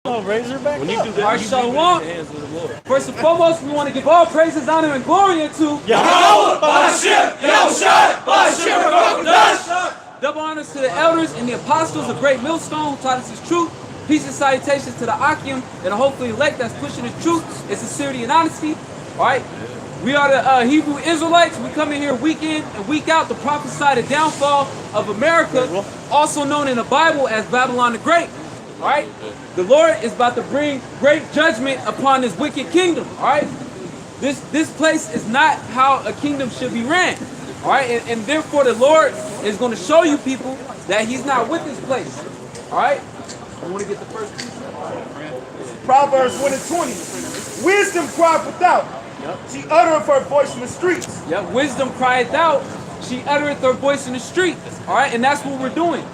Razorback. When you do that, All right, you Shalom. in the hands of the Lord. First and foremost, we want to give all praises, honor, and glory unto Yahweh, Bashir, Yahushua, Bashir, double honors to the elders and the apostles of Great Millstone who taught us his truth. Peace and salutations to the Akim and the hopefully elect that's pushing the truth in sincerity and honesty. All right. We are the Hebrew Israelites. We come in here week in and week out to prophesy the downfall of America, also known in the Bible as Babylon the Great. All right. The Lord is about to bring great judgment upon this wicked kingdom. All right. This place is not how a kingdom should be ran. All right. And therefore the Lord is going to show you people that he's not with this place. All right. I want to get the first piece. Proverbs 1 and 20. Wisdom cried without. Yep. She uttereth her voice in the streets. Yep. Wisdom crieth out. She uttereth her voice in the street. All right. And that's what we're doing.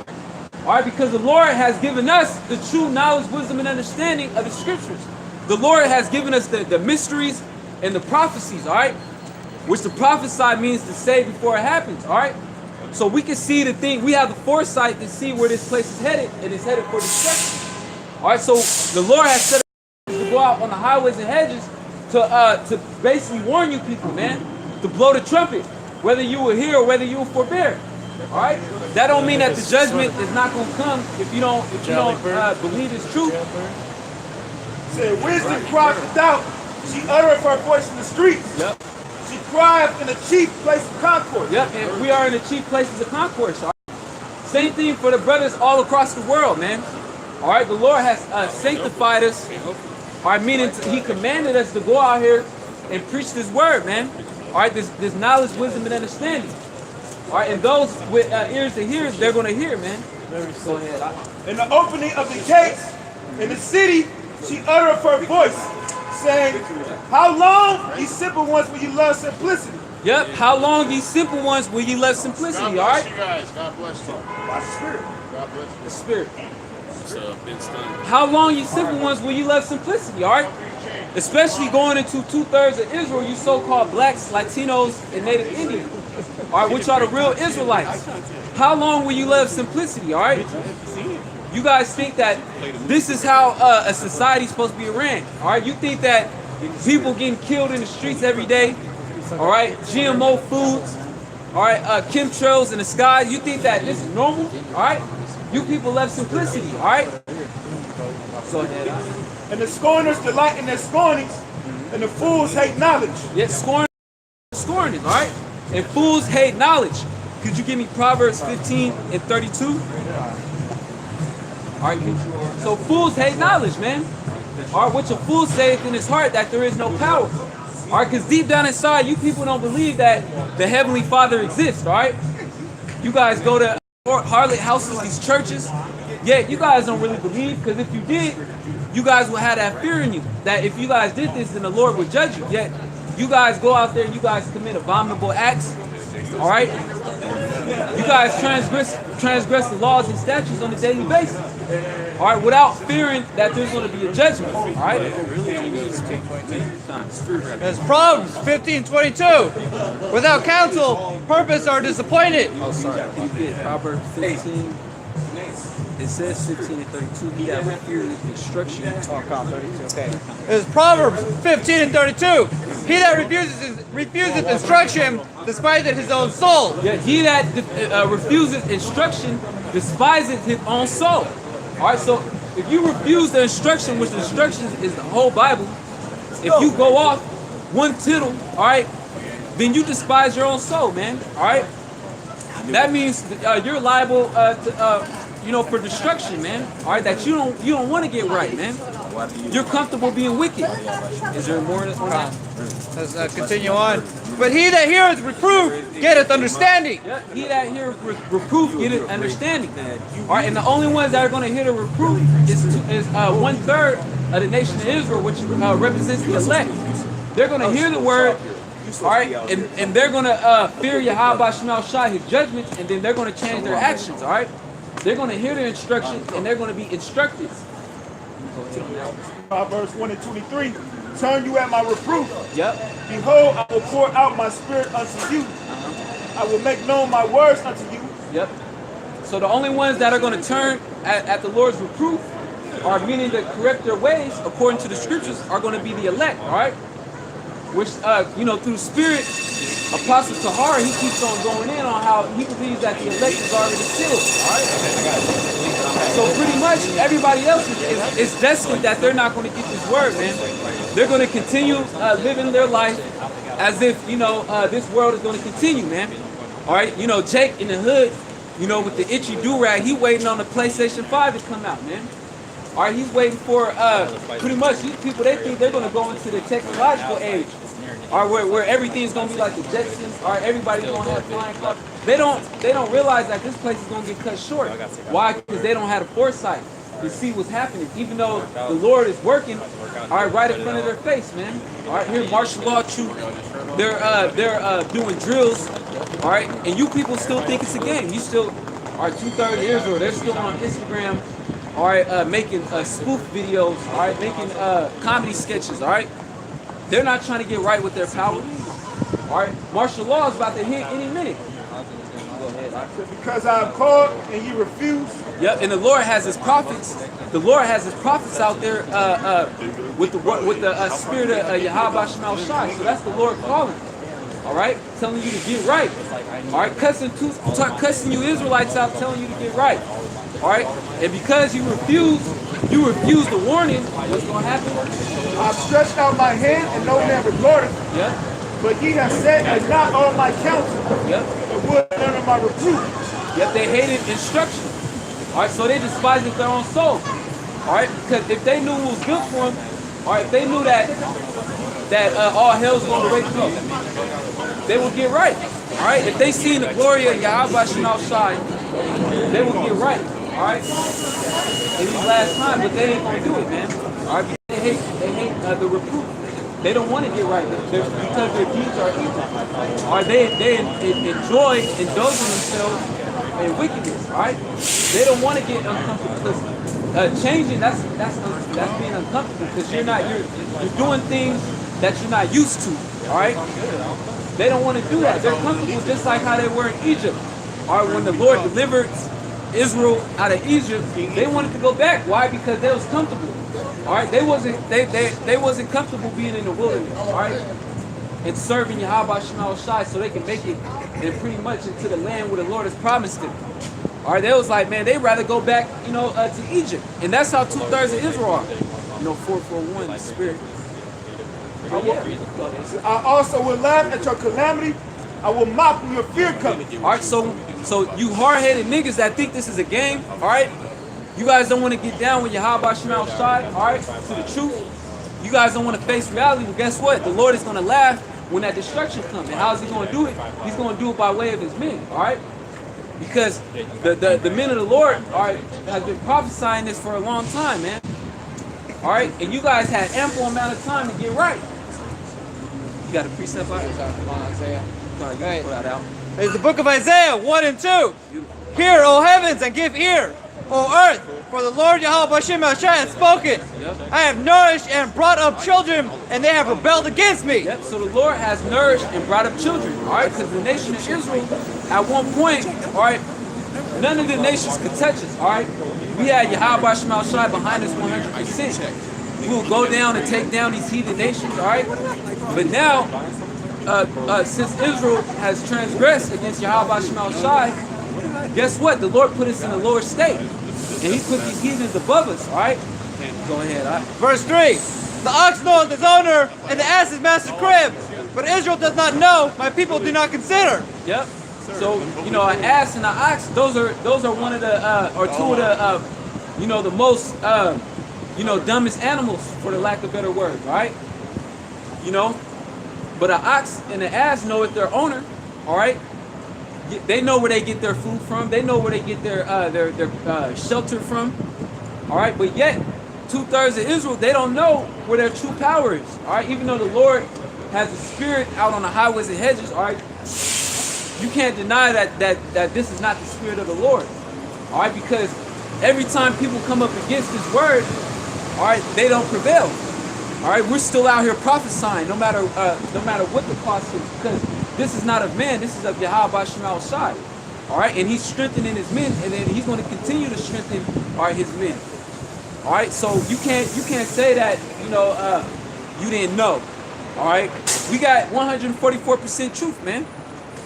All right. Because the Lord has given us the true knowledge, wisdom, and understanding of the scriptures. The Lord has given us the mysteries and the prophecies. All right. Which the prophesy means to say before it happens. All right. So we can see the thing. We have the foresight to see where this place is headed, and it's headed for destruction. All right. So the Lord has set us to go out on the highways and hedges to basically warn you people, man, to blow the trumpet, whether you will hear or whether you will forbear. All right. That don't mean that the judgment is not going to come if you don't believe it's true. Said wisdom cried without. She uttereth her voice in the streets. Yep. She crieth in the chief place of concourse. Yep. And we are in the chief places of concourse. All right? Same thing for the brothers all across the world, man. All right. The Lord has sanctified us. All right, meaning he commanded us to go out here and preach this word, man. All right, this knowledge, wisdom, and understanding. All right, and those with ears to hear, they're going to hear, man. Go ahead. In the opening of the gates in the city, she uttereth her voice, saying, how long, ye simple ones, will you love simplicity? Yep, how long, ye simple ones, will ye love simplicity, all right? God bless you guys. God bless you. By the Spirit. God bless you. The Spirit. Been stunned. How long, ye simple ones, will you love simplicity, all right? Especially going into 2/3 of Israel, you so-called blacks, Latinos, and Native Indians, all right, which are the real Israelites. How long will you love simplicity, all right? You guys think that this is how a society is supposed to be ran, all right? You think that people getting killed in the streets every day, all right? GMO foods, all right? Chemtrails in the sky. You think that this is normal, all right? You people love simplicity, all right? Go ahead. And the scorners delight in their scornings, and the fools hate knowledge. Yes, scorning is, all right? And fools hate knowledge. Could you give me Proverbs 15 and 32? All right, so fools hate knowledge, man. All right, which a fool saith in his heart that there is no power. All right, because deep down inside, you people don't believe that the Heavenly Father exists, all right? You guys go to harlot houses, these churches. Yeah, you guys don't really believe, because if you did, you guys would have that fear in you, that if you guys did this, then the Lord would judge you. Yet, you guys go out there and you guys commit abominable acts, all right? You guys transgress the laws and statutes on a daily basis, all right, without fearing that there's going to be a judgment, all right? It's Proverbs 15:22. Without counsel, purpose are disappointed. Oh, sorry. You did. Proverbs 15. It says 15 and 32. He that refuseth instruction. Okay. It's Proverbs 15:32. He that refuseth instruction despiseth his own soul. Yeah, he that refuseth instruction despiseth his own soul. All right, so if you refuse the instruction, which the instruction is the whole Bible, if you go off one tittle, all right, then you despise your own soul, man. All right, that means you're liable for destruction, man. All right, that you don't want to get right, man. You're comfortable being wicked. Is there more on that? Let's continue on. But he that heareth reproof getteth understanding. Yeah, he that heareth reproof getteth understanding. All right, and the only ones that are going to hear the reproof is 1/3 of the nation of Israel, which represents the elect. They're going to hear the word, all right, and they're going to fear Yahweh Shemal Shah, his judgments, and then they're going to change their actions, all right? They're going to hear the instructions, and they're going to be instructed. Proverbs 1 and 23. Turn you at my reproof. Yep. Behold, I will pour out my spirit unto you. I will make known my words unto you. Yep. So the only ones that are going to turn at the Lord's reproof or meaning to correct their ways according to the scriptures, are going to be the elect, all right? Which, you know, through the Spirit, Apostle Tahar, he keeps on going in on how he believes that the elect is already sealed, all right? So pretty much everybody else is destined that they're not going to get this word, man. They're going to continue living their life as if, you know, this world is going to continue, man. All right, you know, Jake in the hood, you know, with the itchy do-rag, he waiting on the PlayStation 5 to come out, man. All right, he's waiting for, pretty much, these people, they think they're going to go into the technological age. All right, where everything's going to be like the Jetsons. All right, everybody's going to have flying cars. They don't realize that this place is going to get cut short. Why? Because they don't have the foresight to see what's happening, even though the Lord is working, all right in front of their face, man. All right, here, martial law troop, they're doing drills, all right, and you people still think it's a game. You still are 2/3 of Israel. They're still on Instagram, all right, making spoof videos, all right, making comedy sketches, all right. They're not trying to get right with their power. All right, martial law is about to hit any minute. Go ahead. Because I am called and you refuse. Yep, and the Lord has His prophets. The Lord has His prophets out there with the spirit of Yahweh Shema Shai. So that's the Lord calling. All right, telling you to get right. All right, cussing you Israelites out, telling you to get right. All right, and because you refuse the warning, what's going to happen? I stretched out my hand and no man regarded. Yep. But ye have said, and not all my counsel. Yep. And would none of my reproof. Yep, they hated instruction. All right, so they despised their own soul. All right, because if they knew what was good for them, all right, if they knew that all hell's going to break loose, they would get right. All right, if they seen the glory of Yahweh Shema Shai, they would get right. All right, in these last times, but they ain't gonna do it, man. All right, they hate the reproof. They don't want to get right because their deeds are evil. All right, they enjoy indulging themselves in wickedness. All right, they don't want to get uncomfortable because changing that's being uncomfortable because you're doing things that you're not used to. All right, they don't want to do that. They're comfortable just like how they were in Egypt. All right, when the Lord delivered Israel out of Egypt, they wanted to go back. Why? Because they was comfortable. All right, they wasn't comfortable being in the wilderness. All right, and serving Yahweh Shema Shai so they can make it and pretty much into the land where the Lord has promised them. All right, they was like, man, they'd rather go back, you know, to Egypt, and that's how 2/3 of Israel are. You know, 441 the spirit. I also will laugh at your calamity. I will mock when your fear coming. All right, so you hard-headed niggas that think this is a game, all right? You guys don't want to get down with Yahweh Shema Shai, all right, to the truth. You guys don't want to face reality. Well, guess what? The Lord is going to laugh when that destruction comes. And how is He going to do it? He's going to do it by way of His men, all right? Because the men of the Lord, all right, have been prophesying this for a long time, man. All right, and you guys had ample amount of time to get right. You got a precept out? Isaiah. Sorry, you can pull that out. It's the book of Isaiah 1 and 2. Hear, O heavens, and give ear, O earth, for the Lord Yahweh Shema Shai has spoken. Yep. I have nourished and brought up children, and they have rebelled against me. Yep, so the Lord has nourished and brought up children, all right? Because the nation of Israel, at one point, all right, none of the nations could touch us, all right? We had Yahweh Shema Shai behind us 100%. We will go down and take down these heathen nations, all right? But now, since Israel has transgressed against Yahweh Shema Shai, guess what? The Lord put us in a lower state. And He put these heathens above us, all right? Go ahead. All right? Verse 3. The ox knoweth his owner, and the ass his master's crib. But Israel does not know, my people do not consider. Yep. So, you know, an ass and an ox, those are one of the, or two of the, you know, the most, you know, dumbest animals, for the lack of better word, right? You know? But an ox and an ass know it their owner, all right? They know where they get their food from. They know where they get their shelter from, all right? But yet, 2/3 of Israel, they don't know where their true power is, all right? Even though the Lord has a spirit out on the highways and hedges, all right? You can't deny that this is not the spirit of the Lord, all right? Because every time people come up against His word, all right, they don't prevail. All right, we're still out here prophesying, no matter what the cost is, because this is not of man, this is of Yahweh Shema Shai. All right, and He's strengthening His men, and then He's going to continue to strengthen His men. All right, so you can't say that you didn't know. All right, we got 144% truth, man.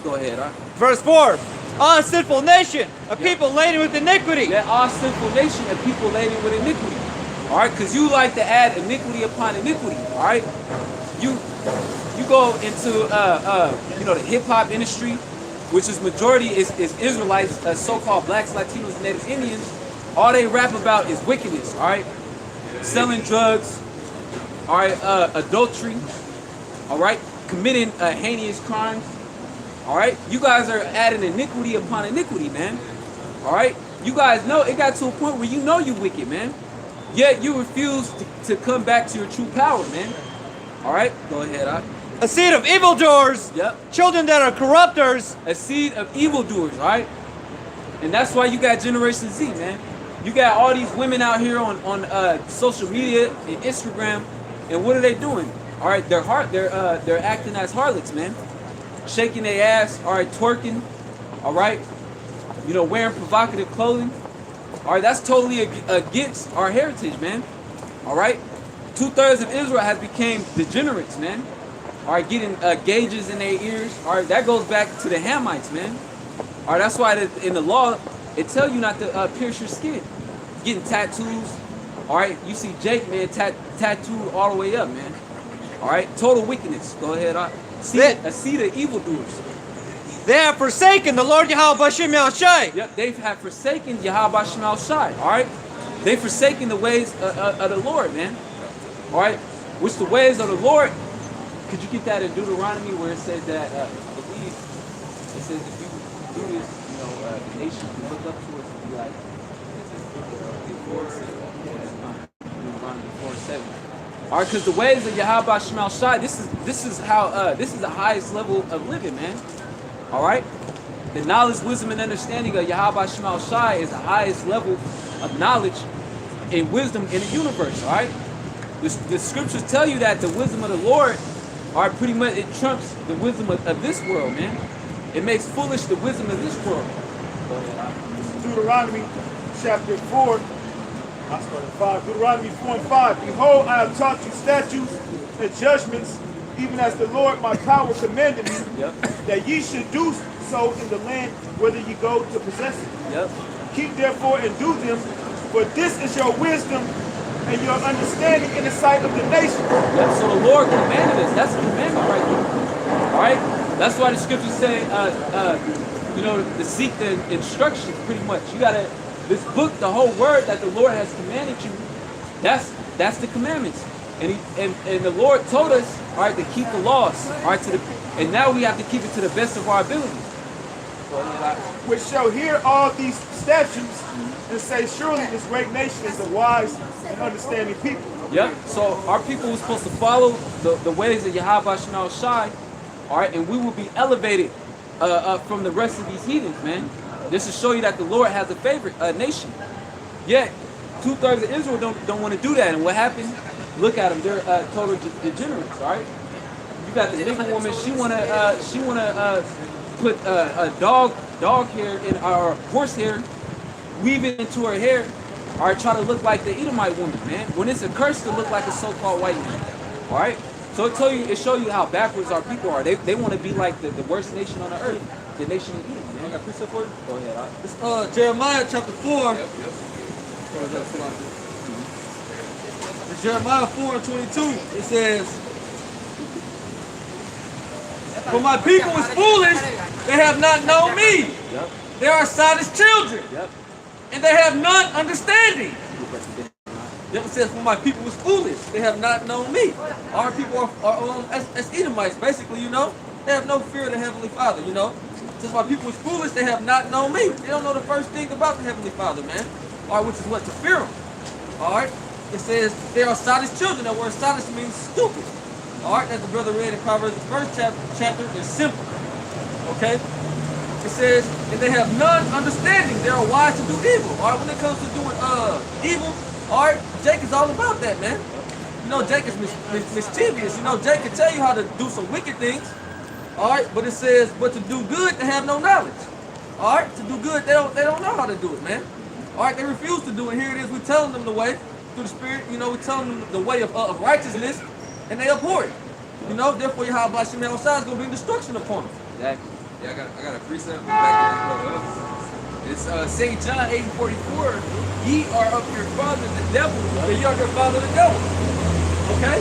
Go ahead. All right. Verse 4. All sinful nation, a people laden with iniquity. That all sinful nation of people laden with iniquity. All right, because you like to add iniquity upon iniquity. All right, you go into the hip hop industry, which is majority is Israelites, so-called blacks, Latinos, and Native Indians. All they rap about is wickedness. All right, selling drugs. All right, adultery. All right, committing heinous crimes. All right, you guys are adding iniquity upon iniquity, man. All right, you guys know it got to a point where you know you wicked, man. Yet you refuse to come back to your true power, man. All right, go ahead. A seed of evildoers. Yep. Children that are corrupters. A seed of evildoers, all right? And that's why you got Generation Z, man. You got all these women out here on social media and Instagram, and what are they doing? All right, they're acting as harlots, man. Shaking their ass, all right, twerking, all right, wearing provocative clothing. All right, that's totally against our heritage, man. All right, 2/3 of Israel has become degenerates, man. All right, getting gauges in their ears. All right, that goes back to the Hamites, man. All right, that's why in the law it tells you not to pierce your skin. Getting tattoos. All right, you see Jake, man, tattooed all the way up, man. All right, total wickedness. Go ahead. A seed of evildoers. They have forsaken the Lord Yahweh Bashim Yahushai. Yep, they have forsaken Yahweh Shema Shai. All right, they forsaken the ways of the Lord, man. All right, which the ways of the Lord. Could you get that in Deuteronomy where it says that I believe it says if you do this, the nation can look up to us and be like, Deuteronomy 4:7. All right, because the ways of Yahweh Shema Shai, this is the highest level of living, man. All right, the knowledge, wisdom, and understanding of Yahweh Shema Shai is the highest level of knowledge and wisdom in the universe. All right, the scriptures tell you that the wisdom of the Lord, all right, pretty much it trumps the wisdom of this world, man. It makes foolish the wisdom of this world. Deuteronomy chapter 4. I started 5. Deuteronomy 4 and 5. Behold, I have taught you statutes and judgments, even as the Lord my power commanded me, that ye should do so in the land whither ye go to possess it. Yep. Keep therefore and do them, for this is your wisdom and your understanding in the sight of the nation. Yep. So the Lord commanded us. That's a commandment right there. All right. That's why the scriptures say, to seek the instructions. Pretty much, you gotta. This book, the whole word that the Lord has commanded you, that's the commandments. And the Lord told us, all right, to keep the laws, all right, and now we have to keep it to the best of our ability. Which shall hear all these statutes and say, surely this great nation is a wise and understanding people. Yep. So our people were supposed to follow the ways of Yahweh Shema Shai, all right, and we will be elevated from the rest of these heathens, man. This to show you that the Lord has a favorite nation. Yet 2/3 of Israel don't want to do that. And what happened? Look at them; they're total degenerates. All right. You got the nigga woman. She wanna put a dog hair in or horse hair, weave it into her hair, or try to look like the Edomite woman, man. When it's a curse to look like a so-called white man. All right. So it show you how backwards our people are. They want to be like the worst nation on the earth, the nation of Edom. Man. I got precept for you? Go ahead. It's Jeremiah chapter 4. In Jeremiah 4:22, it says, for my people is foolish, they have not known me. Yep. They are silent children, Yep. and they have none understanding. It says, for my people was foolish, they have not known me. Our people are as Edomites, basically, They have no fear of the Heavenly Father, Since my people was foolish, they have not known me. They don't know the first thing about the Heavenly Father, man. All right, which is what? To fear him. All right? It says, they are silent children. That word silent means stupid. All right, as the brother read in Proverbs, the first chapter is simple. Okay? It says, and they have none understanding. They are wise to do evil. All right, when it comes to doing evil, all right, Jake is all about that, man. Jake is mischievous. Jake can tell you how to do some wicked things. All right, but it says, but to do good, they have no knowledge. All right, to do good, they don't know how to do it, man. All right, they refuse to do it. Here it is, we're telling them the way. through the Spirit, you know, we tell them the way of righteousness, and they abhor it. You know, therefore, Yahweh Shem Yahushua is going to bring destruction upon them. Exactly. Yeah, I got a precept back there. It's St. John 8:44. Ye are of your father the devil. And ye are your father the devil. Okay?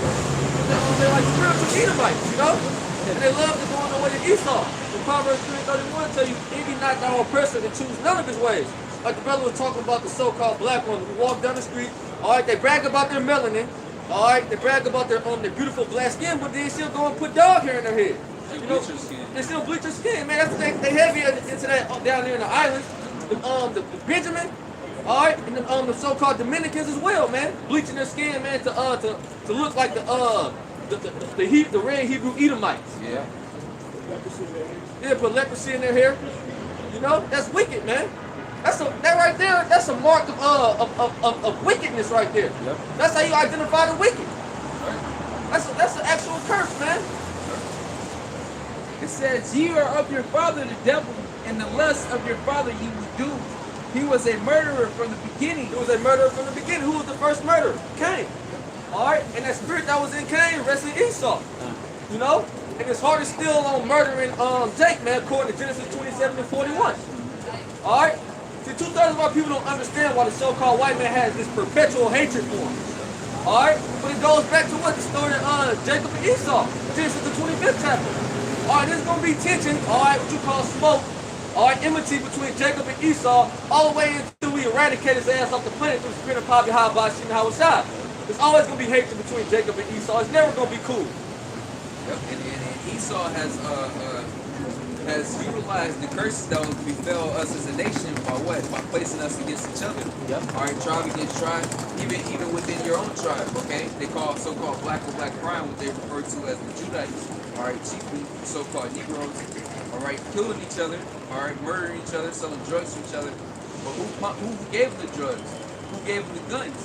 They're like spiritual Edomites, you know? And they love to go on the way of Esau. In Proverbs 3:31 tell you, envy not thy oppressor and choose none of his ways. Like the brother was talking about the so-called black ones who walk down the street. All right, they brag about their melanin. All right, they brag about their beautiful black skin, but then still go and put dog hair in their head. They You know, bleach your skin. they still bleach their skin, man. That's they heavy into that down there in the islands. The Benjamin, all right, and the so-called Dominicans as well, man, bleaching their skin, man, to look like the red Hebrew Edomites. Yeah. Yeah, put leprosy in their hair. You know, that's wicked, man. That right there, that's a mark of wickedness right there. Yep. That's how you identify the wicked. That's an actual curse, man. It says, ye are of your father the devil, and the lust of your father you will do. He was a murderer from the beginning. He was a murderer from the beginning. Who was the first murderer? Cain. All right, and that spirit that was in Cain rested in Esau. You know, and his heart is still on murdering Jake, man, according to Genesis 27:41. All right. See, 2/3 of our people don't understand why the so-called white man has this perpetual hatred for him. All right, but it goes back to what the story of Jacob and Esau, Genesis the 25th chapter. All right, there's gonna be tension. All right, what you call smoke. All right, enmity between Jacob and Esau, all the way until we eradicate his ass off the planet through the spirit of Pabi Haba Shem Yahushua. There's always gonna be hatred between Jacob and Esau. It's never gonna be cool. Yep. And Esau has utilized the curses that will befell us as a nation by what? By placing us against each other. Yep. All right, tribe against tribe, even within your own tribe. Okay, they call so-called black or black crime what they refer to as the Judites. All right, chiefly so-called Negroes. All right, killing each other. All right, murdering each other, selling drugs to each other. But who gave them the drugs? Who gave them the guns?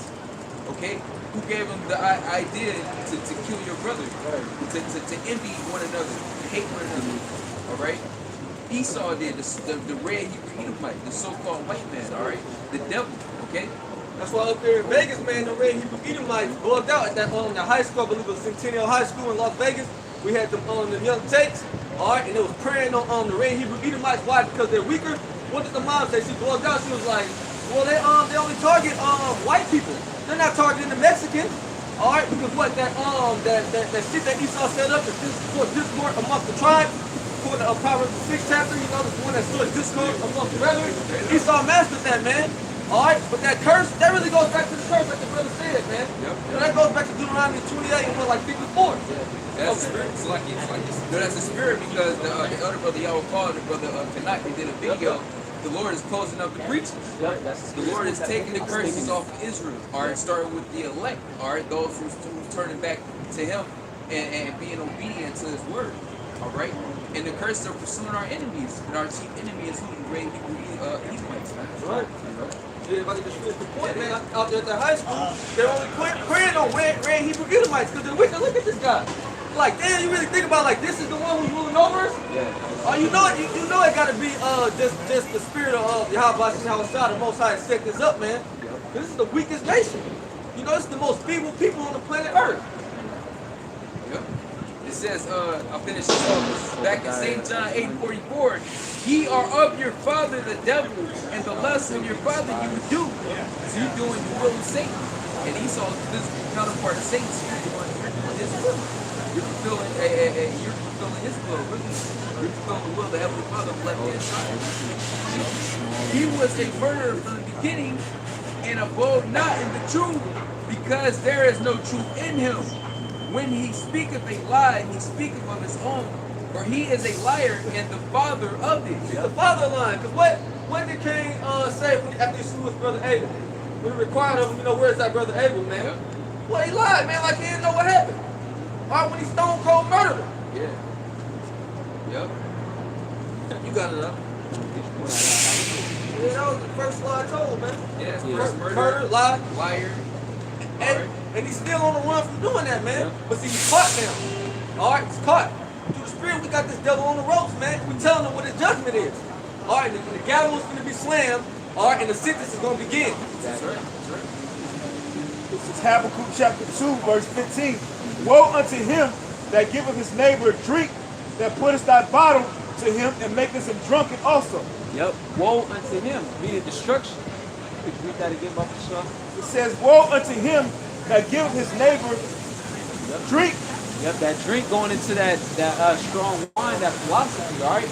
Okay, who gave them the idea to kill your brother? To envy one another, to hate one another. All right, Esau did the red Hebrew Edomite, the so-called white man. All right, the devil. Okay, That's why up there in Vegas, man, the red Hebrew Edomites bugged out at that the high school, I believe it was Centennial High School in Las Vegas. We had them the young takes, all right, and it was preying on the red Hebrew Edomites. Why? Because they're weaker. What did the mom say? She bugged out. She was like, well, they only target white people. They're not targeting the Mexicans. All right, because what that shit that Esau set up, the discord amongst the tribes. According to Proverbs the 6th chapter, you know, the one that stood discord amongst the brethren. Esau mastered that, man. All right, but that curse, that really goes back to the curse, like the brother said, man. Yep. You know, that goes back to Deuteronomy 28 and like 54. that's the spirit. It's like that's the spirit because the elder brother Yahweh called the brother Kanak, they did a video. The Lord is closing up the preachers. Yep, that's The Lord is taking the curses off of Israel. All right, starting with the elect. All right, those who's turning back to Him and being obedient to His word. All right, and the curses are pursuing our enemies, and our chief enemy is who? The great Hebrew Edomites. Right. Yeah, if I could just finish the point, man, out there at the high school, they're only praying on red Hebrew Edomites because they're wicked. Look at this guy. Like, damn, you really think about like this is the one who's ruling over us? Yeah. Oh, you know it gotta be just the spirit of Yahweh Shem Yahushua, the Most High, set this up, man. This is the weakest nation. You know, this is the most feeble people on the planet Earth. Yep. It says, I'll finish this off. Back in St. John 8:44, ye are of your father the devil, and the lust of your father you would do. So you're doing the will of Satan. And Esau is the physical counterpart of Satan. So you're doing his will. You're fulfilling his will. Really, you're fulfilling the will of the Heavenly Father of left hand side. He was a murderer from the beginning, and abode not in the truth, because there is no truth in him. When he speaketh a lie, he speaketh of his own, for he is a liar and the father of it. He's the father line. Because what did Cain say after he slew his brother Abel? When he required of him, you know, where's that brother Abel, man? Yep. Well, he lied, man, like he didn't know what happened. All right, when he stone cold murdered him. Yeah. Yep. You got it up. Yeah, that was the first lie I told him, man. Yeah. First Murder, murder, lie. liar. And he's still on the run from doing that, man. But see, he's caught now. All right, he's caught. Through the spirit, we got this devil on the ropes, man. We telling him what his judgment is. All right, the gavel is going to be slammed. All right, and the sentence is going to begin. That's right. That's right. It's Habakkuk chapter 2, verse 15. Woe unto him that giveth his neighbor drink, that putteth thy bottle to him, and maketh him drunken also. Yep. Woe unto him, meaning destruction. Could you read that again, Baba Shah? It says, woe unto him that giveth his neighbor drink. Yep, that drink going into that strong wine, that philosophy, all right?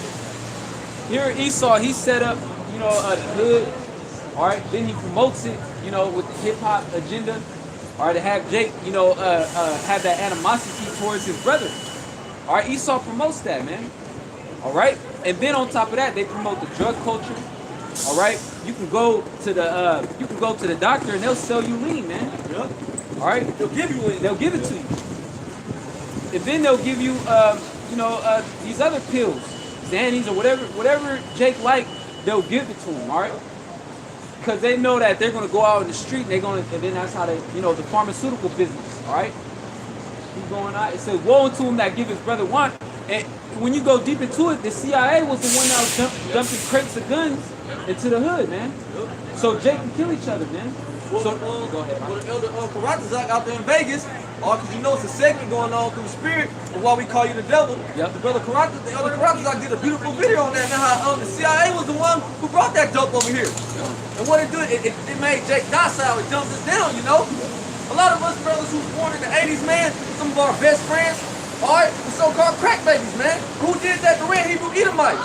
Here Esau, he set up, you know, the hood, all right? Then he promotes it, you know, with the hip-hop agenda, all right, to have Jake, you know, have that animosity towards his brother. All right, Esau promotes that, man. All right? And then on top of that, they promote the drug culture. All right? You can go to the doctor and they'll sell you lean, man. Yep. All right? They'll give you it. They'll give it to you. And then they'll give you, you know, these other pills, Xannies or whatever Jake like, they'll give it to him, all right? Because they know that they're going to go out in the street and then that's how they, you know, the pharmaceutical business, all right? Keep going on. It says, woe unto him that give his brother want. And when you go deep into it, the CIA was the one that was dumping crates of guns into the hood, man. So Jake can kill each other, man. Well, So go ahead. Well, the elder Karatazak out there in Vegas, because you know it's a segment going on through the spirit of why we call you the devil. Yep. The elder Karatazak did a beautiful video on that, man, how the CIA was the one who brought that dope over here. And what it did, it made Jake docile, it dumped us down, you know? A lot of us brothers who were born in the 80s, man, some of our best friends, all right, the so-called crack babies, man. Who did that? The red Hebrew Edomite.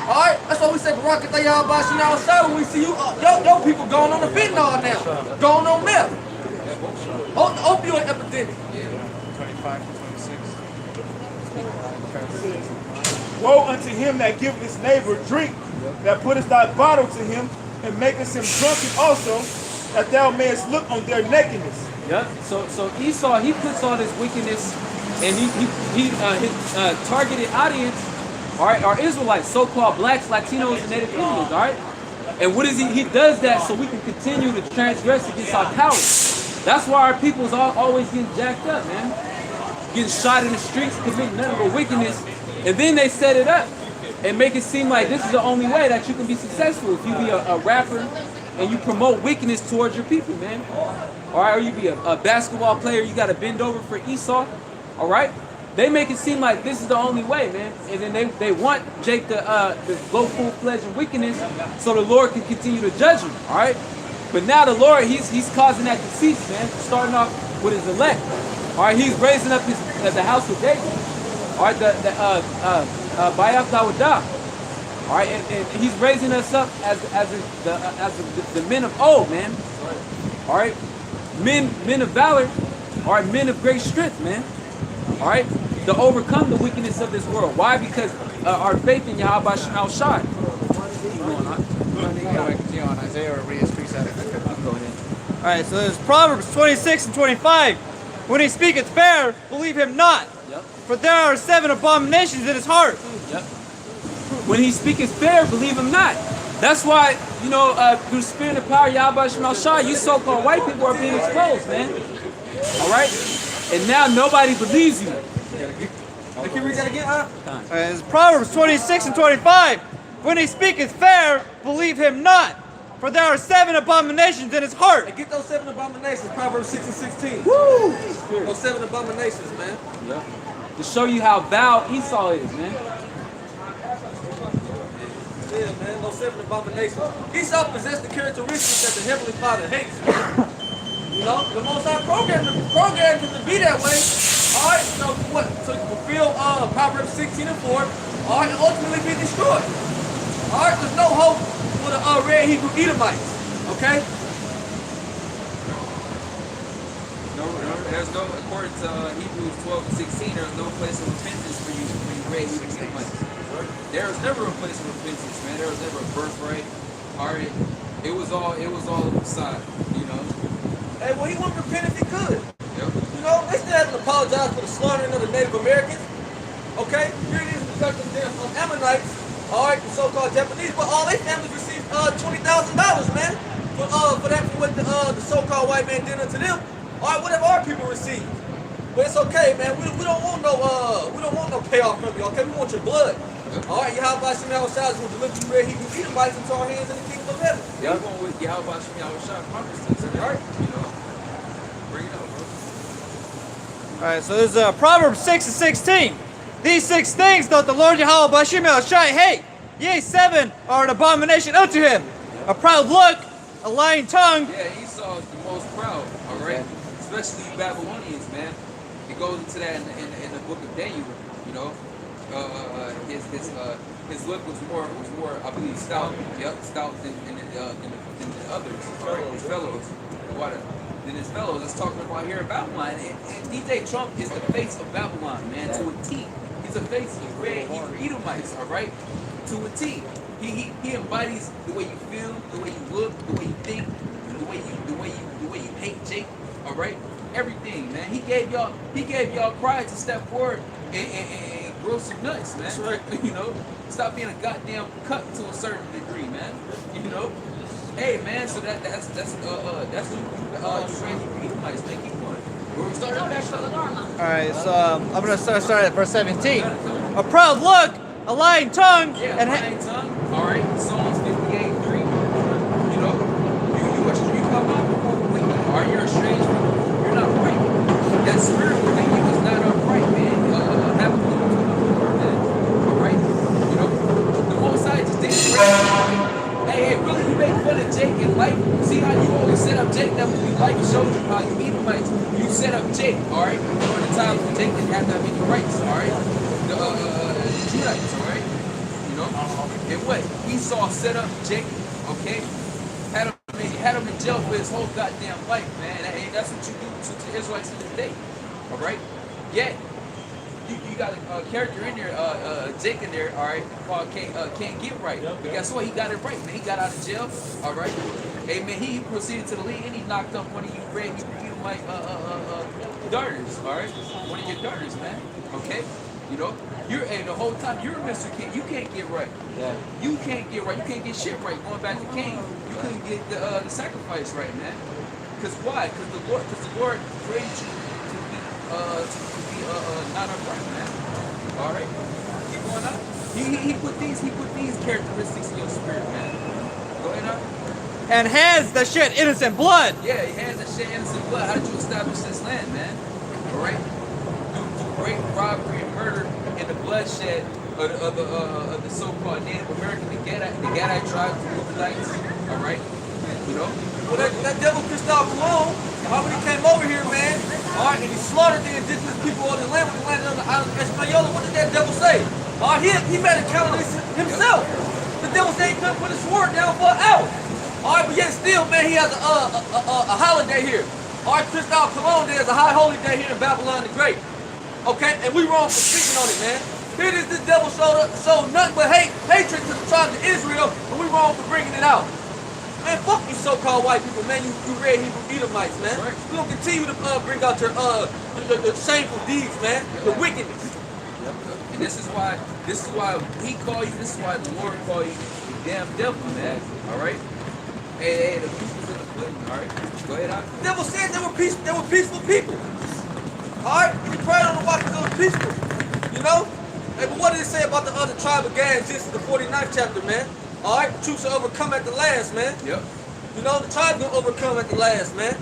All right, that's why we say Barak Atayah Bashi now outside when we see you, yo people going on the fentanyl now, going on meth. The opioid epidemic. 25 to 26. Woe unto him that giveth his neighbor drink, that putteth thy bottle to him, and maketh him drunken also, that thou mayest look on their nakedness. yep. So Esau, he puts all this wickedness, and his targeted audience, all right, are Israelites, so-called blacks, Latinos, and Native Indians, all right? And what is he? He does that so we can continue to transgress against our power. That's why our people's always getting jacked up, man. Getting shot in the streets, committing nothing but wickedness. And then they set it up and make it seem like this is the only way that you can be successful. If you be a rapper and you promote wickedness towards your people, man. All right, or you be a basketball player, you got to bend over for Esau. All right? They make it seem like this is the only way, man. And then they want Jake to go full-fledged in wickedness so the Lord can continue to judge him, all right? But now the Lord, he's causing that deceit, man, starting off with his elect. All right, he's raising up the house of David. All right, Bayath Dawadah. All right, and he's raising us up as the men of old, man. All right, men of valor. All right, men of great strength, man. All right, to overcome the wickedness of this world. Why? Because our faith in Yahweh Shemal Shai. Continue on Isaiah or read his precept. All right, so there's Proverbs 26 and 25. When he speaketh fair, believe him not. Yep. For there are 7 abominations in his heart. Yep. When he speaketh fair, believe him not. That's why, you know, through the spirit and power of Yahweh Shemal Shai, you so-called white people are being exposed, man. All right? And now nobody believes you. Can you read that again, huh? All right, there's Proverbs 26 and 25. When he speaketh fair, believe him not. For there are 7 abominations in his heart. Hey, get those 7 abominations, Proverbs 6 and 16. Woo! Those 7 abominations, man. Yep. To show you how vile Esau is, man. Yeah, man, those 7 abominations. Esau possessed the characteristics that the Heavenly Father hates, man. You know, the Most High programmed him to be that way. All right, so what? So to fulfill Proverbs 16 and 4, all right, and ultimately be destroyed. All right, there's no hope for the red Hebrew Edomites. Okay? There's no, according to Hebrews 12 and 16, there's no place of repentance for you red Hebrew Edomites. There was never a place of repentance, man. There was never a birthright. All right, it was all a facade, you know. Hey, well, he wouldn't repent if he could. Yep. You know, they still haven't apologized for the slaughtering of the Native Americans. Okay? Here it is because of them Ammonites, all right, the so-called Japanese, but all their families received $20,000, man, for what the so-called white man did unto them. All right, what have our people received? But it's okay, man. We don't want no payoff from you. Okay, we want your blood. All right, Yahweh Shemal Shai is going to deliver you red Hebrew Edomites into our hands in the kingdom of heaven. Yeah, we're going with Yahweh Shemal Shai promises, all right? You know. Bring it up, bro. Alright, so this is Proverbs 6 and 16. These 6 things doth the Lord Yahweh Bashim El Shai hate. Yea, 7 are an abomination unto him. A proud look, a lying tongue. Yeah, Esau is the most proud, all right? Especially you Babylonians, man. It goes into that in the book of Daniel, you know. His look was more I believe stout, stout than the others, all right? His fellows. Than his fellows. Let's talk about here in Babylon. And DJ Trump is the face of Babylon, man, to a T. He's the face of red Hebrew Edomites, all right? To a T. He embodies the way you feel, the way you look, the way you think, the way you hate Jake, all right? Everything, man. He gave y'all pride to step forward and grow some nuts, man. That's right. You know, stop being a goddamn cut to a certain degree, man. You know. Hey, man. So that's what you ran Hebrew Edomites, man. Keep going. Where we started at? Alright, so I'm going to start at verse 17. A proud look, a lying tongue, Yeah, and lying tongue. All right, Psalms 58:3. You know, you come out when you are you're estranged from you're not right. That spirit within you is not upright, man. Have a little man. All right, you know, the Most High just didn't. Hey, really, you make fun of Jake in life. See how you always set up Jake? That movie Life showed you how you Edomites. You set up Jake, all right? During the time when Jake didn't have that many rights, all right? The Judites, all right? You know? And what? Esau set up Jake, okay? Had him in jail for his whole goddamn life, man. That's what you do to the Israelites to this day, all right? Yet, you got a character in there, Jake in there, all right, called Can't Get Right. But guess what? He got it right, man. He got out of jail, all right? Hey, man, he proceeded to the league and he knocked up one of you red Edomite darters, all right? One of your darters, man, okay? You know, the whole time you're Mr. King, you can't get right. Yeah. You can't get right. You can't get shit right. Going back to King, you couldn't get the sacrifice right, man. Because why? Because the Lord created you to be not upright, man. All right, keep going up. He put these characteristics in your spirit, man. Go ahead up. and hands that shed innocent blood. Yeah, he hands that shed innocent blood. How did you establish this land, man? All right, through rape, robbery, and murder, and the bloodshed of the so-called Native American, the Gadite tribe, the Reubenites. All right, you know. Well, that devil Christophe Colon, how when he came over here, man, all right, and he slaughtered the indigenous people on the land when he landed on the island of Hispaniola. What did that devil say? He made a calendar himself. The devil said he couldn't put his sword down for an hour. All right, but yet still, man, he has a holiday here. All right, Christophe Colon, there's a high holy day here in Babylon the Great. Okay, and we wrong for speaking on it, man. Here it is, this devil showed nothing but hatred to the tribe of Israel, and we wrong for bringing it out. Man, fuck you so-called white people, man. You red Hebrew Edomites, man. Right. We gonna continue to bring out your shameful deeds, man. The wickedness. And this is why he call you. This is why the Lord call you the damn devil, man. All right. Hey, the people's in the pudding. All right. Go ahead, out. The devil said they were peaceful people. All right. We prayed on the watch because they were peaceful. You know. Hey, but what did it say about the other tribe of Gad in Genesis, the 49th chapter, man? All right, the truth shall overcome at the last, man. Yep. You know, the tribe gonna overcome at the last, man.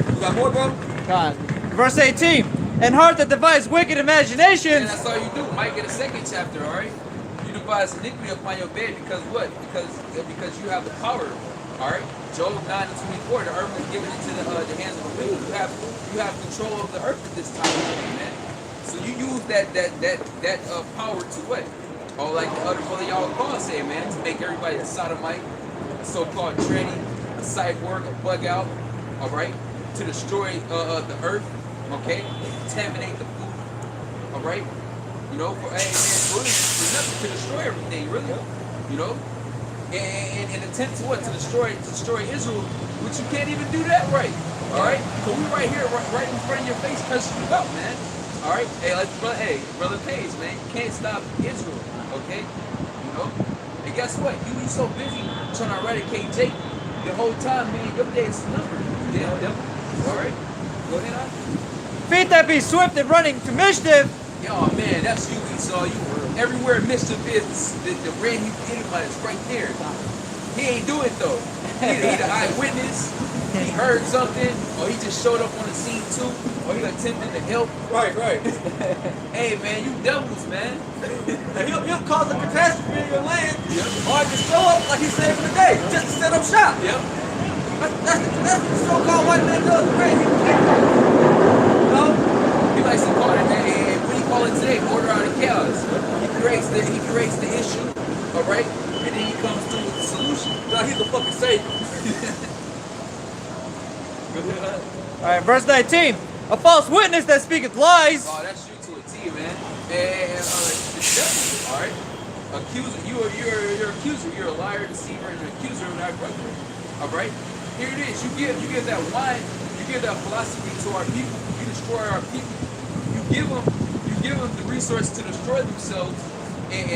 You got more, bro? God. Verse 18. And heart that devises wicked imaginations. And that's all you do. Might get a second chapter, all right? You devise iniquity upon your bed because what? Because you have the power, all right? Job 9:24. The earth was given into the hands of the wicked. You have control of the earth at this time, man. So you use that power to what? Or like the other brother y'all call say, man, to make everybody a sodomite, a so-called tranny, a cyborg, a bug out, all right? To destroy the earth, okay? Contaminate the food, all right? You know, for really, for nothing to destroy everything, really, you know? And attempt to what? To destroy Israel, which you can't even do that right, all right? So we right here, right in front of your face, cussing you out, man. All right, brother Page, man, you can't stop Israel, okay? You know, and guess what? You be so busy trying to eradicate Jake the whole time, man. Your day is numbered, damn devil. All right, go ahead, on. Feet that be swift and running to mischief. Yo, man, that's you, Esau. You everywhere mischief is, the red Edomite is right there. He ain't do it though. He the eyewitness. he heard something, or he just showed up on the scene too, or he attempted to help. Right, right. Hey man, you devils, man. And he'll cause a catastrophe in your land, or just show up like he said for the day, just to set up shop. Yep. That's what the so-called white man does, right? You know? He likes to call it that. What do you call it today? Order out of chaos. He creates the issue, all right, and then he comes through with the solution. God, he's a fucking savior. All right, verse 19. A false witness that speaketh lies. Oh, that's you to a T, man. And the devil, all right. Accuser, you're an accuser. You're a liar, deceiver, and an accuser of thy brother. All right. Here it is. You give that wine. You give that philosophy to our people. You destroy our people. You give them the resource to destroy themselves, and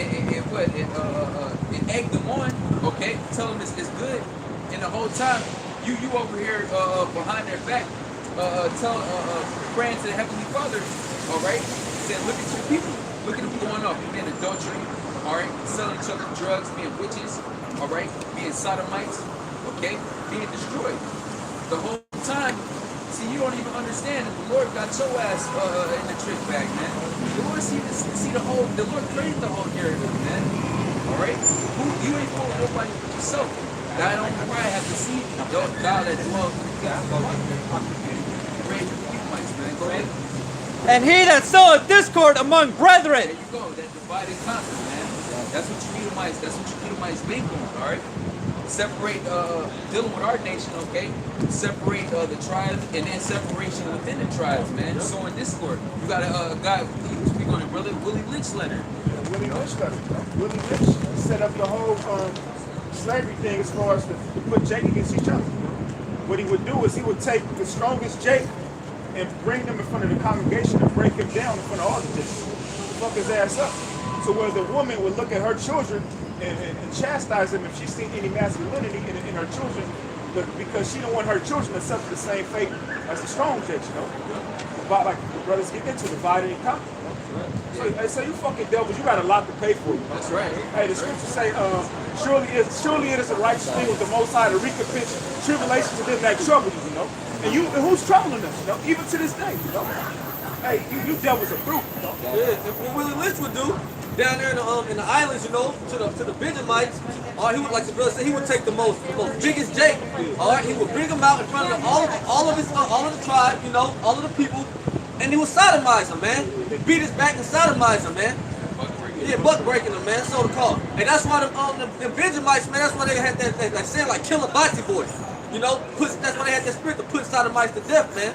egg them on. Okay. Tell them it's good, and the whole time you over here behind their back. Praying to the Heavenly Father, all right, saying, look at your people, look at them going off, being adultery, all right, selling each other drugs, being witches, all right, being sodomites, okay, being destroyed. The whole time, see, you don't even understand that the Lord got your ass in the trick bag, man. The Lord the Lord created the whole narrative, man, all right? You ain't fooling nobody but yourself. God don't cry, have to see God that dwells in the God. Go ahead. And he that soweth discord among brethren. There you go, that divide and conquer, man. That's what you Edomites bank on, all right? Separate, dealing with our nation, okay? Separate the tribes, and then separation within the tribes, man. Sowing discord. You got a guy, he was speaking on it, brother, Willie Lynch letter. Willie Lynch letter. Willie Lynch set up the whole slavery thing as far as to put Jake against each other. What he would do is he would take the strongest Jake and bring them in front of the congregation and break him down in front of all the Jakes. Fuck his ass up. So where the woman would look at her children and chastise him if she seen any masculinity in her children, because she don't want her children to suffer the same fate as the strong Jakes, you know? But like the brothers get into, divided and conquer. So you fucking devils, you got a lot to pay for. That's right. Hey, the scriptures say, surely it is a righteous thing with the Most High to recompense tribulation to them that trouble you, you know? And who's troubling us, you know? Even to this day, you know? Hey, you devils are brute, you know? Yeah, and what Willie Lynch would do down there in the islands, you know, to the Benjamites, he would, like the brother said, he would take the most biggest Jake, all right, he would bring them out in front of all of the tribe, you know, all of the people, and he would sodomize them, man. Beat his back and sodomize them, man. Yeah, buck breaking them, man, so to call. And that's why the Benjamites, man, that's why they had that saying like kill a body voice. You know, that's why they had that spirit to put sodomites to death, man.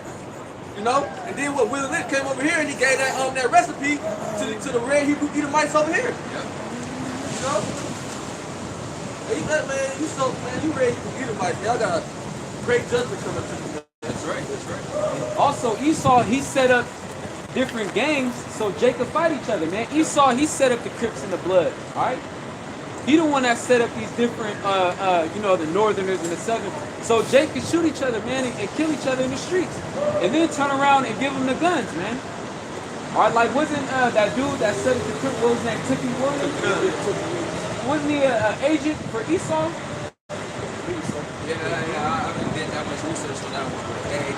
You know? And then what Willie Lynch came over here and he gave that recipe to the red Hebrew Edomites over here. You know? Man, you red Hebrew Edomites, y'all got a great judgment coming to you. That's right. Also, Esau, he set up different gangs so Jacob fight each other, man. Esau, he set up the Crips and the Blood, all right? He the one that set up these different, the Northerners and the Southern. So Jake could shoot each other, man, and kill each other in the streets. And then turn around and give them the guns, man. All right, like wasn't that dude that set up the Crip, what was his name, Tippy Williams? Wasn't he an agent for Esau? Yeah, I haven't did that much research on that one. It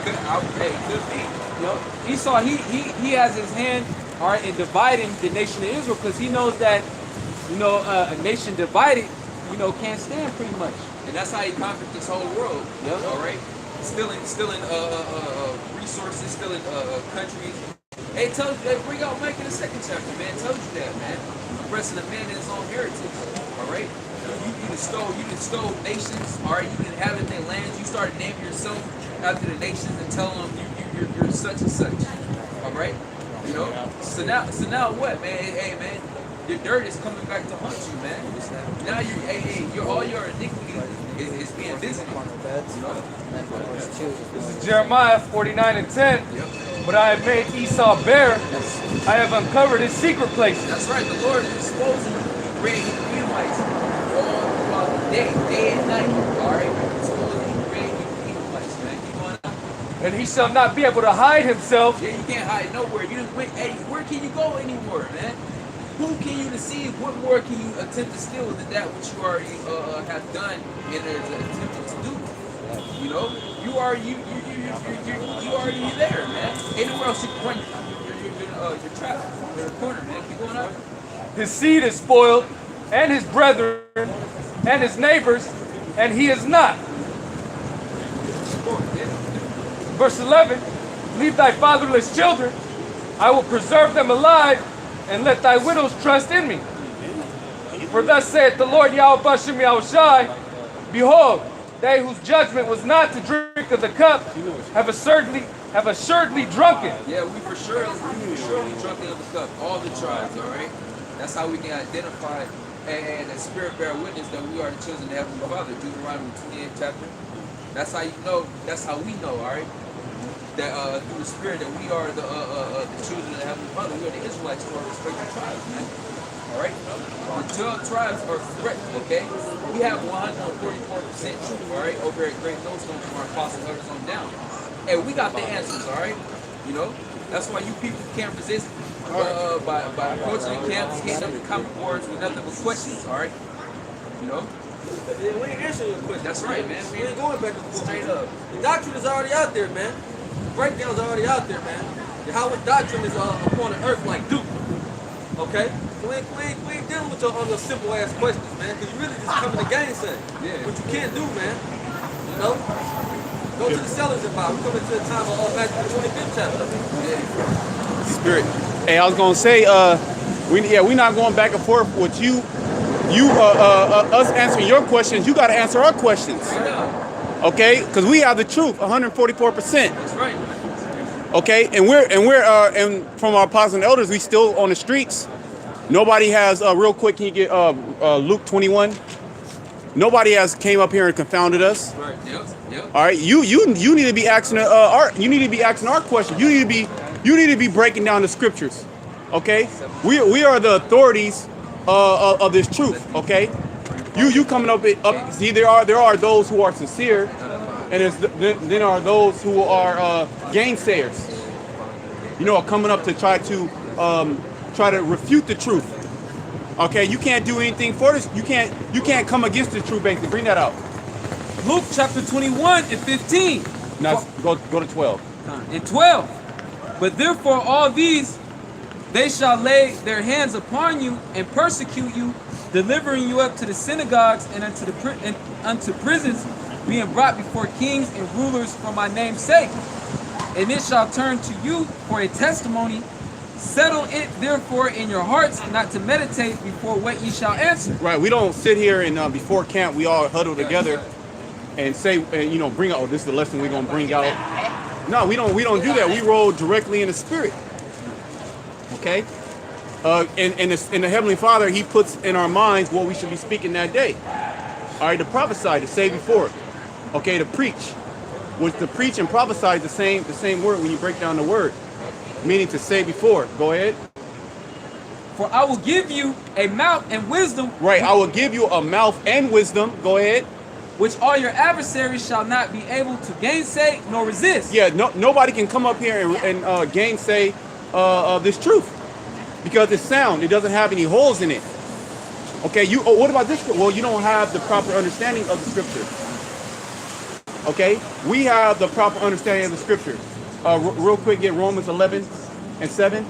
could be. You know, Esau, he has his hand, all right, in dividing the nation of Israel because he knows that, a nation divided, can't stand pretty much. And that's how he conquered this whole world. Yep. All right. Stealing resources, stealing countries. Hey, bring out Mike in the second chapter, man. Told you that, man. Oppressing a man in his own heritage. All right. You stole nations. All right. You didn't have it in their lands. You started naming yourself after the nations and telling them you're such and such. All right. You know. So now what, man? Hey, man. Your dirt is coming back to haunt you, man. Now all your iniquity is being visited. This is Jeremiah 49:10. Yep. But I have made Esau bare. I have uncovered his secret places. That's right. The Lord is exposing the great Edomites all throughout the day and night. All right. Exposing the great Edomites, man. Keep going on. And he shall not be able to hide himself. Yeah, you can't hide nowhere. You didn't wait. Hey, where can you go anymore, man? Who can you deceive? What more can you attempt to steal than that which you already have done and are attempting to do? You know, you already there, man. Anywhere else you can run your trap, your corner, man. Keep going up. His seed is spoiled, and his brethren, and his neighbors, and he is not. Verse 11, leave thy fatherless children, I will preserve them alive, and let thy widows trust in me. For thus saith the Lord Yahweh Bashem Yahushai, behold, they whose judgment was not to drink of the cup have assuredly drunken. Yeah, we for sure drunken of the cup, all the tribes, all right? That's how we can identify and the Spirit bear witness that we are the children of the Heavenly Father. Deuteronomy 28th chapter. That's how you know, that's how we know, all right? That through the Spirit that we are the children of the Heavenly Father. We are the Israelites to our respective tribes, man. All right? The 12 tribes are correct, okay? We have 144% truth, all right, over at Great Millstone from our apostle elders on down. And we got the answers, all right? You know? That's why you people can't resist by approaching the camps, hitting up the comment boards with nothing but questions, all right? You know? Yeah, we ain't answering your question. That's right, man. We ain't going back and forth. Straight up. The doctrine is already out there, man. The breakdown's already out there, man. Yahweh's doctrine is upon the earth like dew. Okay? So we ain't dealing with your other simple ass questions, man. Because you really just coming to gainsay. Yeah. What you can't do, man. You know? Go to the sellers and buy. We're coming to the time of Matthew the 25th chapter. Spirit. Hey, I was gonna say, we're not going back and forth with you. Us answering your questions. You got to answer our questions. Okay? Because we have the truth, 144%. That's right. Okay, and we're from our apostles and elders, we still on the streets. Nobody has real quick. Can you get Luke 21? Nobody has came up here and confounded us. Right. Yep. All right, you need to be asking our questions. You need to be breaking down the scriptures. Okay, we are the authorities of this truth. Okay, you coming up. See, there are those who are sincere. And then are those who are gainsayers, you know, coming up to try to refute the truth. Okay, you can't do anything for this. You can't come against the truth. Basically, bring that out. Luke chapter 21 and 15. Now go to 12. And 12. But therefore all these, they shall lay their hands upon you and persecute you, delivering you up to the synagogues and unto prisons, being brought before kings and rulers for my name's sake. And it shall turn to you for a testimony. Settle it therefore in your hearts, not to meditate before what ye shall answer. Right. We don't sit here and before camp we all huddle together and say, and bring out, oh, this is the lesson we're gonna bring out. No, we don't do that. We roll directly in the Spirit. Okay. In the Heavenly Father, He puts in our minds what we should be speaking that day. All right, to prophesy, to say before. Okay, to preach. Which to preach and prophesy is the same word when you break down the word. Meaning to say before. Go ahead. For I will give you a mouth and wisdom. Right, I will give you a mouth and wisdom. Go ahead. Which all your adversaries shall not be able to gainsay nor resist. Yeah, nobody can come up here and gainsay this truth. Because it's sound. It doesn't have any holes in it. Okay, what about this? Well, you don't have the proper understanding of the scripture. Okay, we have the proper understanding of the scripture. Real quick, get Romans 11 and 7.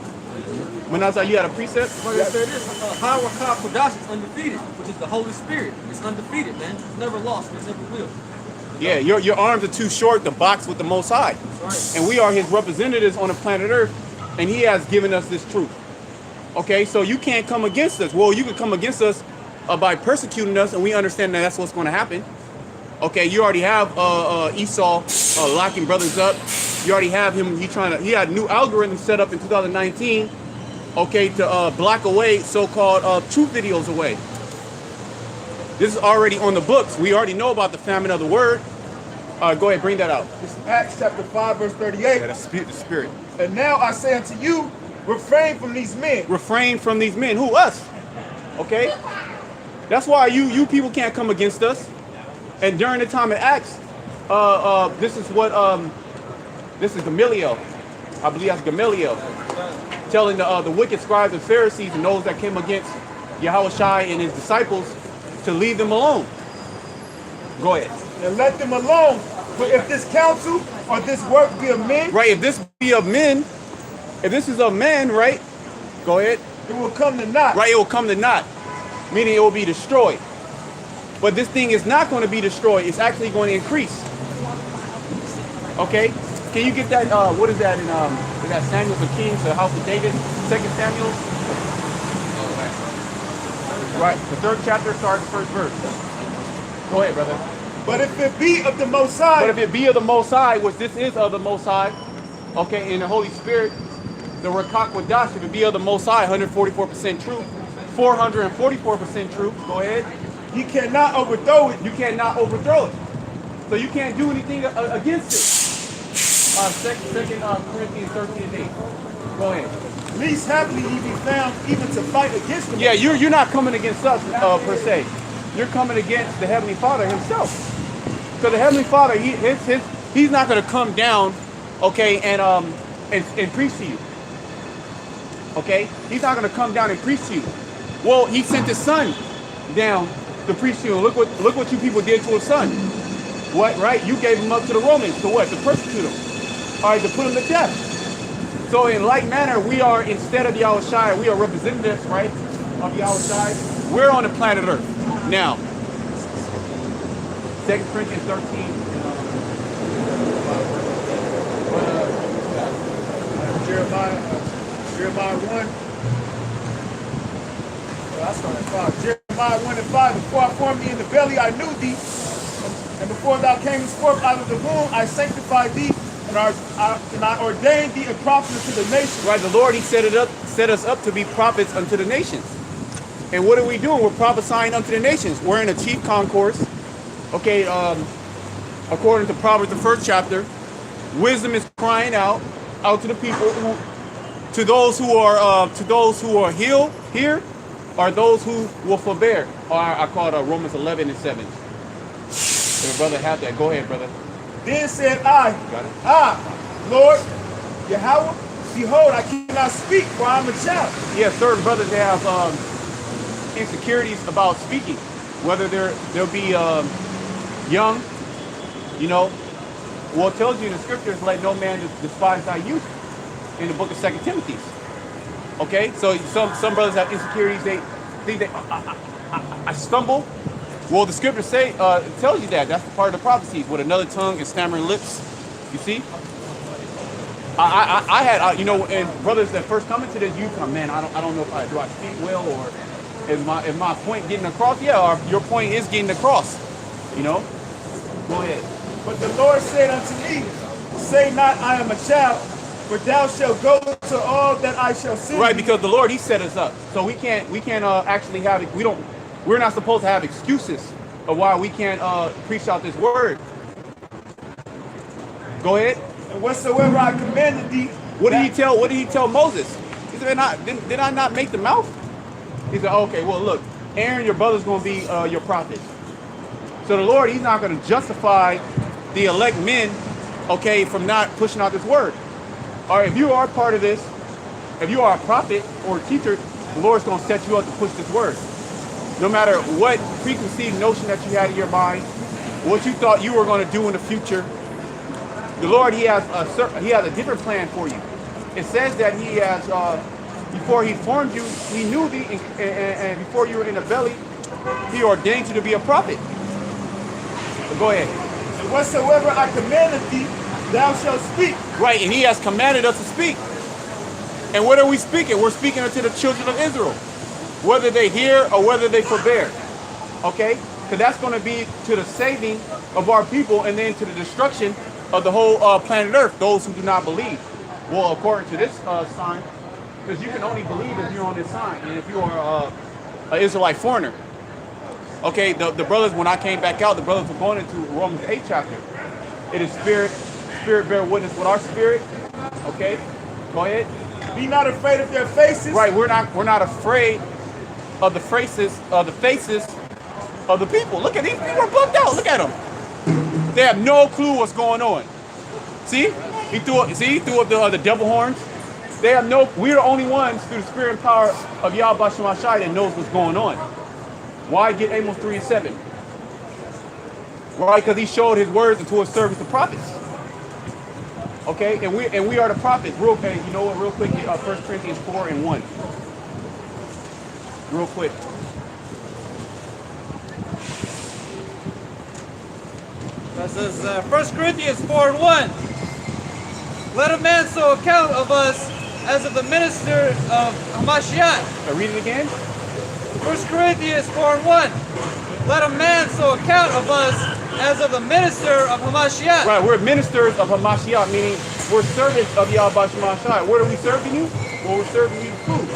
Manasa, you had a precept? Power Ka Kodash is undefeated, which is the Holy Spirit. It's undefeated, man. It's never lost. It never will. Yeah, your arms are too short to box with the Most High. Right. And we are His representatives on the planet Earth, and He has given us this truth. Okay, so you can't come against us. Well, you can come against us by persecuting us, and we understand that that's what's going to happen. Okay, you already have Esau locking brothers up. You already have him. He had a new algorithm set up in 2019. Okay, to block away so-called truth videos away. This is already on the books. We already know about the famine of the word. Go ahead, bring that out. It's Acts chapter 5, verse 38. Yeah, that's the Spirit. And now I say unto you, refrain from these men. Refrain from these men. Who? Us. Okay? That's why you people can't come against us. And during the time of Acts, this is Gamaliel. I believe that's Gamaliel. Telling the wicked scribes and Pharisees and those that came against Yahushua and his disciples to leave them alone. Go ahead. And let them alone, But if this counsel or this work be of men, Right, if this be of men, if this is of men, right? Go ahead. it will come to naught. Right, it will come to naught, meaning it will be destroyed. But this thing is not going to be destroyed. It's actually going to increase. Okay? Can you get that, what is that in, is that Samuel the King, the house of David, 2 Samuel? Right, the 3rd chapter starts the 1st verse. Go ahead, brother. But if it be of the Most High, But if it be of the Most High, which this is of the Most High, okay, in the Holy Spirit, the Rakak Wadash, if it be of the Most High, 144% true, 444% true, go ahead. ye cannot overthrow it. You cannot overthrow it. So you can't do anything against it. Second Corinthians 13 and 8. Go ahead. Least happily ye be found even to fight against them. Yeah, you're not coming against us per se. You're coming against the Heavenly Father himself. So the Heavenly Father, he's not going to come down, okay, and preach to you. Okay? He's not going to come down and preach to you. Well, he sent his son down to preach to you. And look what you people did to his son. What, right? You gave him up to the Romans to what? To persecute him. All right, to put him to death. So in like manner, we are, instead of Yahushua, we are representatives, right, of Yahushua. We're on the planet Earth. Now, 2 Corinthians 13. Jeremiah 1. I started at 5. Jeremiah 1 and 5. Before I formed thee in the belly, I knew thee. And before thou camest forth out of the womb, I sanctified thee. And I ordained thee a prophet unto the nations. Right, the Lord, he set us up to be prophets unto the nations. And what are we doing? We're prophesying unto the nations. We're in a chief concourse. Okay, according to Proverbs, the 1st chapter, wisdom is crying out to the people, to those who are healed here, are those who will forbear. Or I call it Romans 11 and 7. If your brother have that, go ahead, brother. Then said I, Lord, Yahweh, behold, I cannot speak, for I am a child. Yeah, certain brothers they have insecurities about speaking, whether they'll be young, you know. Well, it tells you in the scriptures, let no man despise thy youth, in the book of 2 Timothy. Okay, so some brothers have insecurities. They think that I stumble. Well, the scriptures say it tells you that. That's part of the prophecies. With another tongue and stammering lips. You see? I had you know, and brothers that first come into this youth, man, I don't know if do I speak well, or is my point getting across? Yeah, or your point is getting across. You know? Go ahead. But the Lord said unto me, say not I am a child, for thou shalt go to all that I shall send. Right, because the Lord, he set us up. So we can't actually have it. We're not supposed to have excuses of why we can't preach out this word. Go ahead. And whatsoever I commanded thee. What did he tell Moses? He said, did I not make the mouth? He said, okay, well look, Aaron, your brother's gonna be your prophet. So the Lord, he's not gonna justify the elect men, okay, from not pushing out this word. All right, if you are part of this, if you are a prophet or a teacher, the Lord's gonna set you up to push this word. No matter what preconceived notion that you had in your mind, what you thought you were going to do in the future, the Lord, he has a different plan for you. It says that he has, before he formed you, he knew thee, and before you were in the belly, he ordained you to be a prophet. So go ahead. And whatsoever I commanded thee, thou shalt speak. Right, and he has commanded us to speak. And what are we speaking? We're speaking unto the children of Israel. Whether they hear or whether they forbear. Okay? Because that's going to be to the saving of our people and then to the destruction of the whole planet Earth, those who do not believe. Well, according to this sign, because you can only believe if you're on this sign and if you are an Israelite foreigner. Okay, the brothers, when I came back out, the brothers were going into Romans 8 chapter. It is spirit bear witness with our spirit. Okay? Go ahead. Be not afraid of their faces. Right, we're not afraid of the faces of the people. Look at these people are bugged out. Look at them. They have no clue what's going on. See? He threw up the devil horns. They have no. We're the only ones through the spirit and power of Yahweh Shemashai that knows what's going on. Why get Amos 3 and 7? right? Because he showed his words unto his servants, the prophets. Okay, and we are the prophets. Real, hey, you know what? Real quick, 1 Corinthians 4:1. Real quick. That says 1 Corinthians 4:1. Let a man so account of us as of the minister of Hamashiach. Read it again. 1 Corinthians 4:1. Let a man so account of us as of the minister of Hamashiach. Right, we're ministers of Hamashiach, meaning we're servants of Yahweh Shemashai. What are we serving you? Well, we're serving you food.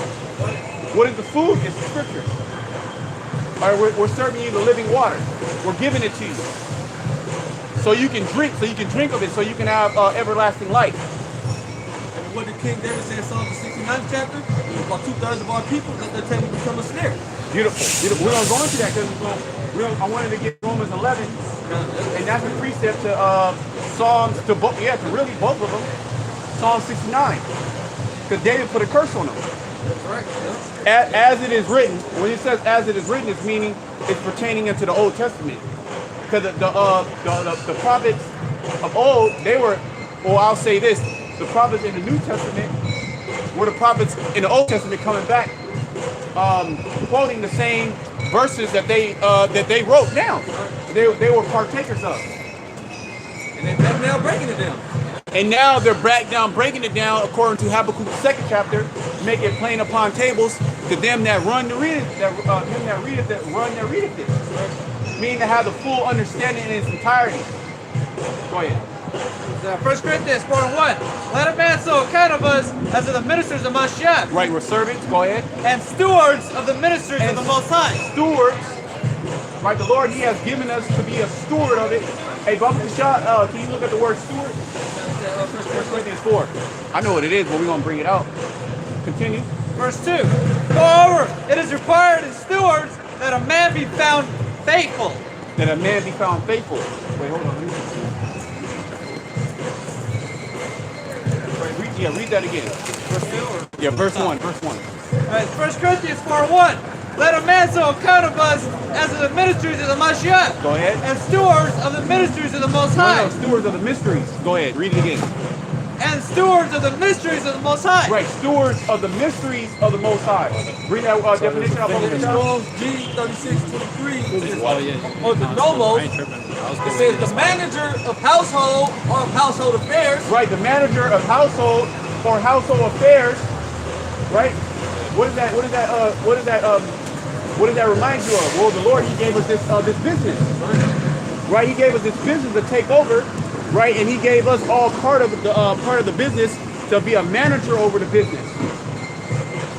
What is the food? It's the scriptures. All right, we're serving you the living water. We're giving it to you. So you can drink of it, so you can have everlasting life. And what did King David say in Psalm 69th chapter? About 2/3 of our people let their table become a snare. Beautiful, beautiful. We're gonna go into that because I wanted to get Romans 11, and that's a precept to Psalms to both. Yeah, to really both of them. Psalm 69, because David put a curse on them. That's right. As it is written, when it says "as it is written," it's meaning it's pertaining into the Old Testament. Because the prophets of old, they were, or I'll say this, the prophets in the New Testament were the prophets in the Old Testament coming back, quoting the same verses that they wrote down. They were partakers of. And they're back now breaking it down. And now they're back down, breaking it down according to Habakkuk's 2nd chapter, make it plain upon tables to them that run to read it, that readeth it. Meaning to have the full understanding in its entirety. Go ahead. 1 Corinthians 4:1. Let a man so account of us as of the ministers of Mashiach. Right, we're servants. Go ahead. And stewards of the ministers of the Most High. Stewards. Right, the Lord, He has given us to be a steward of it. Hey, Baba Kashad, can you look at the word steward? 1 Corinthians 4. I know what it is, but we're going to bring it out. Continue. Verse 2. Moreover, it is required in stewards that a man be found faithful. That a man be found faithful. Wait, hold on. Read that again. Verse 2? Yeah, verse 1. Verse 1. All right, 1 Corinthians 4:1. Let a man so account of us as of the ministries of the Mashiach. Go ahead. And stewards of the ministries of the Most High. No, stewards of the mysteries. Go ahead. Read it again. And stewards of the mysteries of the Most High. Right, stewards of the mysteries of the Most High. Bring that definition up over the top. Strong's G3623. Or the nomos. It says the manager of household or of household affairs. Right, the manager of household or household affairs. Right. What does that remind you of? Well, the Lord, He gave us this business. Right, He gave us this business to take over. Right, and He gave us all part of the business to be a manager over the business.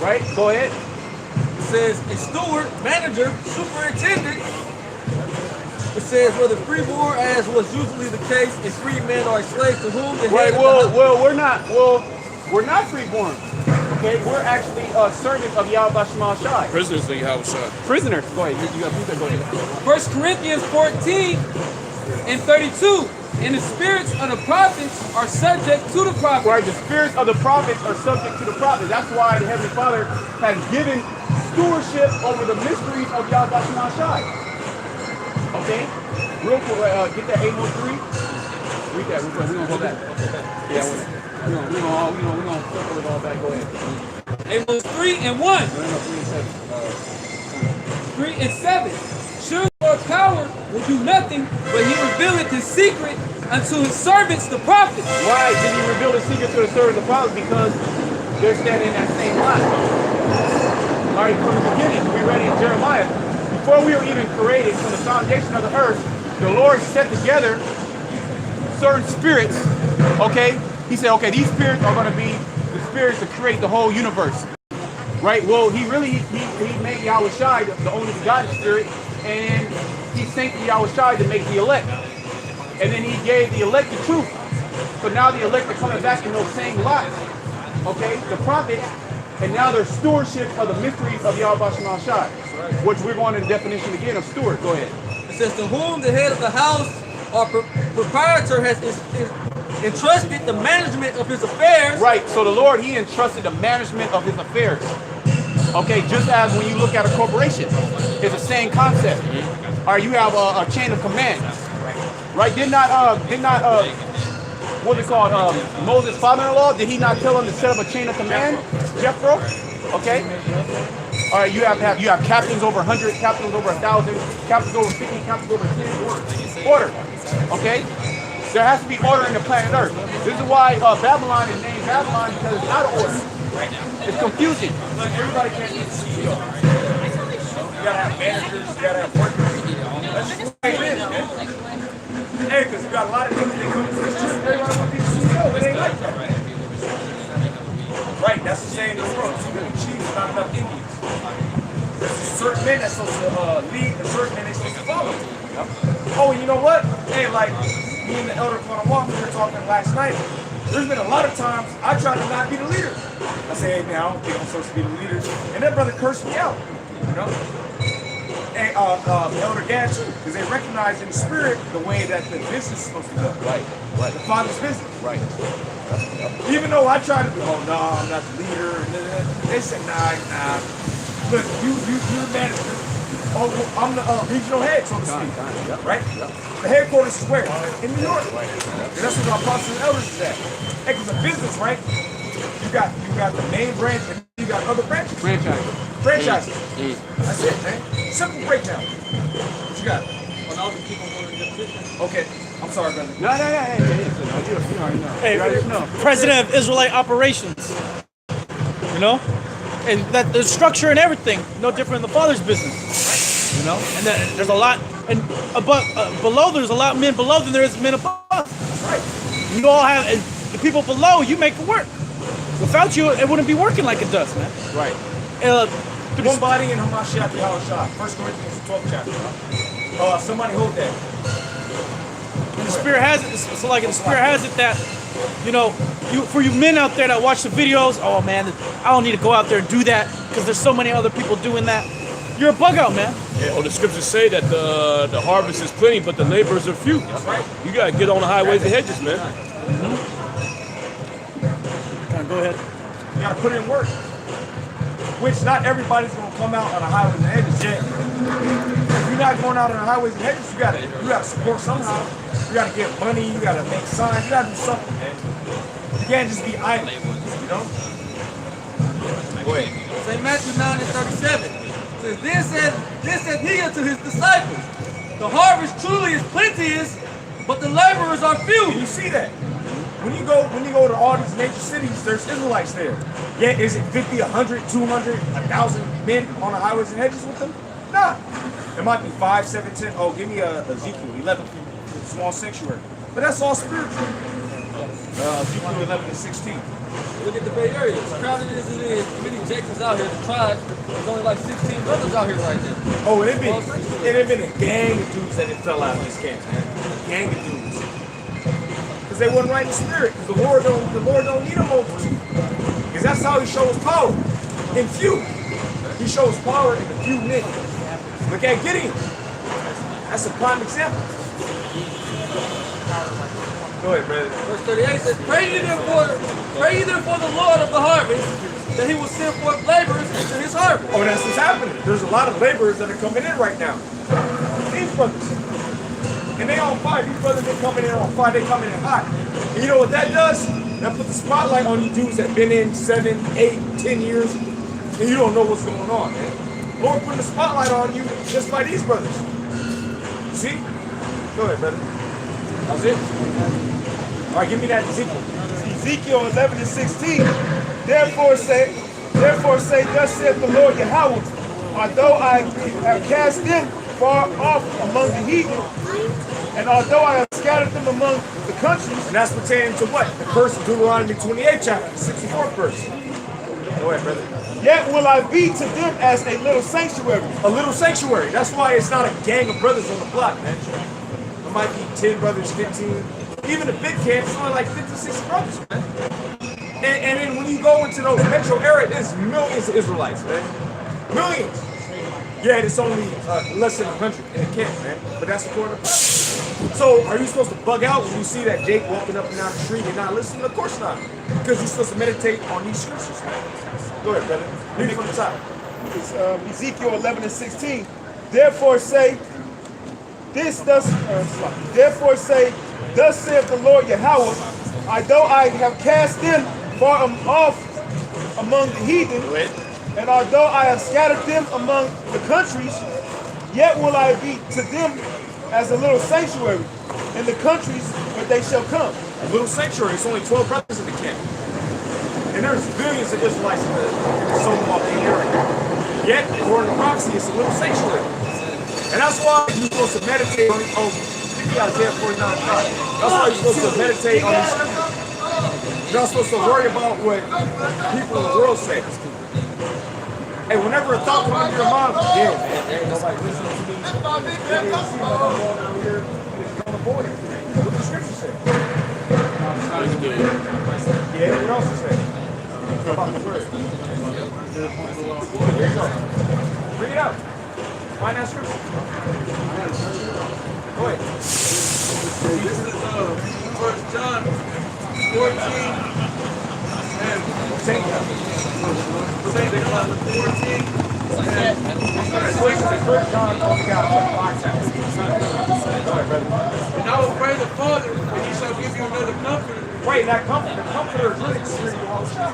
Right, go ahead. It says a steward, manager, superintendent. It says whether freeborn, as was usually the case, is free men or slaves to whom the Right. head of the house. We're not freeborn. Okay, we're actually servants of Yahweh Shemashai. Prisoners of Yahweh. Prisoners. Go ahead. You got go ahead. 1 Corinthians 14:32. And the spirits of the prophets are subject to the prophets. Right, the spirits of the prophets are subject to the prophets. That's why the Heavenly Father has given stewardship over the mysteries of Yahweh Shemashai. Okay? Real quick, get that Amos 3. Read that. We're gonna go back. Yeah, we're gonna circle it all back. Go ahead. Amos 3:1. 3:7. Surely your power will do nothing, but He revealeth His secret unto His servants, the prophets. Why did He reveal the secret to the servants of the prophets? Because they're standing in that same line. All right, from the beginning, we read in Jeremiah, before we were even created, from the foundation of the earth, the Lord set together certain spirits, okay? He said, okay, these spirits are going to be the spirits to create the whole universe. Right? Well, He made Yahweh Shai the only begotten spirit, and He sanctioned Yahweh Shai to make the elect. And then He gave the elect the truth. So now the elect are coming back in those same lives. Okay? The prophets, and now they're stewardship of the mysteries of Yahweh Shemashai, which we're going to the definition again of steward. Go ahead. It says to whom the head of the house or proprietor has entrusted the management of his affairs. Right. So the Lord, He entrusted the management of His affairs. Okay, just as when you look at a corporation, it's the same concept. All right, you have a chain of command. Right? What's it called? Moses' father-in-law, did he not tell him to set up a chain of command? Jethro? Okay. All right, you have captains over 100, captains over 1,000, captains over 50, captains over 10. Order. Okay? There has to be order in the planet Earth. This is why Babylon is named Babylon, because it's out of order. It's confusing. Look, everybody can't be CEO. You gotta have managers, you gotta have workers. That's just the way it is, man. Hey, because you got a lot of things that come to this church, everybody want to be CEO, but it ain't like that. Right, that's the saying in the world. Too many chiefs, not enough Indians. There's certain men that's supposed to lead, and certain men that's supposed to follow. Oh, and you know what? Hey, like, me and the elder Kwanawa, we were talking last night. There's been a lot of times I tried to not be the leader. I say, hey, man, I don't think I'm supposed to be the leader. And that brother cursed me out, you know? And Elder Gad too, because they recognize in the spirit the way that the business is supposed to go. Right. The Father's business. Right. Even though I tried to be, oh, no, I'm not the leader. They said, nah. Look, you're the manager. Oh, I'm the regional head, so to speak. Right? The headquarters is where? In New York. And that's where the apostles and elders is at. Hey, because a business, right? You got the main branch and you got other branches. Franchises. That's it, man. Simple breakdown. What you got? Okay. I'm sorry, brother. No. You already know. Hey, president of Israelite operations. You know? And that the structure and everything, no different than the Father's business. You know? And then there's a lot, and above, below, there's a lot of men below than there is men above. Right. You all have, and the people below, you make it work. Without you, it wouldn't be working like it does, man. Right. One body in Hamashiach Yahushua. 1 Corinthians 12th chapter. Somebody hold that. And the Spirit has it. So like the Spirit has it that, you know, for you men out there that watch the videos, oh man, I don't need to go out there and do that because there's so many other people doing that. You're a bug out, man. Yeah, well, the scriptures say that the harvest is plenty, but the laborers are few. That's right. You gotta get on the highways and hedges, man. Go ahead. You gotta put in work. Which not everybody's gonna come out on the highways and hedges yet. If you're not going out on the highways and hedges, you gotta support somehow. You gotta get money, you gotta make signs, you gotta do something, man. You can't just be idle, you know? Go ahead. St. Matthew 9:37 says, This said he unto his disciples, the harvest truly is plenteous, but the laborers are few. And you see that. When you go to all these major cities, there's Israelites there. Yeah, is it 50, 100, 200, 1,000 men on the highways and hedges with them? Nah. It might be 5, 7, 10. Oh, give me Ezekiel 11, small sanctuary. But that's all spiritual. Ezekiel 11 and 16. Look at the Bay Area. As crowded as it is, many Jacobs out here, the tribe, there's only like 16 brothers out here right now. Oh, it had been a gang of dudes that fell out of this camp, man. A gang of dudes. Because they wasn't right in spirit. Because the Lord don't need a multitude. Because that's how he shows power. In few. He shows power in the few men. Look at Gideon. That's a prime example. Go ahead, brother. Verse 38 says, Pray ye therefore the Lord of the harvest, that he will send forth laborers into his harvest. Oh, that's what's happening. There's a lot of laborers that are coming in right now. These brothers. And they on fire. These brothers ain't coming in on fire. They coming in hot. And you know what that does? That puts the spotlight on you dudes that been in 7, 8, 10 years, and you don't know what's going on, man. Lord putting the spotlight on you just by these brothers. See? Go ahead, brother. That's it. All right, give me that Ezekiel. Ezekiel 11 and 16. Therefore say, thus saith the Lord Yahweh, although I have cast them far off among the heathen, and although I have scattered them among the countries. And that's pertaining to what? The verse of Deuteronomy 28 chapter, the 64th verse. Go ahead, brother. Yet will I be to them as a little sanctuary. A little sanctuary. That's why it's not a gang of brothers on the block, man. There might be 10 brothers, 15. Even the big camp, it's only like 50, 60 brothers, man. And then when you go into those metro areas, there's millions of Israelites, man. Millions. Yeah, it's only less than 100 in the camp, man. But that's according to Bible. So are you supposed to bug out when you see that Jake walking up and down the street and not listening? Of course not. Because you're supposed to meditate on these scriptures, man. Go ahead, brother. Read it from the top. It's Ezekiel 11 and 16. Therefore say, Therefore say, thus saith the Lord Yahweh, although I have cast them far off among the heathen, and although I have scattered them among the countries, yet will I be to them as a little sanctuary in the countries where they shall come. A little sanctuary. It's only 12 brothers in the camp. And there's billions of Israelites in the so-called area. Yet, according to prophecy, it's a little sanctuary. And that's why you're supposed to meditate on Isaiah 49:5. That's why you're supposed to meditate on these scriptures. You're not supposed to worry about what people in the world say. Hey, whenever a thought comes into your mind, yeah, man, ain't nobody listening to me. They ain't see what I'm going out here. It's on the border. What the scripture say? Yeah, what else it say? About the word. Here you go. Bring it out. Find that scripture. Go ahead. This is 1 John 14. Say that. Say that. 14. First John only got 5 chapters. And I will pray the Father, and he shall give you another comforter. Wait, that comforter is really the spirit of Yahushua.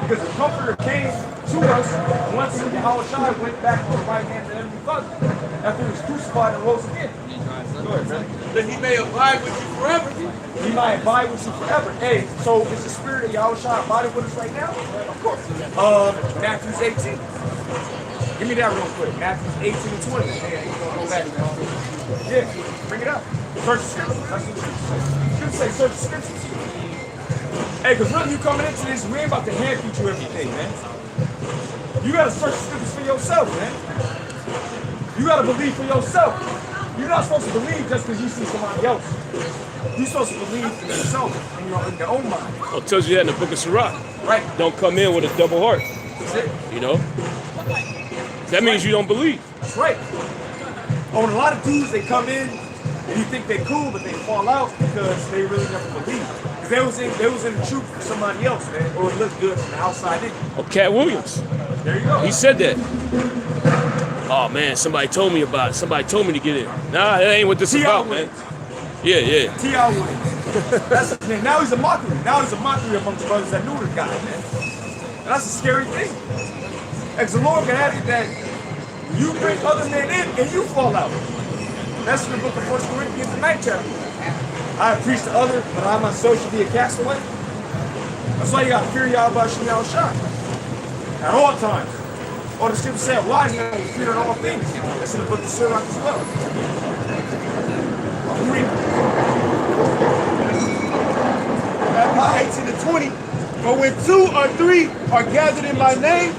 Because the comforter came to us once Yahushua went back to the right hand of the enemy father. After he was crucified and rose again. Go ahead, brother. That he may abide with you forever. He might abide with you forever. Hey, so is the spirit of Yahushua abiding with us right now? Of course. Matthew 18. Give me that real quick. Matthew 18 and 20. Go back. Yeah, bring it up. Search the scriptures. That's what the scriptures say. You can say search the scriptures. Hey, because really you coming into this, we ain't about to hand feed you everything, man. You got to search the scriptures for yourself, man. You got to believe for yourself. You're not supposed to believe just because you see somebody else. You're supposed to believe in yourself, in your own mind. Well, it tells you that in the book of Sirach. Right. Don't come in with a double heart. That's it. You know? That means you don't believe. That's right. On a lot of dudes, they come in and you think they're cool, but they fall out because they really never believe. Because they was in the truth for somebody else, man, or it looked good from the outside in. Oh, Cat Williams. There you go. He said that. Oh man, somebody told me about it. Somebody told me to get in. Nah, that ain't what this is about, man. Yeah, yeah. T.I. Williams. That's his name. Now he's a mockery. Now he's a mockery amongst brothers that knew the guy, man. And that's a scary thing. Because the Lord can have it that you bring other men in and you fall out. That's in the book of 1 Corinthians, the 9th chapter. I have preached to others, but I myself should be a castaway. That's why you got to fear Yahweh Shem Yahushua at all times. Or the scripture said, wise men will fear in all things. That's in the book of Sirach as well. Matthew 18 and 20. But when 2 or 3 are gathered in my name,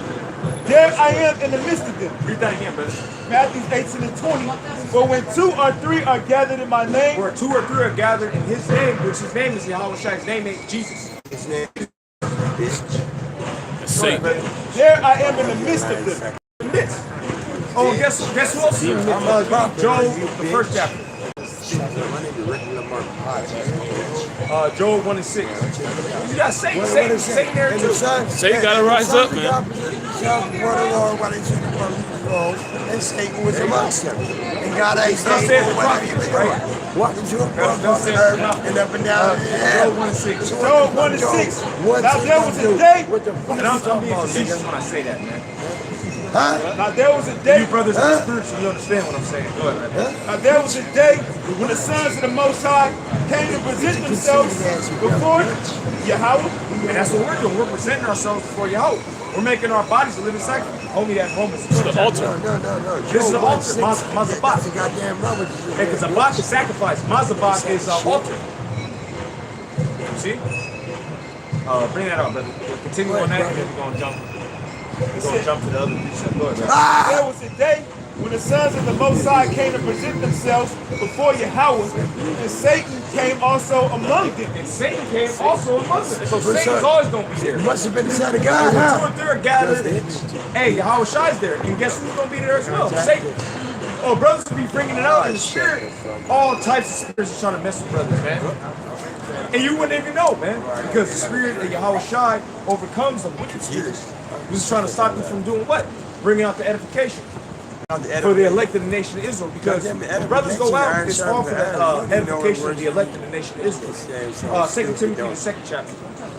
there I am in the midst of them. Read that again, brother. Matthew 18 and 20. But when 2 or 3 are gathered in my name, where 2 or 3 are gathered in his name, which his name is Yahweh Shai, his name ain't Jesus. His name is Satan. there I am in the midst of them. In the midst. Oh, guess who else is in the midst? Job, the first chapter. Job 1 and 6. You got Satan there too. Satan got to rise up, man. And Satan was amongst them. And God asked Satan, what have you been doing? Walking to a cross and up and down. Job 1 and 6. Job 1 and 6. Now there was a day. And I'm being facetious when I say that, man. Now there was a day. You brothers are spiritual, you understand what I'm saying. Go ahead, man. Now there was a day when the sons of the Most High came to present themselves before Yahweh. And that's what we're doing. We're presenting ourselves before Yahweh. We're making our bodies a living sacrifice. Homie, that Romans. It's the altar. No. This is the altar. Mazabak. That's a goddamn rubber. Because Zabak is sacrifice. Mazabak is altar. See? Bring that up, brother. Continue on that, and then we're going to jump. We're going to jump to the other piece. Go ahead. There was a day when the sons of the Most High came to present themselves before Yahweh, and Satan came also among them. And Satan came also among them. So Satan's always going to be there. It must have been the son of God, When huh? 2 or 3 are gathered, hey, Yahweh Shai's there. And guess who's going to be there as well? Satan. Oh, brothers will be bringing it out in the spirit. All types of spirits are trying to mess with brothers, man. And you wouldn't even know, man. Because the spirit of Yahweh Shai overcomes the wicked spirits. He's trying to stop you from doing what? Bringing out the edification. for the elected nation of Israel, because when brothers go out, it's all for the edification of the elected nation of Israel. 2 Timothy, the second chapter.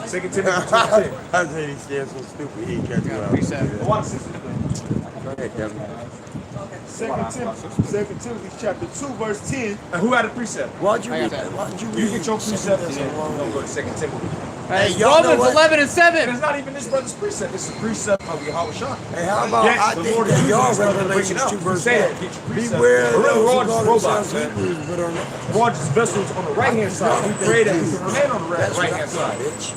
2 Timothy 2:10. I said he stands so stupid. He can't do it. Watch this. Go ahead, Kevin. 2 Timothy chapter 2, verse 10. And who had a precept? Why'd you read that? Why'd you read You get your precept and then don't go to 2 Timothy. Hey, y'all know Romans what? 11 and And 7. it's not even this brother's precept. It's the precept of Yahweh Shah. Hey, how about Yes, I the think Lord that is y'all using this to bring it Revelations up. 2 You verse say 4. that, get your precept. Beware of But really, those we're all who just call robots, themselves man. Hebrews, but are not. We're all just vessels on the right-hand side. We pray that we can remain on the right-hand side. Bitch.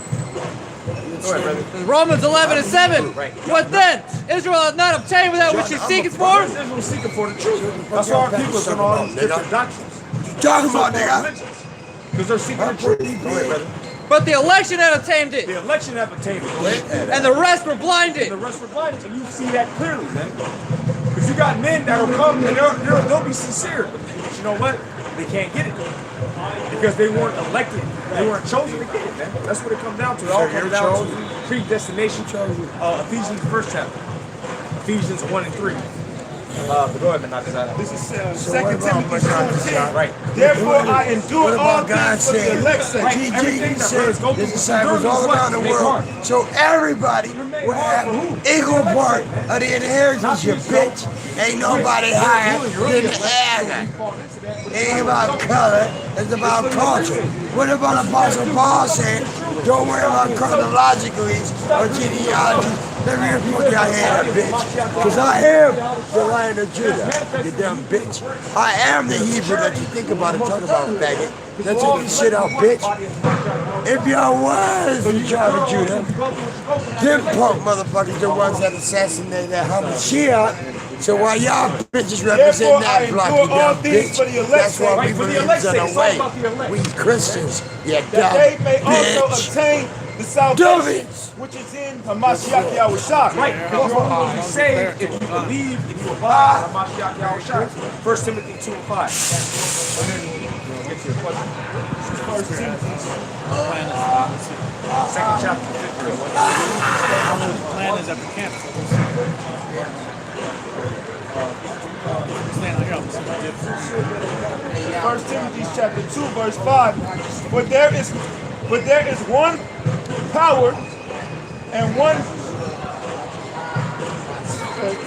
Go ahead, brother. Romans 11 and 7. What then? Israel hath not obtained that which he seeketh for? Israel seeking for the truth. That's why our people are on all these different doctrines. Talking about, nigga. Because they're seeking the truth. Go ahead, brother. But the election had obtained it, The election have obtained it. Go ahead. and the rest were And blinded. the rest were blinded. And you see that clearly, man. Because you got men that'll come and they'll be sincere. But you know what? They can't get it. Because they weren't elected. They weren't chosen to get it, man. That's what it comes down to. It all comes down to predestination. Ephesians, first chapter. Ephesians 1 and 3. But go ahead, man. This is 2 what about Timothy 2:10. Right. Therefore I endure What all about God things for the saying? elect's sake. Right. Everything GG that said brothers go through his disciples during all these around the months, world, make hard. so everybody would have equal part of the inheritance, you bitch. Ain't nobody higher than the other. It ain't about color, it's about culture. What about Apostle Paul saying, don't worry about chronologically or genealogy. Let me just put your hand up, bitch. Because I am the Lion of Judah, you damn bitch. I am the Hebrew that you think about and talk about, faggot. Let's take this shit out, bitch. If y'all was the tribe of Judah, them punk motherfuckers, the ones that assassinated that Hamashiach. So while y'all bitches represent that block, you dumb bitch, that's why we believe in the way. We Christians, you dumb That they may also bitch. obtain the salvation which is in Hamashiach Yahushua. Right, because you're only going to be saved if you believe, if you abide in Hamashiach Yahushua. 1 Timothy 2 and 5. And then we'll get to your question. 1 Timothy, second chapter. The plan is at the camp. Stand out here, I'm gonna see the difference. 1 Timothy chapter 2 verse 5. But there is one power and one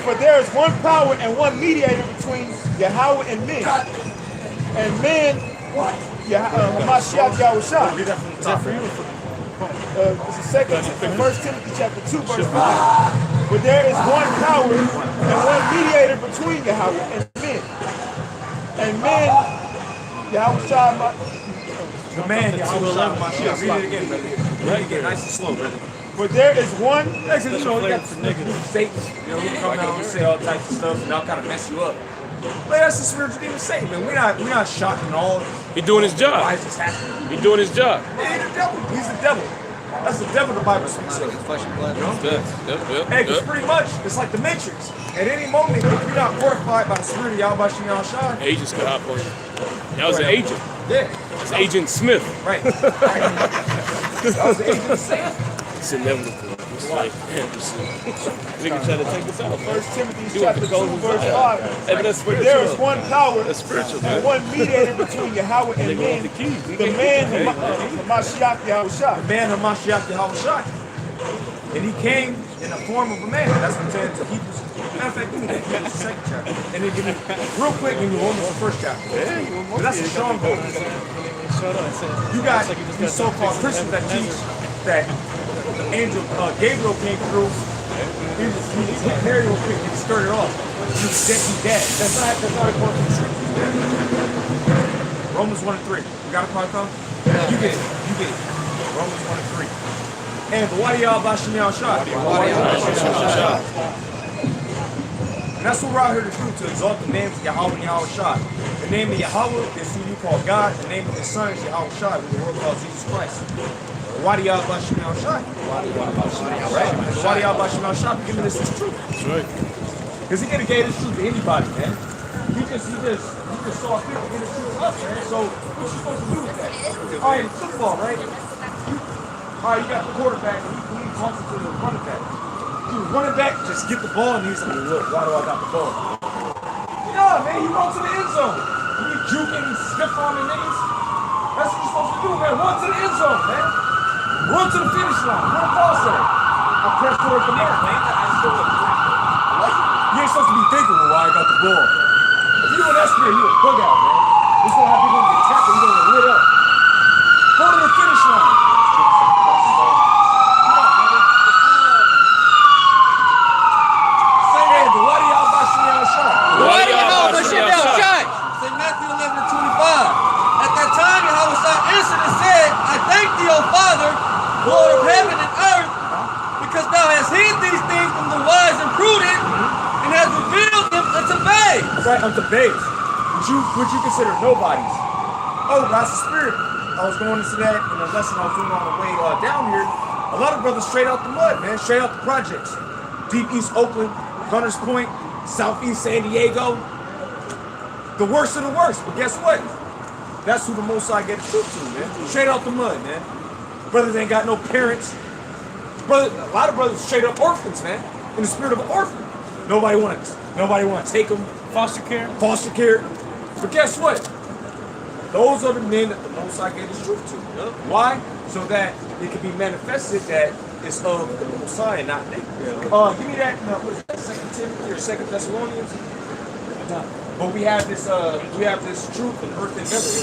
for there is one power and one mediator between Yahweh and men. And men Hamashiach Yahushua. Read that from the top. It's the second 1 Timothy chapter 2 verse 5. But there is one power and one mediator between Yahweh and men. And men Yahushua The man, Yahushua Hamashiach. Read it again, brother. Read it again, nice and slow, brother. But there is one. Because, you know, you got Satan, you know, he come down and say all types of stuff and that'll kind of mess you up. But that's the spiritual demon Satan, man. We're not shocked and all. He doing his job. Why is this happening? He doing his job. He ain't the devil. He's the devil. That's the devil the Bible speaks of. Hey, because pretty much, it's like the Matrix. At any moment, if you're not fortified by the spirit of Yahweh Shem Yahushua, Agents could hop on you. That was an agent. yeah. It's Agent Smith. Right. That was the agent of Satan. It's inevitable. It's like, man, nigga try to take us out. 1 Timothy Do it chapter to 2 go verse inside. 5. Hey, but that's But there is spiritual. one power That's spiritual, man. and one mediator between Yahweh and They men. want the keys. The man Hamashiach Yahushua. The man Hamashiach Yahushua. And he came in the form of a man. That's what it says in Hebrews. Matter of fact, give me that. Hebrews the second chapter. And then give me, real quick, give me Romans the first chapter. But that's a strong book. You got these so-called Christians that teach that the angel Gabriel came through. He hit Mary real quick and he skirted off. He's dead. That's not according to the scriptures. Romans 1 and 3. You got a part though? You get it. You get it. Romans 1 and 3. And the Wadiyah Bashim Yahushua. And that's what we're out here to do, to exalt the names of Yahweh and Yahushua. The name of Yahweh is who you call God. The name of his son is Yahushua, who the world calls Jesus Christ. Wadiyah Bashim Yahushua. Right? The Wadiyah Bashim Yahushua, giving this is truth. That's right. Because he could have gave this truth to anybody, man. He just saw fit to get this truth up, man. So what you supposed to do with that? All right, football, right? All right, you got the quarterback, and he talks to the running back. Dude, running back, just get the ball, and he's like, look, why do I got the ball? Nah, man, you run to the end zone. When you juking and stiff arming niggas, that's what you're supposed to do, man. Run to the end zone, man. Run to the finish line. Where the ball at? I press towards the mark, man. You ain't supposed to be thinking, well, why I got the ball. If you doing that spirit, you a bug out, man. This gonna have people get tackled, you're gonna get lit up. Go to the finish line. St. Matthew 11 and 25. At that time, Yahweh answered and said, I thank thee, O Father, Lord of heaven and earth, because thou hast hid these things from the wise and prudent, and hast revealed them unto babes. Right, unto babes. Which you consider nobodies. Oh, that's the spirit. I was going into that in a lesson I was doing on the way down here. A lot of brothers straight out the mud, man. Straight out the projects. Deep East Oakland, Gunners Point, Southeast San Diego. The worst of the worst. But guess what? That's who the Most High get the truth to, man. Straight out the mud, man. Brothers ain't got no parents. A lot of brothers straight up orphans, man. In the spirit of an orphan. Nobody want to take them. Foster care. Foster care. But guess what? Those are the men that the Most High gave his truth to. Why? So that it can be manifested that it's of the Most High and not them. Give me that, what is that, 2 Timothy or 2 Thessalonians? But we have this truth in earth and heaven.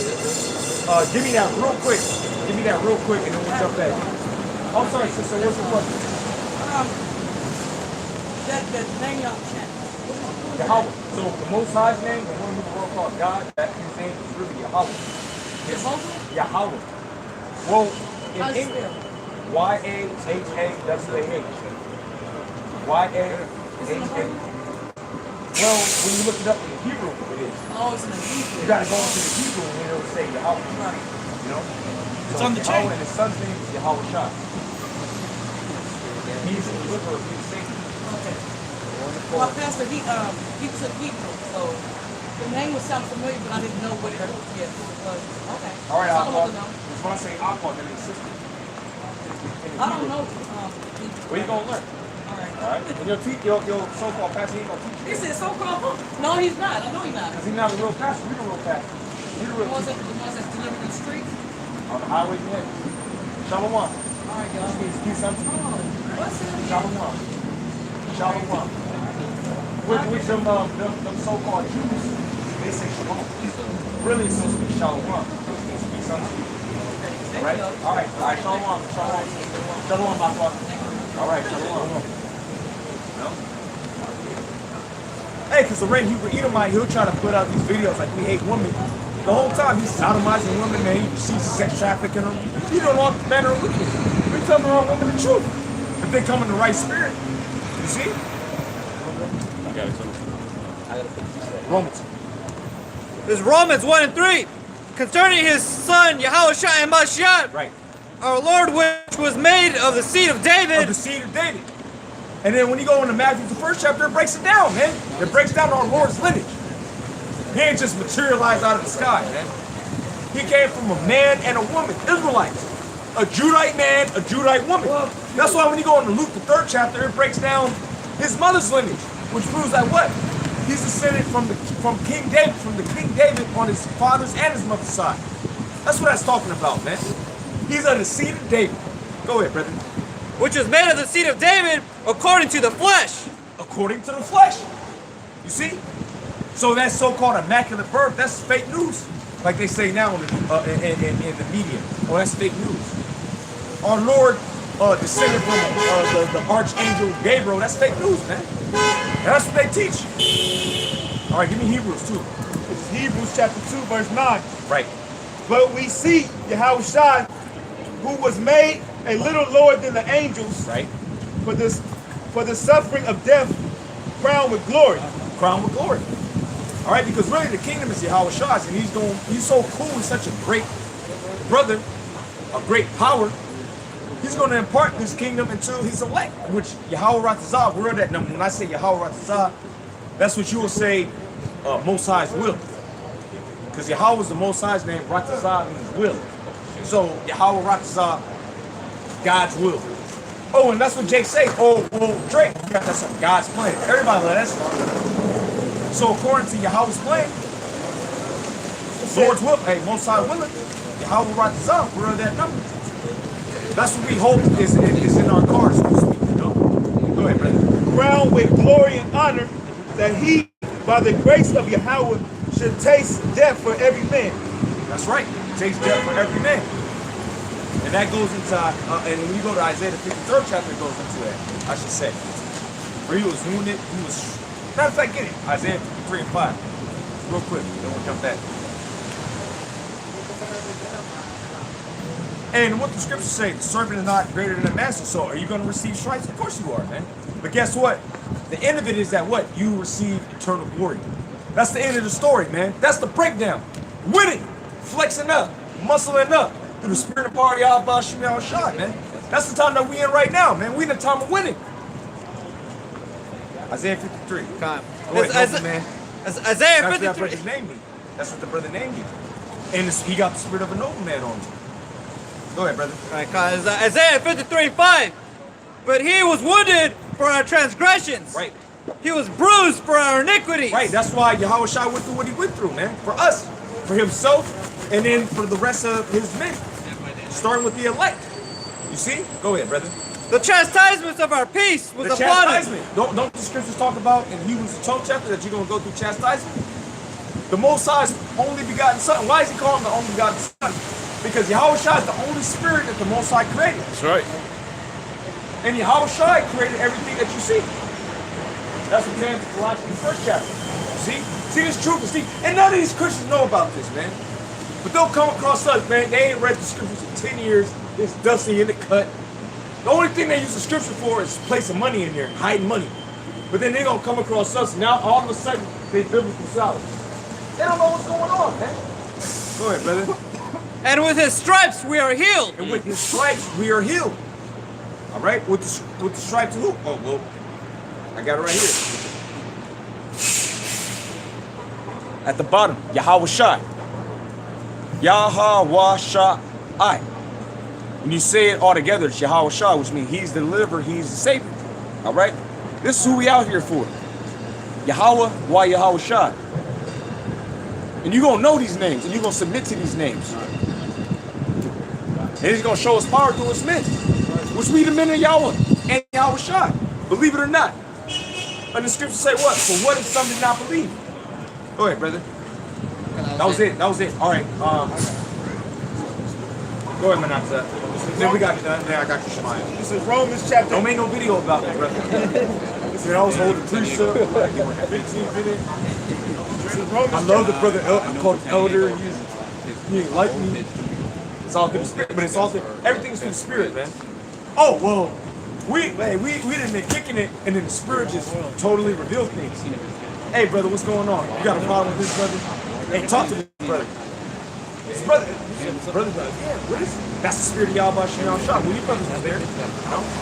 Give me that real quick. Give me that real quick and then we'll jump back. I'm sorry, sister, what's the question? That name y'all chat. Yahweh. So the Most High's name, the one who the world called God, his name is really Yahweh. Yahweh. Well, in English, Y-A-H-A-W-A-H. Y-A-H-A. Well, when you look it up in Hebrew, it is. Oh, it's in the Hebrew. You gotta go into the Hebrew and it'll say Yahweh. Right. You know? It's so on the chain. And his son's name is Yahweh Shah. He's the deliverer, he's the savior. Okay. Well, Pastor, he took Hebrew, so the name would sound familiar, but I didn't know what it was. Okay. All right, Aqua. Just want to say Aqua, then it's sister. I don't know. What are you gonna learn? All right. All right. And your so-called pastor, he ain't gonna teach you. He said so-called? No, he's not. I know he's not. Because he's not a real pastor. You're the real pastor. You're the real The ones that's delivering the streets. on the highway, yeah. Shalom. All right, y'all. Excuse something. What's it? Shalom. Shalom. With them so-called Jews, they say shalom. Really, it's supposed to be shalom. It speaks unto you. All right? All right. Shalom. Shalom, my father. All right, shalom. No? Hey, because the Red Hebrew Edomite, he'll try to put out these videos like we hate women. The whole time he's sodomizing women, man. He sees sex trafficking them. He don't want the manner of wickedness. We tell the wrong woman the truth. If they come in the right spirit. You see? I got it. Romans. This is Romans 1 and 3. Concerning his son, Yahushua and Mashiach, right. Our Lord, which was made of the seed of David. Of the seed of David. And then when you go into Matthew, the first chapter, it breaks it down, man. It breaks down our Lord's lineage. He ain't just materialized out of the sky, man. He came from a man and a woman, Israelites. A Judite man, a Judite woman. That's why when you go into Luke, the 3rd chapter, it breaks down his mother's lineage, which proves that what? He's descended from King David, from the King David on his father's and his mother's side. That's what that's talking about, man. He's of the seed of David. Go ahead, brother. Which is made of the seed of David according to the flesh. According to the flesh. You see? So that so-called immaculate birth, that's fake news. Like they say now in the media. Well, that's fake news. Our Lord descended from the archangel Gabriel. That's fake news, man. And that's what they teach. All right, give me Hebrews 2. This is Hebrews chapter 2, verse 9. Right. But we see Yahushua, who was made a little lower than the angels, right, for the suffering of death, crowned with glory. Crowned with glory. All right, because really the kingdom is Yahushua, and he's so cool, he's such a great brother, a great power. He's going to impart this kingdom until he's elect, which Yahweh Ratazah, word that number. When I say Yahweh Ratazah, that's what you will say Most High's will. Because Yahweh is the Most High's name, Ratazah means will. So Yahweh Ratazah, God's will. Oh, and that's what Jake say. Oh, well, Drake, that's on God's plan. Everybody let that song. So according to Yahweh's plan, Lord's will, hey, Most High willing, Yahweh brought this out. We're on that number. That's what we hope is in our cards, so to speak, you know? Go ahead, brother. Crowned with glory and honor, that he, by the grace of Yahweh, should taste death for every man. That's right. Taste death for every man. And that goes into, and when you go to Isaiah the 53rd chapter, it goes into that, I should say. For he was wounded, he was, matter of fact, get it. Isaiah 53 and 5. Real quick, then we'll jump back. And what the scriptures say, the servant is not greater than the master. So are you going to receive stripes? Of course you are, man. But guess what? The end of it is that what? You receive eternal glory. That's the end of the story, man. That's the breakdown. Winning, flexing up, muscling up through the spirit of power of Yahweh Shem Shah, man. That's the time that we in right now, man. We in the time of winning. Isaiah 53. Go ahead, man. Isaiah 53. That's what that brother named me. That's what the brother named me. And he got the spirit of a nobleman on him. Go ahead, brother. All right, Isaiah 53:5. But he was wounded for our transgressions. Right. He was bruised for our iniquities. Right. That's why Yahweh Shai went through what he went through, man. For us, for himself, and then for the rest of his men. Starting with the elect. You see? Go ahead, brother. The chastisement of our peace was the upon him. chastisement. Don't the scriptures talk about in Hebrews the 12th chapter that you're going to go through chastisement? The Most High's only begotten Son. Why is he calling him the only begotten Son? Because Yahweh Shai is the only spirit that the Most High created. That's right. And Yahweh Shai created everything that you see. That's what came to Colossians 1st chapter. See? See this truth. See? And none of these Christians know about this, man. But they'll come across us, man. They ain't read the scriptures in 10 years. It's dusty in the cut. The only thing they use the scripture for is placing money in there, hiding money. But then they're going to come across us. Now, all of a sudden, they biblical scholars. They don't know what's going on, man. Go ahead, brother. And with his stripes we are healed. And with his stripes we are healed. All right? With the stripes of who? Oh, well, I got it right here. At the bottom, Yahweh Shai. Yahweh Shai. When you say it all together, it's Yahweh Shai, which means he's the deliverer, he's the savior. All right? This is who we out here for. Yahweh, why Yahweh Shai? And you're going to know these names, and you're going to submit to these names. And he's going to show us power through his men, which we the men of Yahweh and Yahweh Shai. Believe it or not. And the scriptures say what? For what if some did not believe? Go ahead, brother. That was it. That was it. All right. Go ahead, Manasseh. Then we got you done. Then I got you, Shemaiah. This is Romans chapter. Don't make no video about that, brother. Listen, I was holding precept. Like, 15 minutes. I love the brother. I called him elder. He ain't like me. It's all through the spirit, but it's all through, everything's through the spirit, man. Oh well, we didn't been kicking it, and then the spirit just totally revealed things. Hey, brother, what's going on? You got a problem with this, brother? Hey, talk to this brother. This brother, yeah, what is it? That's the spirit of Yahweh Shem Shah. Well, you brothers was there.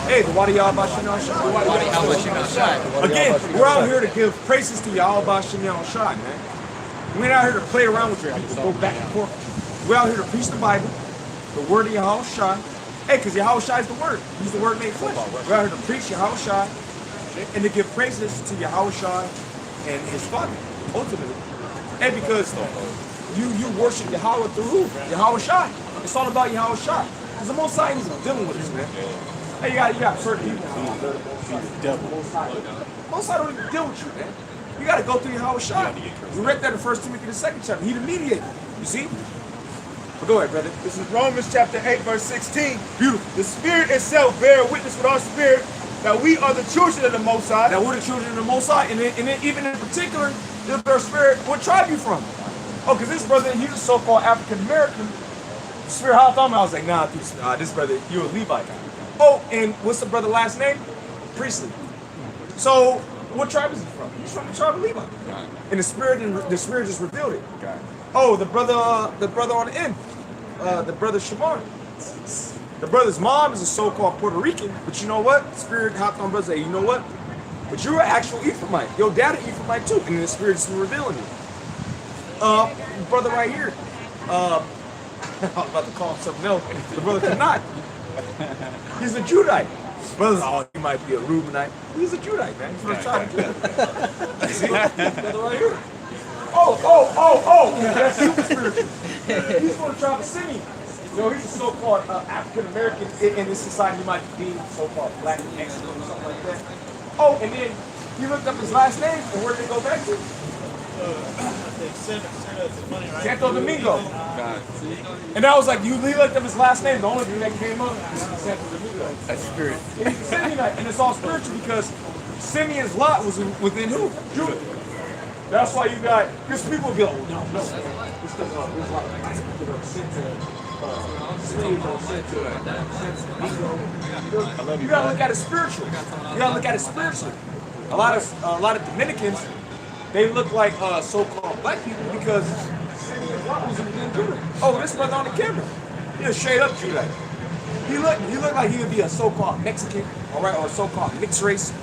Hey, the Wadi Yahweh Shem Shah. Again, we're out here to give praises to Yahweh Shem Shah, man. We're not here to play around with you. Go back and forth. We're out here to preach the Bible, the word of Yahweh Shah. Hey, because Yahweh Shah is the word. He's the word made flesh. We're out here to preach Yahweh Shah and to give praises to Yahweh Shah and his Father, ultimately. And because you worship Yahweh through who? Yahweh Shah. It's all about Yahweh Shah. Because the Most High isn't dealing with us, man. Hey, you got certain people. Most High don't even deal with you, man. You got to go through Yahweh Shah. We read that in 1 Timothy the 2nd chapter. He the mediator. You see? But go ahead, brother. This is Romans chapter 8, verse 16. Beautiful. The Spirit itself bear witness with our spirit that we are the children of the Most High. That we're the children of the Most High. And then even in particular, their spirit, what tribe you from? Oh, because this brother, he's a so-called African American. The spirit hopped on me. I was like, nah, this brother, you're a Levite. Oh, and what's the brother last name? Priestley. So, what tribe is he from? He's from the tribe of Levi. And the spirit just revealed it. Oh, the brother on the end, the brother Shamar. The brother's mom is a so-called Puerto Rican, but you know what? The spirit hopped on brother, say, you know what? But you're an actual Ephraimite. Your dad an Ephraimite too, and the spirit is revealing it. Brother right here. I was about to call him something else. The brother Kanat. He's a Judite. Brothers, oh, he might be a Reubenite. He's a Judite, man. He's what trying to do. See? Brother right here. Oh. That's super spiritual. He's from the tribe of Simeon. You know, he's a so-called African American in this society. He might be so-called black Mexican or something like that. Oh, and then he looked up his last name, and where did it go back to? Santo Domingo. And I was like, he looked up his last name. The only thing that came up is Santo Domingo. That's spirit. And he's a Simeonite, and it's all spiritual because Simeon's lot was within who? Judah. That's why you got, because people be like, oh, no. It's because there's a lot of people that are sent to slaves or sent to Negro. You gotta look at it spiritual. You gotta look at it spiritually. A lot of Dominicans, they look like so-called black people because Simeon's lot was within Judah. Oh, this brother on the camera. He's a straight up Judite. He looked like he would be a so-called Mexican, all right, or a so-called mixed race.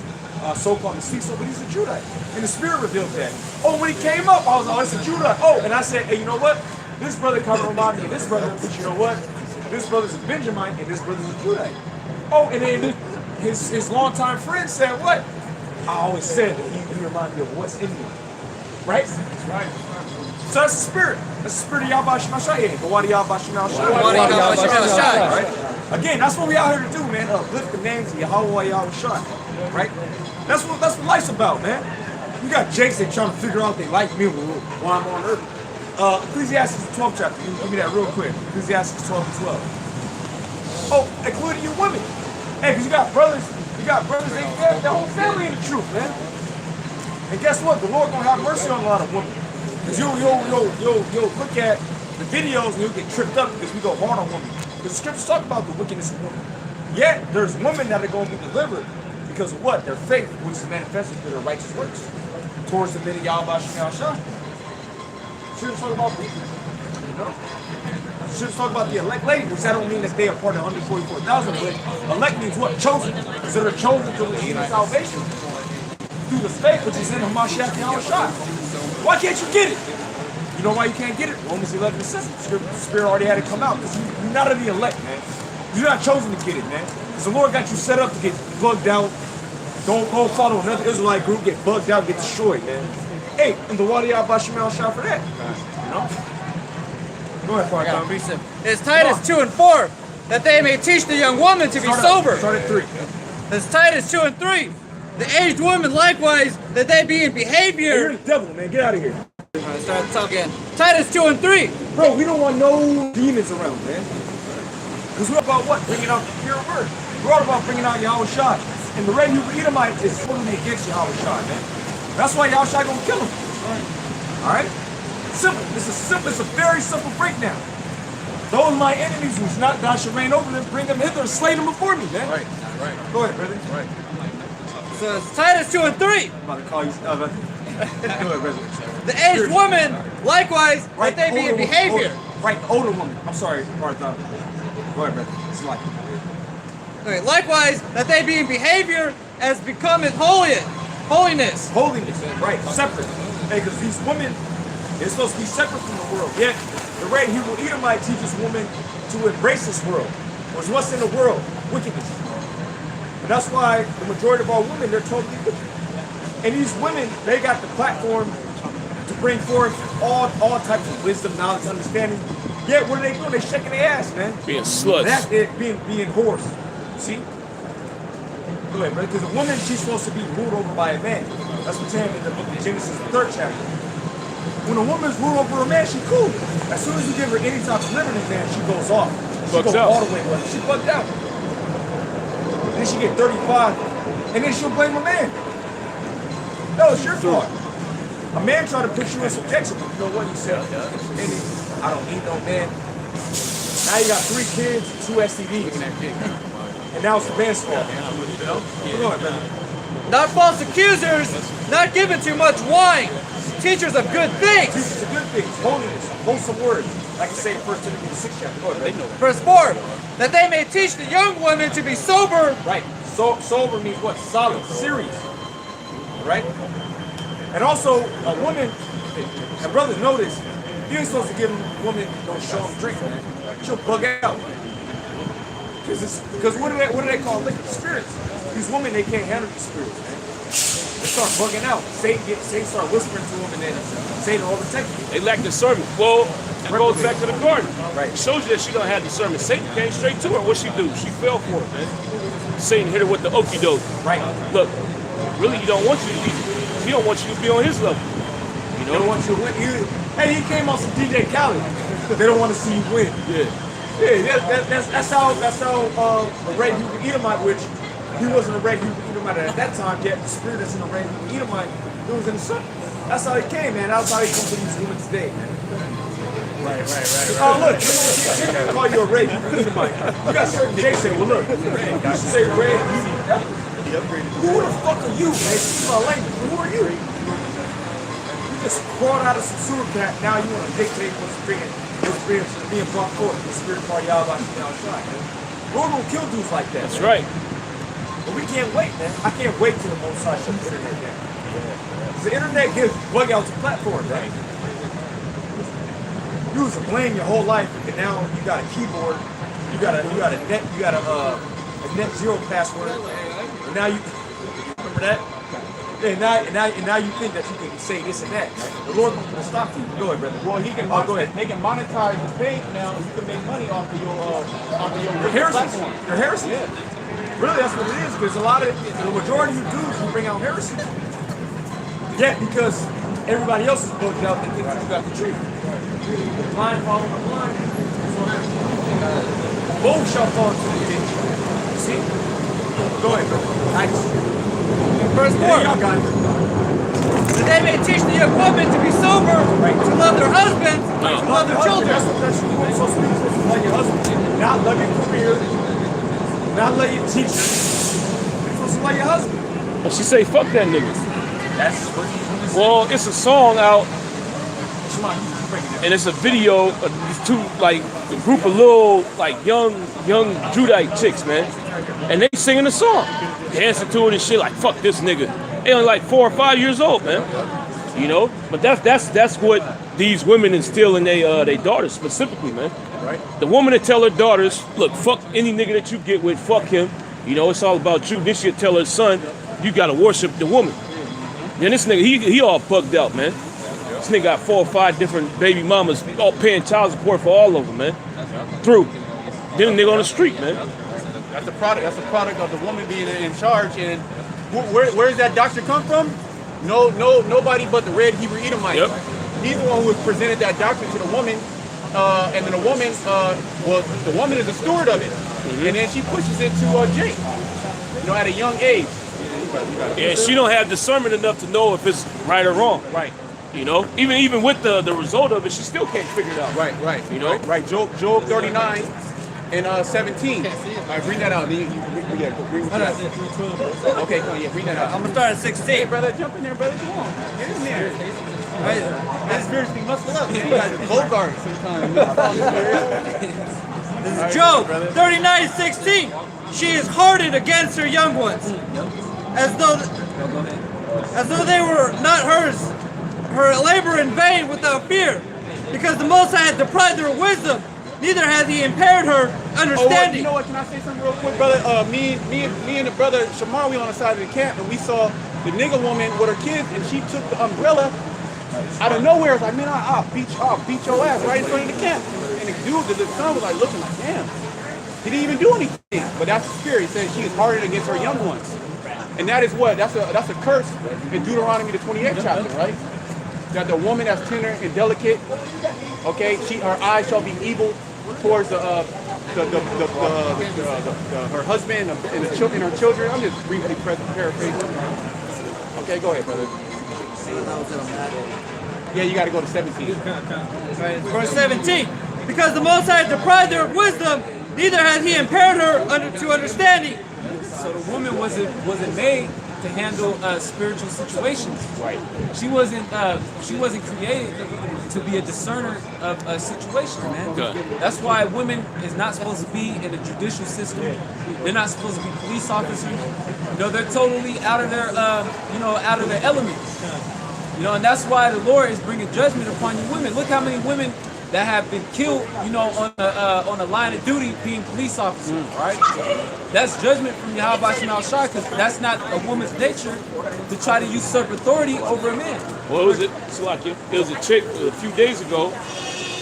So-called mestizo, but he's a Judite. And the Spirit revealed that. Oh, when he came up, I was like, oh, it's a Judite. Oh, and I said, hey, you know what? This brother kind of reminded me of this brother, but you know what? This brother's a Benjamite, and this brother's a Judite. Oh, and then his longtime friend said, what? I always said that he reminded me of what's in me. Right? That's right. So that's the Spirit. That's the Spirit of Yahweh Shemashai. The Wadi Yahweh Shemashai. Right? Again, that's what we out here to do, man. Uplift the names of Yahweh Yahweh Shai. Right? That's what life's about, man. You got Jakes that trying to figure out they like me while I'm on earth. Ecclesiastes 12 chapter. Give me that real quick. Ecclesiastes 12 and 12. Oh, including you women. Hey, because you got brothers, they have their whole family in the truth, man. And guess what? The Lord gonna have mercy on a lot of women. Because you'll look at the videos and you'll get tripped up because we go hard on women. Because the scriptures talk about the wickedness of women. Yet there's women that are going to be delivered because of what? Their faith, which is manifested through their righteous works towards the men of Yahweh Shemashai. Scriptures talk about people. You know? Scriptures talk about the elect lady, which that don't mean that they are part of 144,000, but elect means what? Chosen. So they're chosen to receive salvation through the faith which is in Hamashiach Yahushua. Why can't you get it? You know why you can't get it? Romans 11 says the Spirit already had it come out. Because you're not of the elect, man. You're not chosen to get it, man. Because the Lord got you set up to get bugged out. Don't go follow another Israelite group, get bugged out, get destroyed, man. Hey, and the Wadi Abashimel shot for that. You know? Go ahead, Father. It's Titus 2 and 4 that they may teach the young woman to be sober. Start at 3. It's Titus 2 and 3. The aged woman likewise that they be in behavior. Hey, you're the devil, man. Get out of here. Alright, start the talk again. Titus 2 and 3. Bro, we don't want no demons around, man. Because we're about what? Bringing out the pure word. We're all about bringing out Yahweh Shai. And the red Hebrew Edomite is totally against Yahweh Shai, man. That's why Yahweh Shai gonna kill him. Alright? Simple. It's a very simple breakdown. Those my enemies who's not God should reign over them, bring them hither and slay them before me, man. Right. Go ahead, brother. Right. So it's Titus 2 and 3. I'm about to call you. Go ahead, brother. The aged woman likewise that they be in behavior. Right, the older woman. I'm sorry, Martha. Go ahead, brother. It's like. Okay, likewise that they be in behavior as becometh holiness. Holiness, right, separate. Hey, because these women, they're supposed to be separate from the world. Yet, the red Hebrew Edomite teaches women to embrace this world. Because what's in the world? Wickedness. And that's why the majority of our women, they're totally wicked. And these women, they got the platform to bring forth all types of wisdom, knowledge, understanding. Yet, what are they doing? They're shaking their ass, man. Being sluts. That's it, being whores. See? Go ahead, brother. Because a woman, she's supposed to be ruled over by a man. That's what's happening in the book of Genesis, the 3rd chapter. When a woman's ruled over a man, she cool. As soon as you give her any type of liberty, man, she goes off. She goes all the way. She bugged out. Then she get 35, and then she'll blame a man. No, it's your fault. A man tried to put you in subjection, but you know what he said? I don't need no man. Now you got 3 kids, 2 STDs. And now it's the man's fault. Go ahead, brother. Not false accusers, not given too much wine, teachers of good things. Teachers of good things, holiness, wholesome words. Like I say in 1 Timothy 6 chapter. Go ahead, brother. Verse 4, that they may teach the young women to be sober. Right. Sober means what? Solid, serious. Right? And also, a woman, and brothers know this, you ain't supposed to give a woman no strong drink. She'll bug out. Because what do they call liquor? Spirits. These women, they can't handle these spirits, man. They start bugging out. Satan start whispering to them, and then Satan overtakes them. They lack discernment. Well, it goes back to the garden. Right. It shows you that she don't have discernment. Satan came straight to her. What she do? She fell for it, man. Satan hit her with the okie doke. Right. Look, really, he don't want you to be. He don't want you to be on his level. You They don't know. want you to win. Hey, he came on some DJ Khaled. They don't want to see you win. Yeah. Yeah, that's how a Red Hubert Edomite, which he wasn't a Red Hubert Edomite at that time, yet the spirit that's in the Red Hubert Edomite, it was in the sun. That's how he came, man. That's how he comes to these women today, man. Right. Oh, look, they're going to call you a Red Hubert Edomite. You got certain Jay say, well, look, you should say Red Hubert. Who the fuck are you, man? This is my language. Who are you? You just crawled out of some sewer cat. Now you want to dictate what's being brought forth. The spirit part y'all about to outside. Lord will kill dudes like that. That's man. right. But we can't wait, man. I can't wait till the Most High shut the internet down. Because the internet gives bug outs a platform, right? You used to blame your whole life, and now you got a keyboard, you got a net zero password, and now you remember that? And now you think that you can say this and that. The Lord wants to stop you. Go ahead, brother. Well, he can. Go ahead. They can monetize the page now. You can make money off of your Heresy. platform. Your heresy. Yeah. Really, that's what it is. Because the majority of dudes who bring out heresy. Yet, because everybody else is bugged out, they think that you got the truth. The blind following the blind. Both shall fall into the ditch. See? Go ahead, brother. Nice. Verse 4. Y'all got it. That they may teach the young women to be sober, to love their husbands, to love their children. That's what you're supposed to be. You're supposed to love your husband. Not love your career. Not love your teacher. You're supposed to love your husband. But she say, fuck that nigga. That's what he's Well, it's a song out, Come on, you break it down. and it's a video of these two, like, a group of little, like, young Judite chicks, man. And they singing the song, dancing to it and shit, like, fuck this nigga. They only like 4 or 5 years old, man. You know? But that's what these women instill in their daughters specifically, man. Right. The woman that tell her daughters, look, fuck any nigga that you get with, fuck him. You know, it's all about you. Then she'll tell her son, you gotta worship the woman. Then this nigga, he all bugged out, man. This nigga got 4 or 5 different baby mamas, all paying child support for all of them, man. Through. Then the nigga on the street, man. That's a product. That's a product of the woman being in charge. And where does that doctrine come from? Nobody but the Red Hebrew Edomite. Yep. He's the one who presented that doctrine to the woman, and then the woman, the woman is a steward of it, and then she pushes it to Jake, at a young age. Yeah, she don't have discernment enough to know if it's right or wrong. Right. You know, even with the result of it, she still can't figure it out. Right. You know? Right. Job 39 and 17. All right, bring that out. Then okay, come on, yeah, bring that out. I'm gonna start at 16. Hey, brother, jump in there, brother. Come on, get in there. Right. That spirit's be muscled up. You guys are Bogart sometimes. This is Job 39:16. She is hardened against her young ones, as though they were not hers. Her labor in vain without fear, because the Most High had deprived her of wisdom. Neither has He impaired her understanding. You know what? Can I say something real quick, brother? Me and the brother Shamar, we on the side of the camp, and we saw the nigga woman with her kids, and she took the umbrella out of nowhere. It's like, man, I'll beat your ass right in front of the camp. And the dude, the son was like looking like, damn. He didn't even do anything. But that's the spirit. He said she is hardened against her young ones. And that is what? That's a curse in Deuteronomy the 28th chapter, right? That the woman that's tender and delicate, okay, her eyes shall be evil towards her husband and her children. I'm just briefly paraphrasing. Okay, go ahead, brother. Yeah, you got to go to 17. Verse 17. Because the Most High deprived her of wisdom, neither has He impaired her to understanding. So the woman wasn't made to handle spiritual situations. Right. She wasn't created to be a discerner of a situation, man. Good. That's why women is not supposed to be in the judicial system. They're not supposed to be police officers. They're totally out of their out of their element. And that's why the Lord is bringing judgment upon you women. Look how many women that have been killed, you know, on the line of duty being police officers, right? That's judgment from Yahweh Shema Shai, because that's not a woman's nature to try to usurp authority over a man. Well, it was it was a chick a few days ago.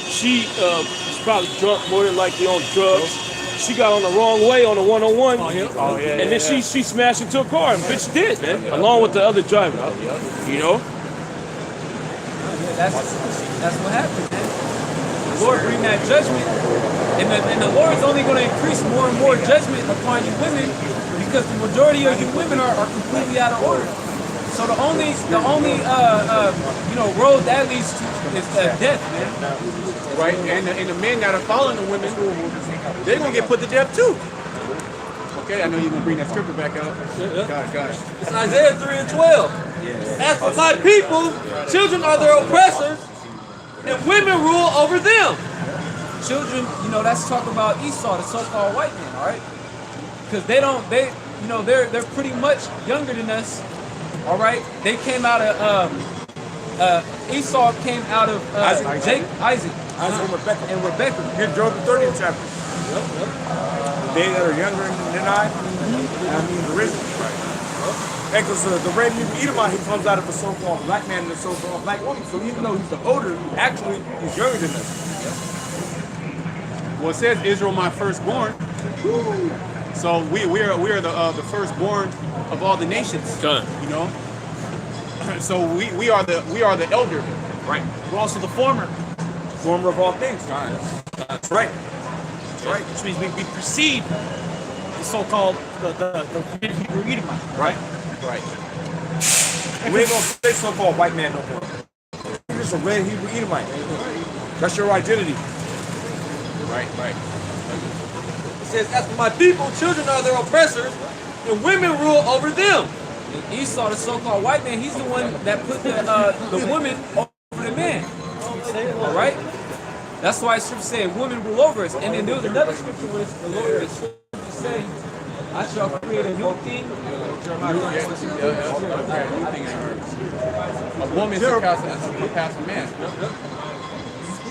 She was probably drunk, more than likely on drugs. She got on the wrong way on the 101, and then she smashed into a car, and bitch did, man, along with the other driver. You know? That's what happened, man. The Lord bring that judgment, and the Lord's only going to increase more and more judgment upon you women, because the majority of you women are completely out of order. So the only you know, road that leads to is death, man. Right, and the men that are following the women, they're gonna get put to death too. Okay, I know you're gonna bring that scripture back out. Got it. It's Isaiah 3 and 12. As for my people, children are their oppressors, and women rule over them. Children, you know, that's talking about Esau, the so-called white man, all right? Because they're pretty much younger than us, all right? They came out of Esau came out of Isaac and Rebecca. And Rebecca. Get Job the 30th chapter. They that are younger than I mean the risen. Because the red Hebrew Edomite, he comes out of a so-called black man and a so-called black woman. So even though he's the older, actually he's younger than us. Well, it says Israel, my firstborn. So we are the firstborn of all the nations. Done. You know. So we are the elder. Right. We're also the former. Former of all things. That's right. That's right. Which means we precede the so-called the Hebrew Edomite. Right. Right. We ain't gonna say so-called white man no more. You're just a red Hebrew Edomite. That's your identity. Right. It says, as for my people, children are their oppressors, and women rule over them. And Esau, the so-called white man, he's the one that put the woman over the man. All right? That's why scripture said women rule over us. And then there was another scripture where the Lord said, I shall create a new thing. A woman shall surpass a man.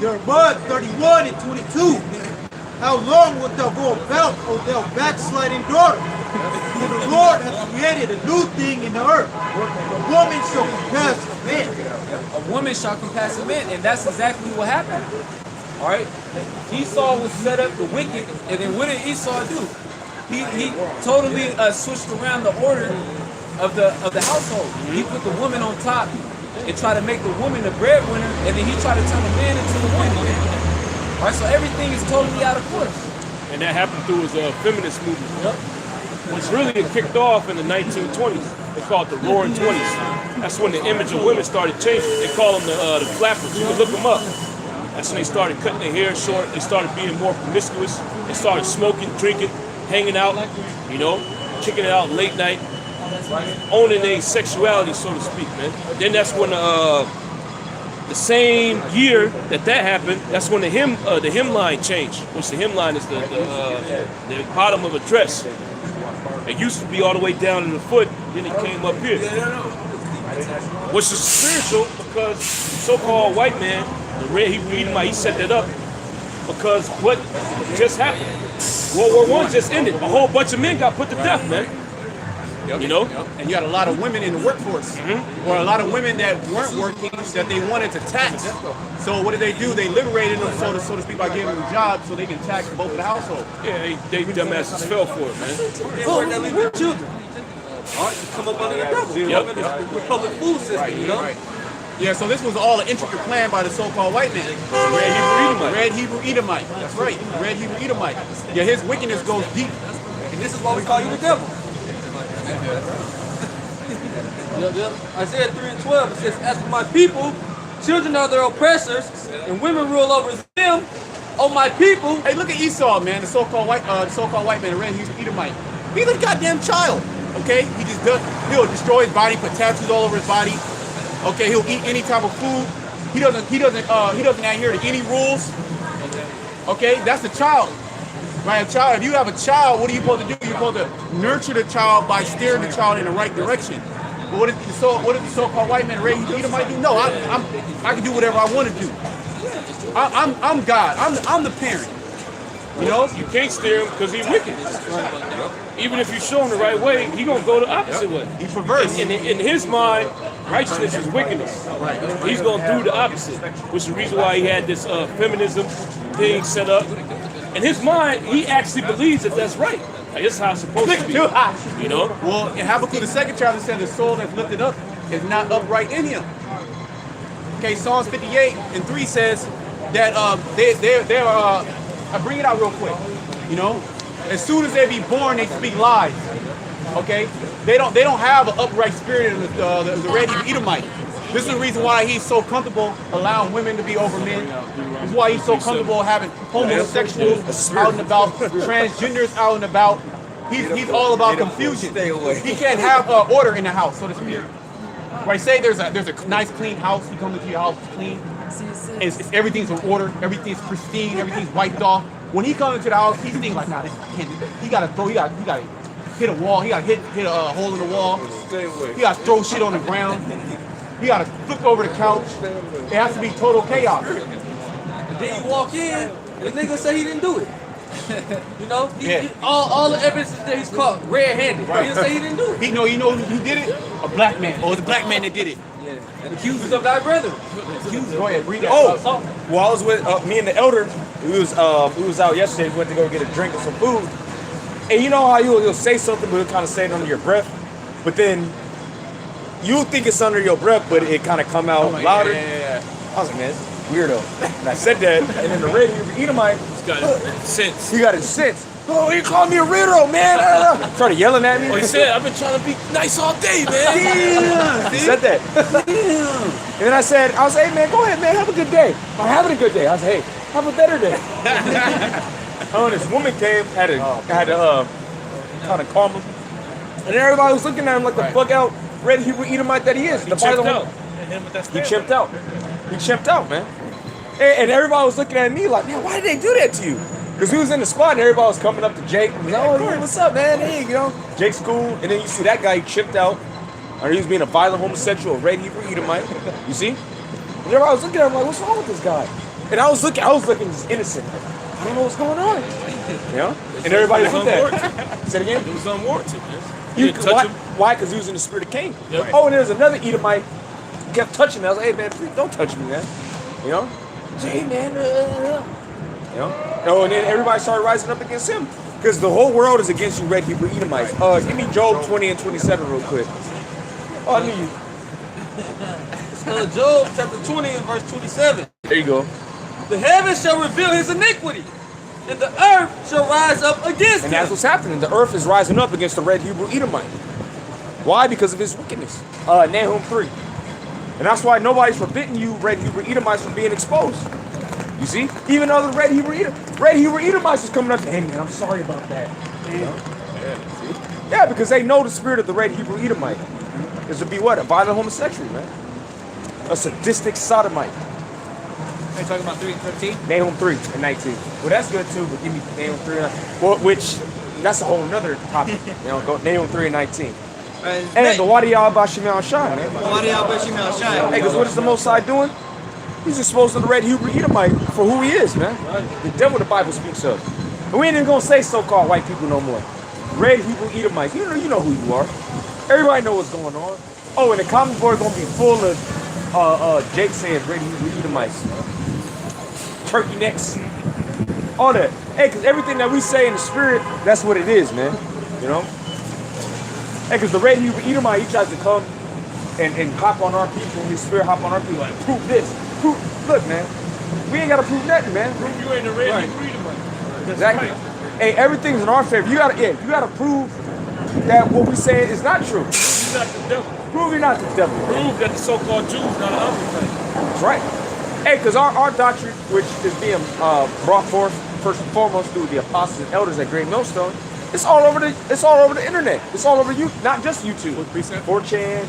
Jeremiah 31 and 22. How long wilt thou go about, O thou backsliding daughter? For the Lord hath created a new thing in the earth. A woman shall compass a man. A woman shall compass a man, and that's exactly what happened. All right? Esau was set up the wicked, and then what did Esau do? He totally switched around the order of the household. He put the woman on top and tried to make the woman the breadwinner, and then he tried to turn the man into the woman. All right, so everything is totally out of course. And that happened through his feminist movement, which really kicked off in the 1920s. They called it the Roaring 20s. That's when the image of women started changing. They call them the flappers. You can look them up. That's when they started cutting their hair short. They started being more promiscuous. They started smoking, drinking, hanging out, you know, kicking it out late night, owning their sexuality, so to speak, man. Then that's when the same year that happened, that's when the hemline changed, which the hemline is the bottom of a dress. It used to be all the way down in the foot, then it came up here. Which is spiritual because the so-called white man, the red Hebrew Edomite, he set that up because what just happened? World War I just ended. A whole bunch of men got put to death, man. You know? And you got a lot of women in the workforce. Or a lot of women that weren't working that they wanted to tax. So what did they do? They liberated them, so to speak, by giving them a job so they can tax both of the household. Yeah, they dumbasses fell for it, man. They leave their children. All right, you come up under the devil. Yep. The public food system, you know? Right. Yeah, so this was all an intricate plan by the so-called white man. Red Hebrew Edomite. That's right. Red Hebrew Edomite. Yeah, his wickedness goes deep. And this is why we call you the devil. Isaiah 3 and 12, it says, as for my people, children are their oppressors, and women rule over them. Oh, my people. Hey, look at Esau, man, the so-called white man, the red Hebrew Edomite. He's a goddamn child. Okay, he'll destroy his body, put tattoos all over his body. Okay, he'll eat any type of food. He doesn't adhere to any rules. Okay, that's a child. Right, a child. If you have a child, what are you supposed to do? You're supposed to nurture the child by steering the child in the right direction. But what does the so-called white man, Ray Edomite, do? No, I can do whatever I want to do. I'm God. I'm the parent. You know, you can't steer him because he's wicked. Even if you show him the right way, he gonna go the opposite way. He's perverse. In his mind, righteousness is wickedness. He's gonna do the opposite, which is the reason why he had this feminism thing set up. In his mind, he actually believes that that's right. Like, this is how it's supposed to be. You know? Well, in Habakkuk the 2nd chapter said the soul that's lifted up is not upright in him. Okay, Psalms 58:3 says that they're I bring it out real quick. You know, as soon as they be born, they speak lies. Okay, they don't have an upright spirit in the red Edomite. This is the reason why he's so comfortable allowing women to be over men. This is why he's so comfortable having homosexuals out and about, transgenders out and about. He's all about confusion. He can't have order in the house, so to speak. Right? Say there's a nice clean house. You come into your house, it's clean. Everything's in order. Everything's pristine. Everything's wiped off. When he comes into the house, he's thinking like, nah, this can't do. He gotta hit a wall. He gotta hit a hole in the wall. He gotta throw shit on the ground. He gotta flip over the couch. It has to be total chaos. And then you walk in, and the nigga say he didn't do it. You know, all the evidence is that he's caught red-handed. Right. He didn't say he didn't do it. You know who did it? A black man. Oh, it's a black man that did it. Yeah. And accusers of thy brother. Go ahead, read that. Well, I was with me and the elder. We was out yesterday. We went to go get a drink and some food. And you know how you'll say something, but you'll kind of say it under your breath. But then you'll think it's under your breath, but it kind of come out louder. Yeah. I was like, man, it's weirdo. And I said that, and then the red Edomite, He's got it sense. he got his sense. Oh, you called me a weirdo, man. Started yelling at me. Oh, he said, I've been trying to be nice all day, man. He said that. And then I was like, hey, man, go ahead, man, have a good day. I'm having a good day. I said, hey, have a better day. Oh, and this woman came, had to kind of calm him. And then everybody was looking at him like the bug out red Hebrew Edomite that he is. He chimped out. He chimped out. He chimped out, man. And everybody was looking at me like, man, why did they do that to you? Because we was in the spot and everybody was coming up to Jake. And was like, oh, yeah, what's up, man? Hey, you know, Jake's cool. And then you see that guy, he chipped out. Or he was being a violent homosexual, a red Hebrew Edomite. You see? And everybody was looking at him like, what's wrong with this guy? And I was looking just innocent. Like, I don't know what's going on. You know? And everybody looked at him. Say it again? It was unwarranted, man. Why? Because he was in the spirit of Cain. Yep. Oh, and there's another Edomite. He kept touching me. I was like, hey, man, please don't touch me, man. You know? Say, hey, man. You know? Oh, and then everybody started rising up against him. Because the whole world is against you, red Hebrew Edomites. Give me Job 20 and 27 real quick. Oh, I need you. Job chapter 20 and verse 27. There you go. The heavens shall reveal his iniquity, and the earth shall rise up against him. And that's what's happening. The earth is rising up against the red Hebrew Edomite. Why? Because of his wickedness. Nahum 3. And that's why nobody's forbidding you, red Hebrew Edomites, from being exposed. You see? Even though the red Hebrew Edomites is coming up to, hey, man, I'm sorry about that. You know? Yeah, because they know the spirit of the red Hebrew Edomite is to be what? A violent homosexual, man. A sadistic sodomite. Are you talking about 3 and 13? Nahum 3 and 19. Well, that's good too, but give me Nahum 3 and 19. Well, which, that's a whole nother topic. You know, go Nahum 3 and 19. And the Wadi Al-Bashim al-Shai, man. Wadi Al-Bashim al-Shai. Hey, because what is the Most High doing? He's exposed to the red Hebrew Edomite for who he is, man. The devil the Bible speaks of. And we ain't even gonna say so-called white people no more. Red Hebrew Edomites. You know who you are. Everybody know what's going on. Oh, and the comment board gonna be full of Jake saying red Hebrew Edomites. Turkey necks. All that. Hey, because everything that we say in the spirit, that's what it is, man. You know? Hey, because the red Hebrew Edomite, he tries to come and hop on our people, his spirit hop on our people, like, prove this. Look, man, we ain't got to prove nothing, man. Prove you ain't a red Hebrew Edomite. Exactly. Hey, everything's in our favor. You gotta prove that what we say is not true. You're not the devil. Prove you're not the devil. Prove that the so-called Jews not an everything. That's right. Hey, because our doctrine, which is being brought forth first and foremost through the apostles and elders at Great Millstone, it's all over the internet. It's all over you, not just YouTube. 4chan,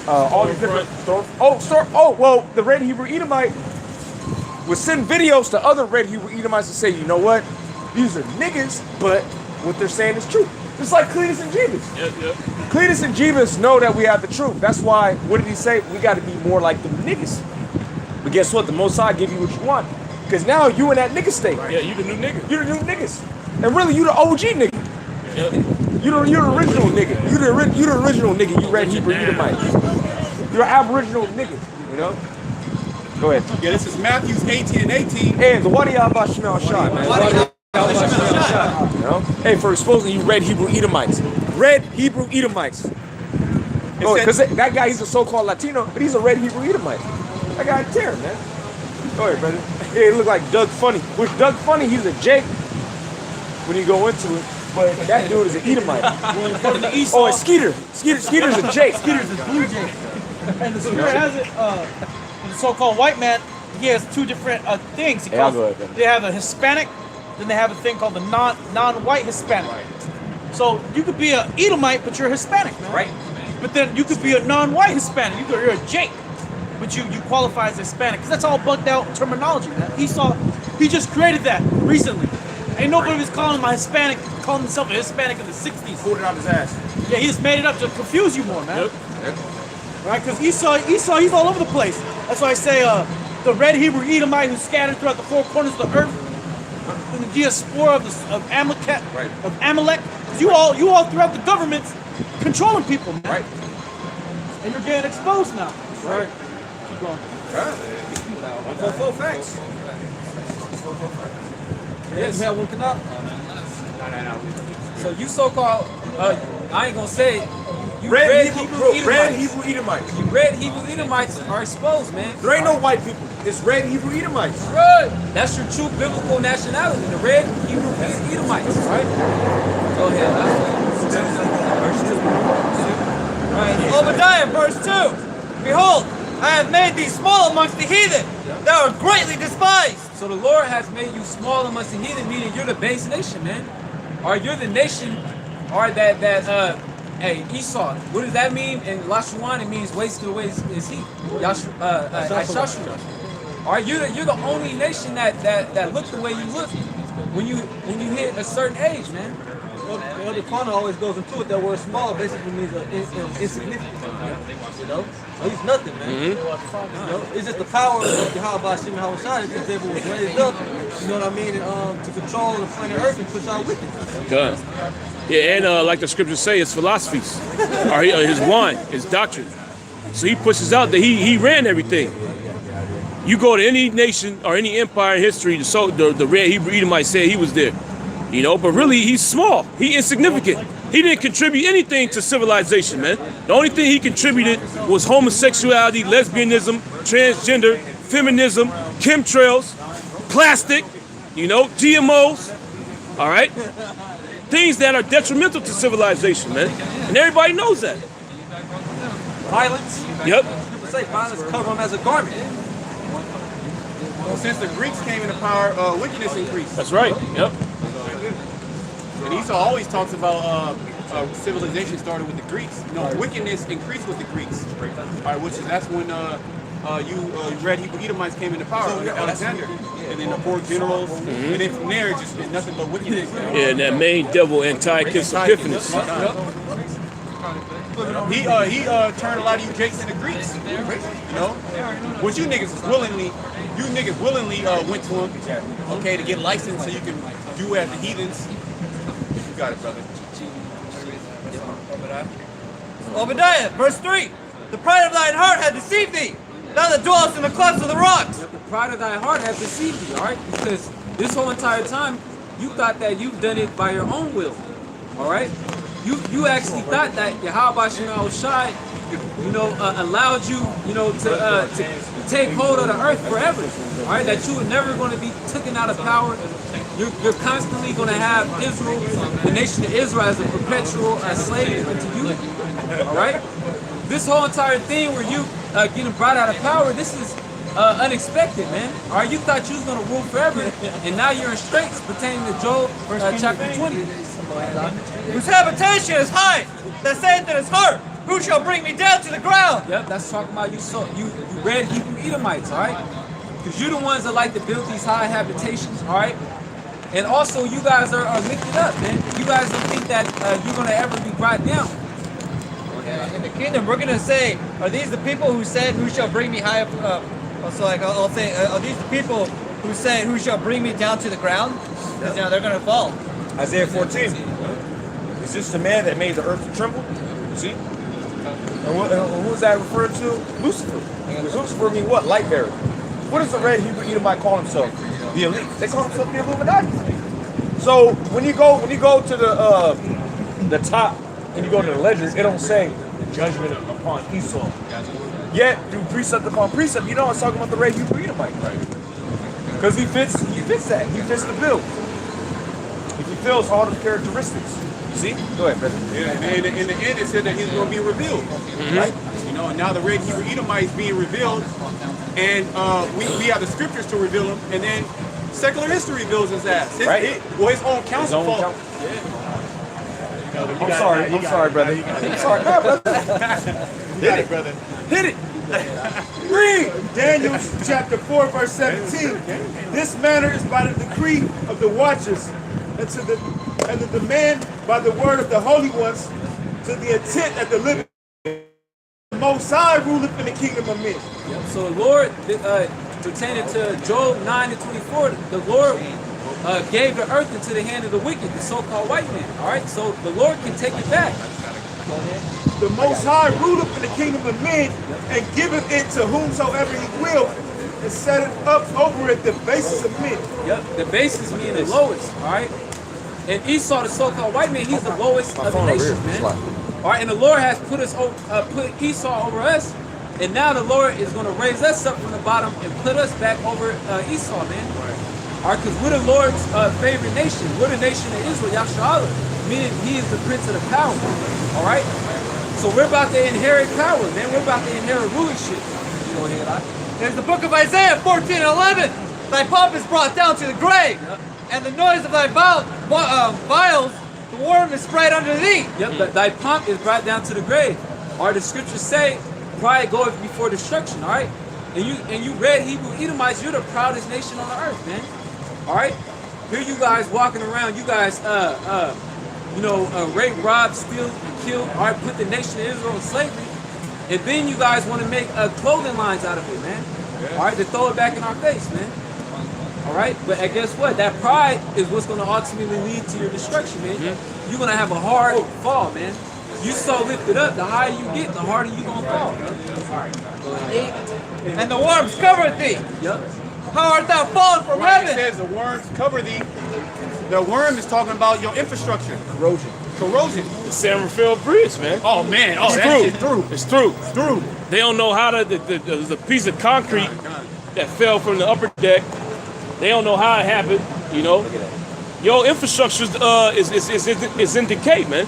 all these different stores. Well, the red Hebrew Edomite would send videos to other red Hebrew Edomites and say, you know what? These are niggas, but what they're saying is true. Just like Cletus and Jebus. Yep. Cletus and Jebus know that we have the truth. That's why, what did he say? We got to be more like the niggas. We guess what? The Most High give you what you want. Because now you in that nigga state. Yeah, you the new nigga. You the new niggas. And really, you the OG nigga. Yep. You the original nigga. You the original nigga. You red Hebrew Edomite. You're an aboriginal nigga. You know? Go ahead. Yeah, this is Matthew 18 and 18. Hey, the what y'all about Shemel Shah, man? You know? Hey, for exposing you red Hebrew Edomites. Red Hebrew Edomites. Because that guy, he's a so-called Latino, but he's a red Hebrew Edomite. That guy tear, man. Go ahead, brother. Yeah, he look like Doug Funny. Which Doug Funny, he's a Jake when you go into it. But that dude is an Edomite. Oh, it's Skeeter. Skeeter's a Jake. Skeeter's a blue Jake. And the spirit has it, the so-called white man, he has two different things. He calls, they have a Hispanic, then they have a thing called the non-white Hispanic. So you could be an Edomite, but you're Hispanic, man. Right. But then you could be a non-white Hispanic. You're a Jake, but you qualify as Hispanic. Because that's all bugged out terminology, man. He just created that recently. Ain't nobody was calling him a Hispanic, calling himself a Hispanic in the 60s. Pulled it out his ass. Yeah, he just made it up to confuse you more, man. Yep. Right? Because Esau, he's all over the place. That's why I say the red Hebrew Edomite who's scattered throughout the four corners of the earth, and the diaspora of Amalek. You all throughout the governments controlling people, man. Right. And you're getting exposed now. Right. Keep going. Full facts. Yes. You have one canal? So you so-called, I ain't gonna say it. You Red Hebrew Edomites. You red Hebrew Edomites are exposed, man. There ain't no white people. It's red Hebrew Edomites. Right. That's your true biblical nationality, the red Hebrew Edomites, right? Go ahead. Verse 2. Right. Obadiah, verse 2. Behold, I have made thee small amongst the heathen. Thou art greatly despised. So the Lord has made you small amongst the heathen, meaning you're the base nation, man. Or you're the nation, or hey, Esau. What does that mean? In Lashuan, it means waist to waist is he. Ashashu. Or you're the only nation that look the way you look when you hit a certain age, man. Well, the Quran always goes into it. That word small basically means insignificant. You know? So he's nothing, man. You know? It's just the power of Yahweh Shem Hawashai that David was raised up, you know what I mean, to control the planet Earth and push out wickedness. Done. Yeah, and like the scriptures say, his philosophies, or his wine, his doctrine. So he pushes out that he ran everything. You go to any nation or any empire in history, the red Hebrew Edomite said he was there. You know, but really he's small. He insignificant. He didn't contribute anything to civilization, man. The only thing he contributed was homosexuality, lesbianism, transgender, feminism, chemtrails, plastic, you know, GMOs, all right? Things that are detrimental to civilization, man. And everybody knows that. Violence. Yep. People say violence cover them as a garment. Well, since the Greeks came into power, wickedness increased. That's right. Yep. And Esau always talks about civilization started with the Greeks. You know, wickedness increased with the Greeks. All right, that's when red Hebrew Edomites came into power under Alexander, and then the four generals, and then from there it's just nothing but wickedness. Yeah, and that main devil, Antiochus Epiphanes. He turned a lot of you Jakes into Greeks. You know, which you niggas willingly went to him, okay, to get licensed so you can do as the heathens. You got it, brother. Obadiah, verse 3. The pride of thine heart hath deceived thee. Thou that dwellest in the clefts of the rocks. The pride of thy heart hath deceived thee, all right? Because this whole entire time, you thought that you've done it by your own will, all right? You actually thought that Yahweh Shem Shai, you know, allowed you, you know, to take hold of the earth forever, all right? That you were never going to be taken out of power. You're constantly going to have Israel, the nation of Israel, as a perpetual slave unto you, all right? This whole entire thing where you getting brought out of power, this is unexpected, man. All right, you thought you was going to rule forever, and now you're in straits pertaining to Job chapter 20. Whose habitation is high, that saith in his heart, who shall bring me down to the ground? Yep, that's talking about you red Hebrew Edomites, all right? Because you're the ones that like to build these high habitations, all right? And also, you guys are lifted up, man. You guys don't think that you're going to ever be brought down. In the kingdom, we're going to say, are these the people who said, who shall bring me high up Also, like, I'll say, are these the people who say, "Who shall bring me down to the ground"? Because they're gonna fall. Isaiah 14. Is this the man that made the earth to tremble? See? And who is that referred to? Lucifer. And Lucifer mean what? Light bearer. What does the red Hebrew Edomite call himself? The elite. They call themselves the Illuminati. So when you go to the top and you go to the ledger, it don't say judgment upon Esau. Yet through precept upon precept, you know it's talking about the red Hebrew Edomite, right? Because he fits that. He fits the bill. He fulfills all the characteristics. You see? Go ahead, brother. Yeah, and in the end, it said that he's going to be revealed, right? You know, and now the red Hebrew Edomite is being revealed, and we have the scriptures to reveal him, and then secular history reveals his ass. His own counsel. I'm sorry, brother. I'm sorry, brother. Hit it, brother. Hit it. Read Daniel chapter 4, verse 17. This manner is by the decree of the watchers, and the demand by the word of the holy ones, to the intent that the living Most High ruleth in the kingdom of men. Yep. So the Lord, pertaining to Job 9 and 24, the Lord gave the earth into the hand of the wicked, the so-called white man. All right, so the Lord can take it back. The Most High ruleth in the kingdom of men, and giveth it to whomsoever he will, and set it up over it the basis of men. Yep, the basis meaning the lowest. All right, and Esau, the so-called white man, he's the lowest of the nations, man. All right, and the Lord has put put Esau over us, and now the Lord is going to raise us up from the bottom and put us back over Esau, man. All right, because we're the Lord's favorite nation. We're the nation of Israel, Yahshua, meaning he is the prince of the power. All right, so we're about to inherit power, man. We're about to inherit rulership. Go ahead, There's the book of Isaiah 14 and 11. Thy pomp is brought down to the grave, and the noise of thy vials, the worm is spread under thee. Yep, thy pomp is brought down to the grave. Or the scriptures say, pride goeth before destruction, all right? And you red Hebrew Edomites, you're the proudest nation on the earth, man. All right? Here you guys walking around, you guys, rape, rob, steal, kill, all right, put the nation of Israel in slavery. And then you guys want to make clothing lines out of it, man. All right, to throw it back in our face, man. All right, but guess what? That pride is what's going to ultimately lead to your destruction, man. You're going to have a hard fall, man. You so lifted up, the higher you get, the harder you're going to fall. All right, go ahead. And the worms cover thee. Yep. How art thou fallen from heaven? It says the worms cover thee. The worm is talking about your infrastructure. Corrosion. The San Rafael Bridge, man. Oh, man. Oh, it's that through. shit through. It's through. It's through. They don't know how the piece of concrete that fell from the upper deck. They don't know how it happened, you know. Your infrastructure is in decay, man.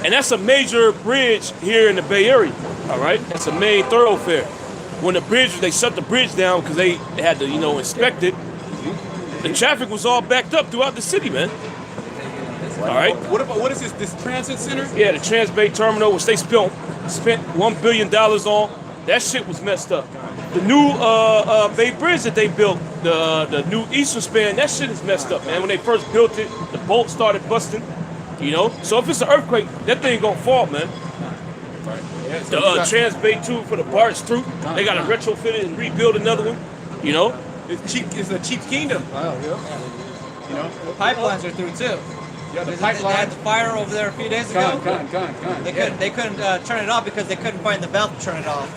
And that's a major bridge here in the Bay Area, all right? That's a main thoroughfare. When they shut the bridge down because they had to, inspect it, the traffic was all backed up throughout the city, man. All right? What is this transit center? Yeah, the Trans-Bay Terminal, which they spent $1 billion on, that shit was messed up. The new Bay Bridge that they built, the new Eastern Span, that shit is messed up, man. When they first built it, the bolts started busting, So if it's an earthquake, that thing gonna fall, man. The Trans-Bay tube for the barge through, they got to retrofit it and rebuild another one, It's cheap. It's a cheap kingdom. The pipelines are through too. Yeah, the They had pipeline. the fire over there a few days ago. Gone. They couldn't turn it off because they couldn't find the valve to turn it off.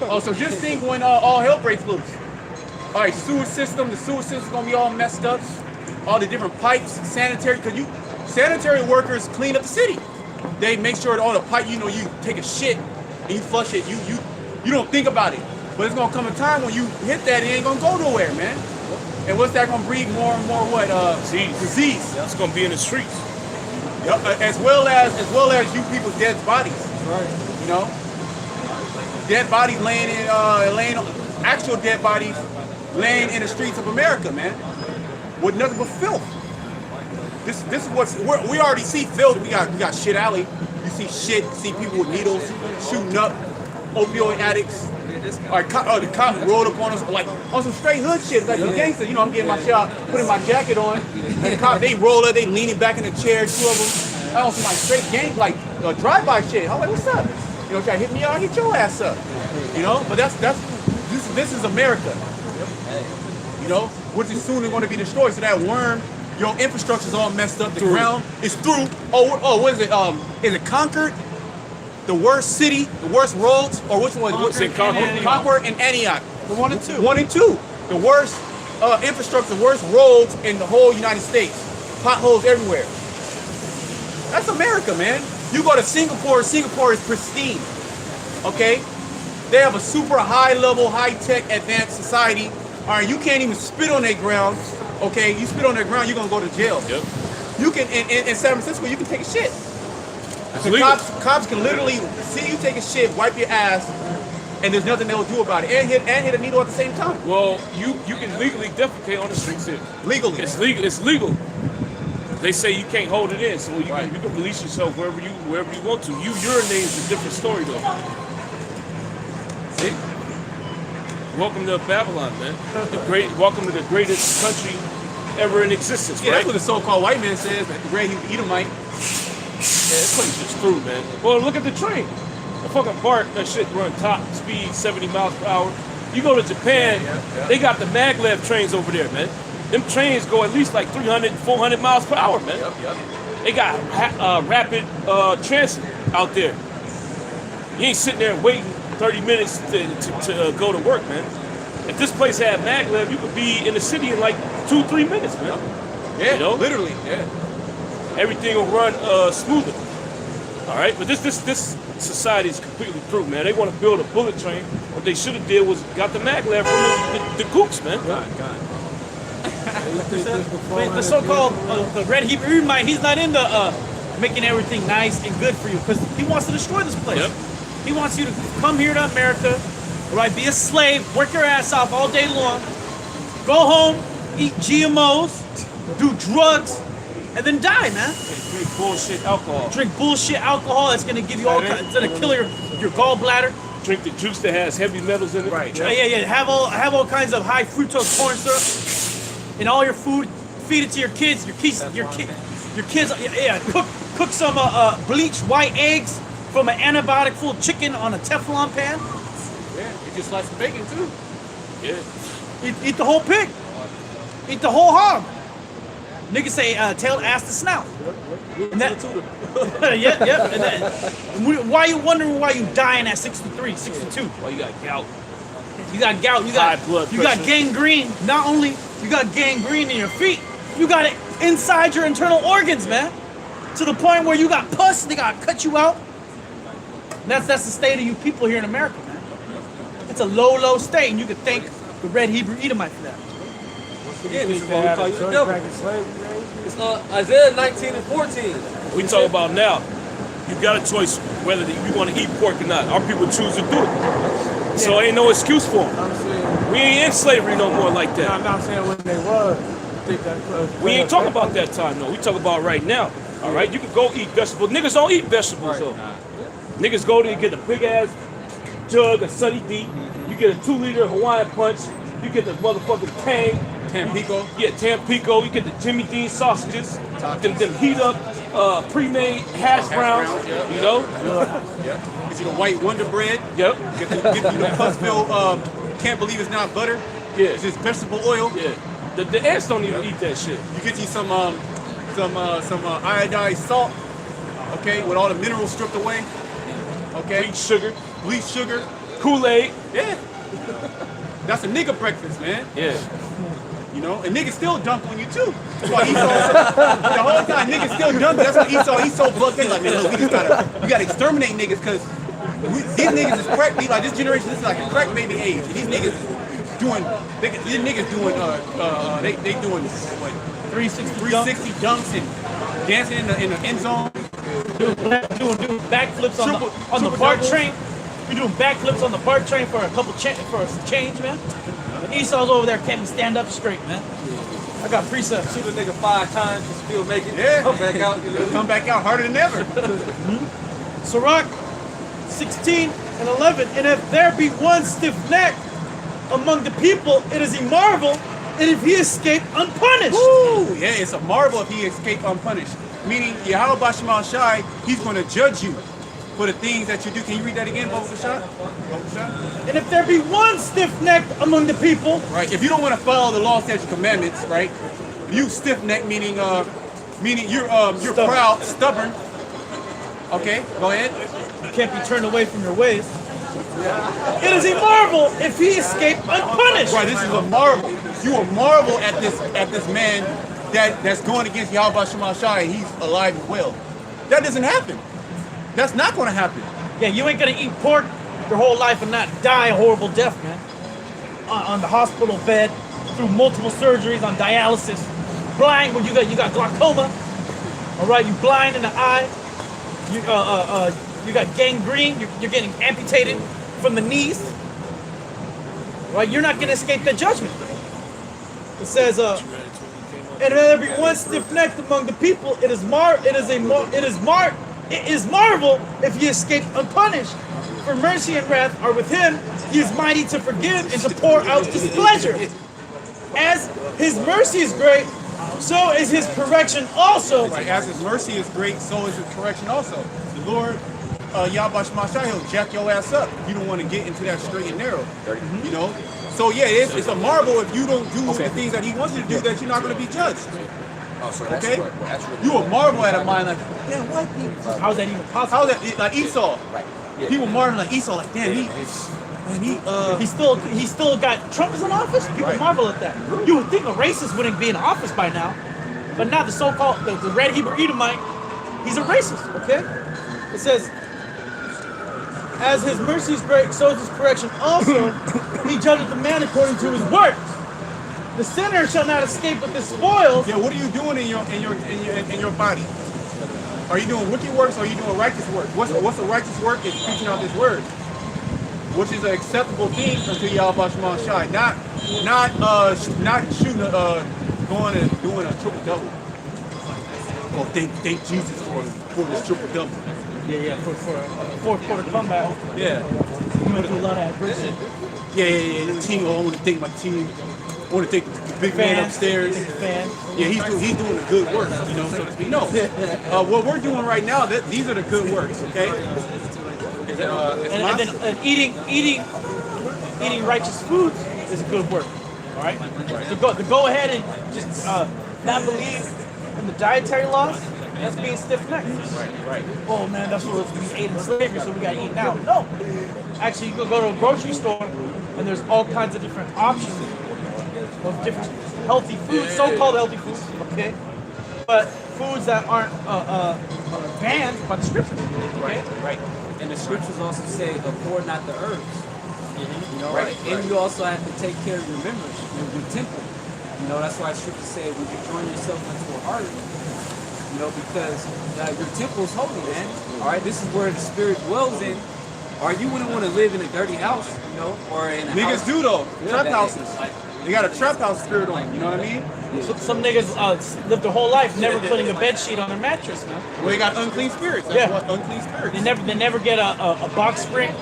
Oh, so just think when all hell breaks loose. All right, the sewer system's gonna be all messed up. All the different pipes, sanitary, sanitary workers clean up the city. They make sure that all the pipe, you take a shit and you flush it. You don't think about it, but it's gonna come a time when you hit that, it ain't gonna go nowhere, man. And what's that gonna breed more and more? What? Disease. It's gonna be in the streets. Yep. As well as you people's dead bodies. Right. Dead bodies laying actual dead bodies laying in the streets of America, man, with nothing but filth. This is we already see filth. We got shit alley. You see people with needles shooting up, opioid addicts. All right, the cop rolled up on us like on some straight hood shit, like some gangster. I'm getting my shot, putting my jacket on. And the cop, they roll up, they leaning back in the chair, two of them. I on some like straight gang, like drive-by shit. I'm like, what's up? Try to hit me out, I'll hit your ass up. But that's this is America. You know, which is soon going to be destroyed. So that worm, your infrastructure's all messed up. The ground is through. What is it? Is it Concord? The worst city, the worst roads, or which one? What's it? Concord and Antioch. The 1 and 2. 1 and 2. The worst infrastructure, the worst roads in the whole United States. Potholes everywhere. That's America, man. You go to Singapore, Singapore is pristine. Okay? They have a super high level, high tech, advanced society. All right, you can't even spit on their ground. Okay? You spit on their ground, you're going to go to jail. Yep. You can, in San Francisco, you can take a shit. That's The legal. cops can literally see you take a shit, wipe your ass, and there's nothing they'll do about it. And hit a needle at the same time. Well, you can legally defecate on the streets here. Legally. It's legal. It's legal. They say you can't hold it in, so you can release yourself wherever you want to. You urinate is a different story though. See? Welcome to Babylon, man. Welcome to the greatest country ever in existence. Yeah, right? that's what the so-called white man says. The great Edomite. Yeah, this place is screwed, man. Well, look at the train. The fucking BART, that shit run top speed 70 miles per hour. You go to Japan, they got the maglev trains over there, man. Them trains go at least like 300, 400 miles per hour, man. They got rapid transit out there. You ain't sitting there waiting 30 minutes to go to work, man. If this place had maglev, you could be in the city in like 2-3 minutes, man. Yeah, you know? literally, yeah. Everything will run smoother. All right, but this society is completely through, man. They want to build a bullet train. What they should have did was got the maglev from the gooks, man. The so-called the red Hebrew Edomite, he's not into making everything nice and good for you because he wants to destroy this place. Yep. He wants you to come here to America, right? Be a slave, work your ass off all day long, go home, eat GMOs, do drugs, and then die, man. Drink bullshit alcohol. Drink bullshit alcohol that's gonna give you all kinds. It's gonna kill your gallbladder. Drink the juice that has heavy metals in it. Right. Yeah. Have all kinds of high fructose corn syrup in all your food. Feed it to your kids. Your kids. Yeah. Cook some bleached white eggs from an antibiotic-full chicken on a Teflon pan. Yeah, you just like some bacon too. Yeah. Eat the whole pig. Eat the whole hog. Niggas say tail, ass, to snout. And that, yeah. And why you wondering why you dying at 63, 62? Well, you got gout. You got gout. You High blood got pressure. gangrene. Not only you got gangrene in your feet, you got it inside your internal organs, man. To the point where you got pus. They gotta cut you out. That's the state of you people here in America, man. It's a low state, and you can thank the red Hebrew Edomite for that. Again, this is what we call you the devil. It's Isaiah 19 and 14. We talk about now. You got a choice whether you want to eat pork or not. Our people choose to do it. So ain't no excuse for them. We ain't in slavery no more like that. I'm not saying when they was. We ain't talking about that time, though. We talk about right now. All right? You can go eat vegetables. Niggas don't eat vegetables, though. Niggas go there and get a big-ass jug of Sunny D. You get a 2-liter Hawaiian Punch. You get the motherfucking Tang. Tampico. Yeah, Tampico. You get the Jimmy Dean sausages. Them heat up, pre-made hash browns. You know? Get you the white Wonder Bread. Yep. Get you the Puffville, can't believe it's not butter. Yeah. It's just vegetable oil. Yeah. The ants don't even eat that shit. You get you some iodized salt. Okay, with all the minerals stripped away. Okay. Bleach sugar. Kool-Aid. Yeah. That's a nigga breakfast, man. Yeah. You know, and niggas still dunk on you too. That's why Esau, the whole time niggas still dunk. That's why Esau bucked in like, man, look, we gotta exterminate niggas because these niggas is crack. Like this generation, this is like a crack baby age. And these niggas doing they doing what 360 dunks and dancing in the end zone. Doing backflips on the BART train. You doing backflips on the BART train for a couple for some change, man. But Esau's over there can't stand up straight, man. I got precepts. Shoot a nigga 5 times and still make it. Yeah. Come back out. Come back out harder than ever. Sirach 16 and 11. And if there be one stiff-necked among the people, it is a marvel, and if he escape unpunished. Woo! Yeah, it's a marvel if he escape unpunished. Meaning, Yahweh Bashmal Shai, he's going to judge you. for the things that you do. Can you read that again, Baba Kashad? And if there be one stiff-necked among the people, right? If you don't want to follow the law, statutes, commandments, right? You stiff-necked, meaning you're proud, stubborn. Okay, go ahead. You can't be turned away from your ways. It is a marvel if he escaped unpunished. Right, this is a marvel. You will marvel at this man that's going against Yahweh Shema Shai, and he's alive and well. That doesn't happen. That's not going to happen. Yeah, you ain't gonna eat pork your whole life and not die a horrible death, man. On the hospital bed, through multiple surgeries, on dialysis, blind when you got glaucoma. All right, you blind in the eye. You got gangrene. You're getting amputated from the knees. Right, you're not gonna escape that judgment. It says, and there be one stiff-necked among the people. It is marvel if he escaped unpunished. For mercy and wrath are with him. He is mighty to forgive and to pour out displeasure. As his mercy is great, so is his correction also. Right, as his mercy is great, so is his correction also. The Lord, Yahweh Shema Shai, he'll jack your ass up if you don't want to get into that straight and narrow. You know? So yeah, it's a marvel if you don't do the things that he wants you to do, that you're not going to be judged. Okay? You will marvel at a mind like, damn, white people. How's that even possible? How's that, like Esau? Right. Yeah. People marvel like Esau, like, damn, he still got Trump is in office. People marvel at that. You would think a racist wouldn't be in office by now, but now the so-called the red Hebrew Edomite, he's a racist. Okay, it says, as his mercy is great, so is his correction also. He judges the man according to his works. The sinner shall not escape with his spoils. Yeah, what are you doing in your body? Are you doing wicked works or are you doing righteous work? What's a righteous work? Is preaching out this word, which is an acceptable thing unto Yahweh Shema Shai. Not shooting going and doing a triple double. Well, thank Jesus for this triple double. Yeah, for a fourth quarter comeback. Yeah. You went through a lot of adversity. Yeah. The team. I want to thank my team. I want to thank the big man upstairs. Yeah, he's doing the good work, you know, so to speak. No, what we're doing right now, these are the good works, okay? And then eating righteous foods is a good work. All right. To go ahead and just not believe in the dietary laws, that's being stiff-necked. Right. Oh man, that's what we ate in slavery, so we gotta eat now. No. Actually, you could go to a grocery store and there's all kinds of different options of different healthy foods, so-called healthy foods, okay? But foods that aren't banned by the scriptures. Okay? Right. And the scriptures also say, abhor not the herbs. You know, Right. And you also have to take care of your members, your temple. You know, that's why scriptures say, when you join yourself unto a harlot, you know, because your temple is holy, man. All right, this is where the spirit dwells in. Or you wouldn't want to live in a dirty house, you know, or in a Niggas house. do though. Yeah, Trap that houses. is. They got a trap house spirit on them, you know what I mean? Some niggas live their whole life never putting a bed sheet on their mattress, man. Well, they got unclean spirits. That's what unclean spirits. They never get a box spring.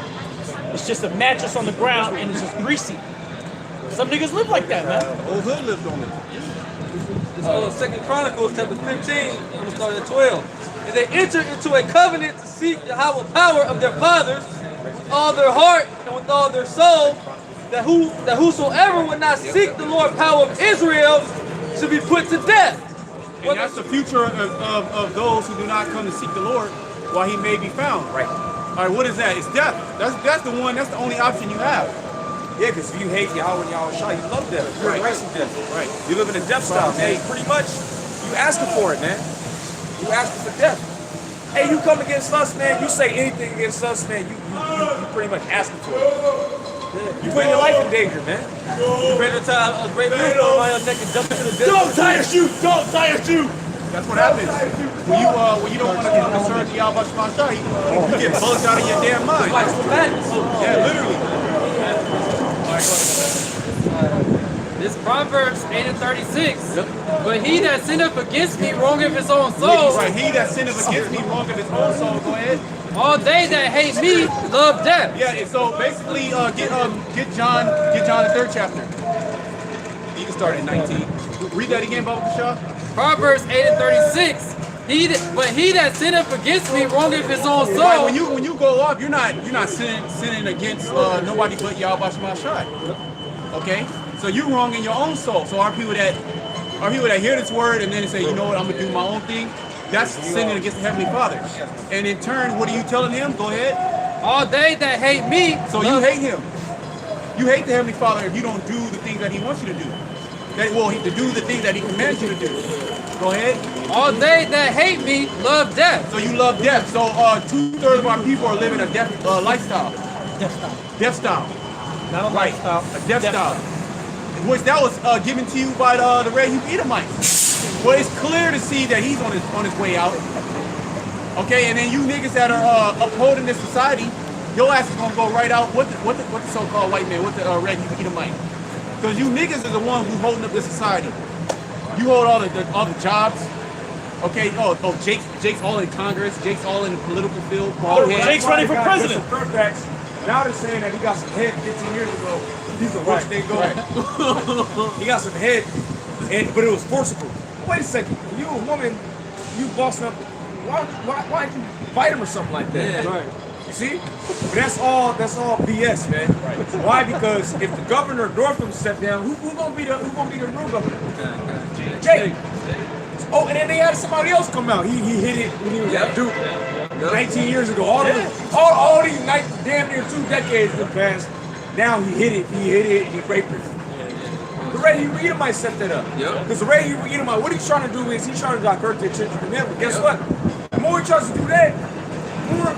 It's just a mattress on the ground and it's just greasy. Some niggas live like that, man. The whole hood lived on it. This 2 Chronicles chapter 15, I'm going to start at 12. And they entered into a covenant to seek the higher power of their fathers with all their heart and with all their soul, that whosoever would not seek the Lord power of Israel should be put to death. And that's the future of those who do not come to seek the Lord while he may be found. Right. All right, what is that? It's death. That's the only option you have. Yeah, because if you hate Yahweh and Yahweh Shai, you love death. You're embracing death. Right. You live in a death style, man. Pretty much, you asking for it, man. You asking for death. Hey, you come against us, man. You say anything against us, man. You pretty much asking for it. You putting your life in danger, man. You ready to tie a great millstone around your neck and jump into the desert? Don't tie your shoe! Don't tie your shoe! That's what happens. When you don't want to get concerned to Yahweh Shema Shai, you get buzzed out of your damn mind. Like some madness. Yeah, literally. This Proverbs 8:36. But he that sinneth against me wrongeth his own soul. Right, he that sinneth against me wrongeth his own soul. Go ahead. All they that hate me love death. Yeah, and so basically, get John the 3rd chapter. You can start at 19. Read that again, Baba Kasha. Proverbs 8:36. But he that sinneth against me wrongeth his own soul. Right, when you go up, you're not sinning against nobody but Yahweh Shemashai. Okay, so you wronging your own soul. So our people that hear this word and then say, you know what, I'm gonna do my own thing. That's sinning against the Heavenly Father. And in turn, what are you telling him? Go ahead. All they that hate me. So you hate him. You hate the Heavenly Father if you don't do the things that he wants you to do. To do the things that he commands you to do. Go ahead. All they that hate me love death. So you love death. So 2/3 of our people are living a death lifestyle. Death style. Not a lifestyle. A death style. Which that was given to you by the Red Hebrew Edomites. Well, it's clear to see that he's on his way out. Okay, and then you niggas that are upholding this society, your ass is gonna go right out with the so-called white man, with the Red Hebrew Edomite. Because you niggas are the one who's holding up this society. You hold all the jobs. Okay, Jake's all in Congress, Jake's all in the political field. Jake's running for president. Now they're saying that he got some head 15 years ago. He's a rich nigga. Right. He got some head, but it was forcible. Wait a second. You a woman, you bossing up. Why didn't you fight him or something like that? Yeah. Right. You see? But that's all BS, man. Right. Why? Because if the governor of Northam stepped down, who gonna be the real governor? Jake. Oh, and then they had somebody else come out. He hit it when he was at Duke 19 years ago. All these damn near 2 decades have passed. Now he hit it, and he raped her. The Red Hebrew Edomite set that up. Because the Red Hebrew Edomite, what he's trying to do is he's trying to divert the attention from him. But guess what? The more he tries to do that,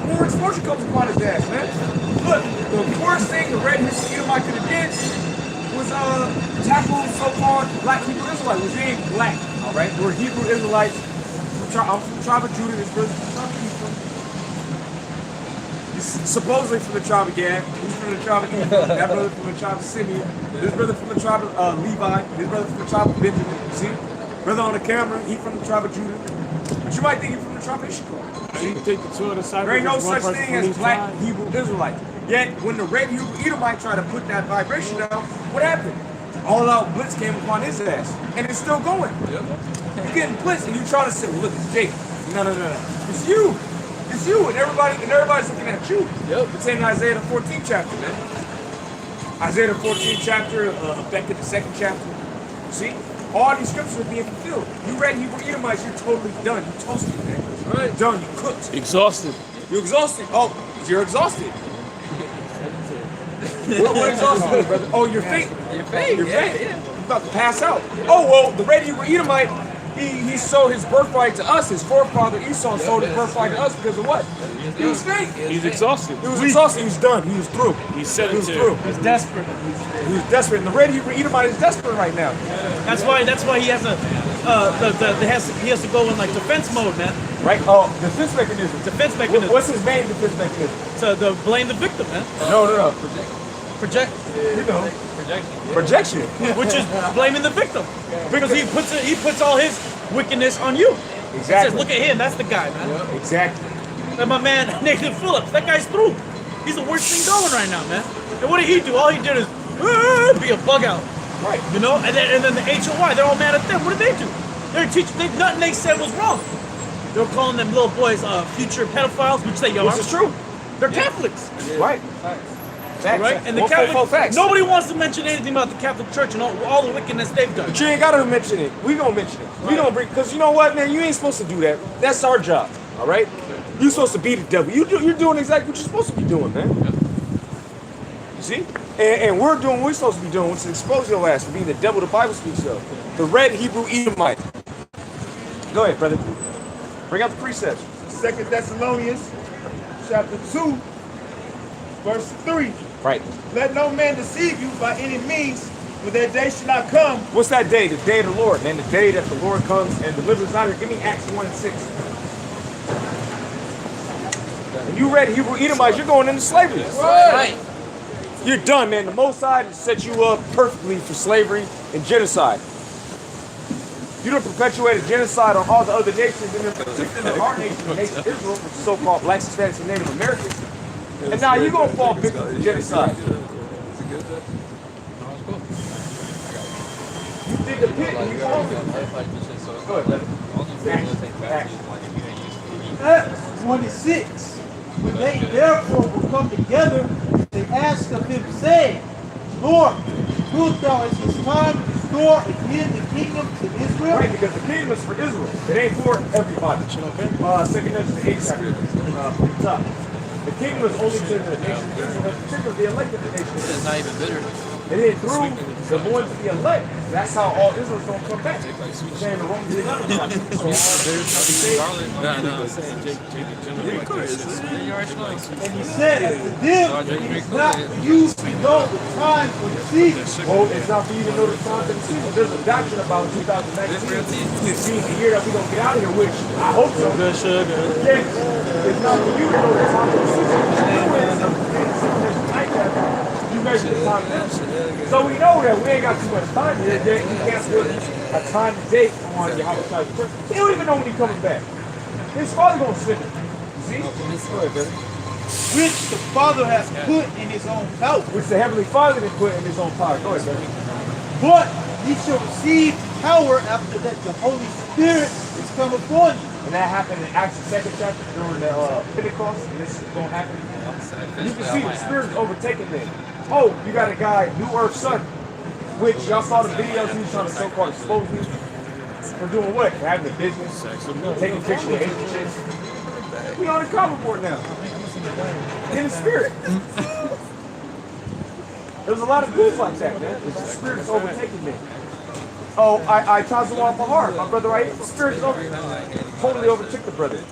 more exposure comes upon his ass, man. Look, the worst thing the Red Hebrew Edomite could have did was tackle so-called black Hebrew Israelites, which they ain't black, all right? We're Hebrew Israelites. I'm from the tribe of Judah. This brother's from the tribe of Ephraim. He's supposedly from the tribe of Gad. He's from the tribe of Ephraim. That brother from the tribe of Simeon. This brother from the tribe of Levi. This brother from the tribe of Benjamin. You see? Brother on the camera, he from the tribe of Judah. But you might think he's from the tribe of Issachar. See? There ain't no such thing as black Hebrew Israelites. Yet, when the Red Hebrew Edomite tried to put that vibration down, what happened? All out blitz came upon his ass. And it's still going. You're getting blitzed and you trying to say, well, look, it's Jake. No. It's you. It's you. And everybody's looking at you. It's in Isaiah the 14th chapter, man. Isaiah the 14th chapter, Becca the 2nd chapter. See? All these scriptures are being fulfilled. You Red Hebrew Edomites, you're totally done. You toasted, man. You're done. You cooked. Exhausted. You're exhausted. Oh, you're exhausted. What exhausted, brother? Oh, your faith. Your faith. Yeah. You're about to pass out. Oh, well, the Red Hebrew Edomite, he sold his birthright to us. His forefather Esau sold his birthright to us because of what? He was fake. He's exhausted. He was exhausted. He was done. He was through. He said he was through. He's desperate. He was desperate. And the Red Hebrew Edomite is desperate right now. That's why he has he has to go in like defense mode, man. Right? Oh, defense mechanism. Defense mechanism. What's his main defense mechanism? To blame the victim, man. No. Project. You know. Projection. Which is blaming the victim. Because he puts all his wickedness on you. Exactly. He says, look at him, that's the guy, man. Exactly. And my man, Nathan Phillips, that guy's through. He's the worst thing going right now, man. And what did he do? All he did is be a bug out. Right. You know? And then the HOY, they're all mad at them. What did they do? They're teaching, nothing they said was wrong. They were calling them little boys future pedophiles, which they are. Which is true. They're Catholics. Right. Right? And the Catholic, nobody wants to mention anything about the Catholic Church and all the wickedness they've done. But you ain't gotta mention it. We gonna mention it. We gonna bring, because you know what, man? You ain't supposed to do that. That's our job. All right? You're supposed to be the devil. You're doing exactly what you're supposed to be doing, man. You see? And we're doing what we're supposed to be doing, which is expose your ass for being the devil the Bible speaks of. The Red Hebrew Edomite. Go ahead, brother. Bring out the precepts. 2 Thessalonians chapter 2, verse 3. Right. Let no man deceive you by any means, for that day should not come. What's that day? The day of the Lord, man. The day that the Lord comes and delivers out of. Give me Acts 1:6. When you read Hebrew Edomites, you're going into slavery. Right. You're done, man. The Most High set you up perfectly for slavery and genocide. You done perpetuated genocide on all the other nations, and in particular our nation, the nation of Israel, which is so-called Blacks, Hispanics, and Native Americans. And now you're going to fall victim to genocide. You dig the pit and you fall in. Go ahead, brother. Action. Acts 26. When they therefore will come together, they asked of him, saying, Lord, wilt thou at this time restore again the kingdom to Israel? Right, because the kingdom is for Israel. It ain't for everybody. Second Ezra, the 8th chapter. From the top. The kingdom is only to the nation of Israel, in particular the elected nation. It's not even bitter. And then through the ones of the elect, that's how all Israel's going to come back. Saying the Romans did not come back. No, And he said, as to them, it is not for you to know the time or the season. Well, it's not for you to know the times and the seasons. There's a doctrine about 2019 being the year that we're going to get out of here, which I hope so. Good sugar. Yes. It's not for you to know the time or the season. You measure the time now. So we know that we ain't got too much time here. You can't put a time and date on Yahweh Shai's birth. He don't even know when he's coming back. His father gonna send him. See? Go ahead, brother. Which the Father has put in his own power. Which the Heavenly Father has put in his own power. Go ahead, brother. But ye shall receive power after that the Holy Spirit is come upon you. And that happened in Acts the 2nd chapter during the Pentecost. And this is gonna happen. You can see the Spirit is overtaking them. Oh, you got a guy, New Earth Son, which y'all saw the videos he was trying to so-called expose me for doing what? For having a business, taking pictures of Asian chicks. We on the cover board now. In the spirit. There's a lot of goods like that, man. The Spirit is overtaking me. Oh, I Tazawan Bahar, my brother right here. The Spirit is totally overtook the brother.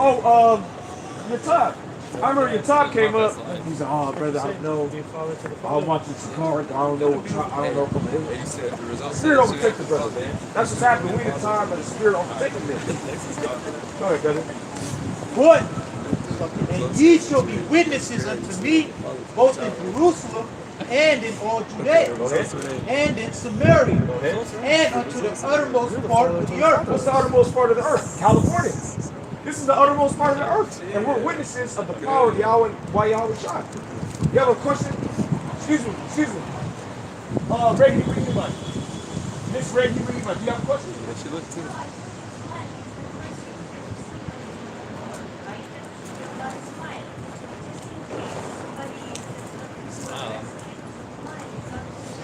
Oh, Yatab. I remember your top came up. He's like, oh, brother, I don't know. I want you to card. I don't know. I don't know. The Spirit overtakes the brother, man. That's what's happening. We in the time of the Spirit overtaking them. Go ahead, brother. But, and ye shall be witnesses unto me, both in Jerusalem and in all Judea, and in Samaria, and unto the uttermost part of the earth. What's the uttermost part of the earth? California. This is the uttermost part of the earth. And we're witnesses of the power of Yahweh, why Yahweh shot. You have a question? Excuse me. Reggie Reedman. Miss Reggie Reedman, do you have a question? What you look to?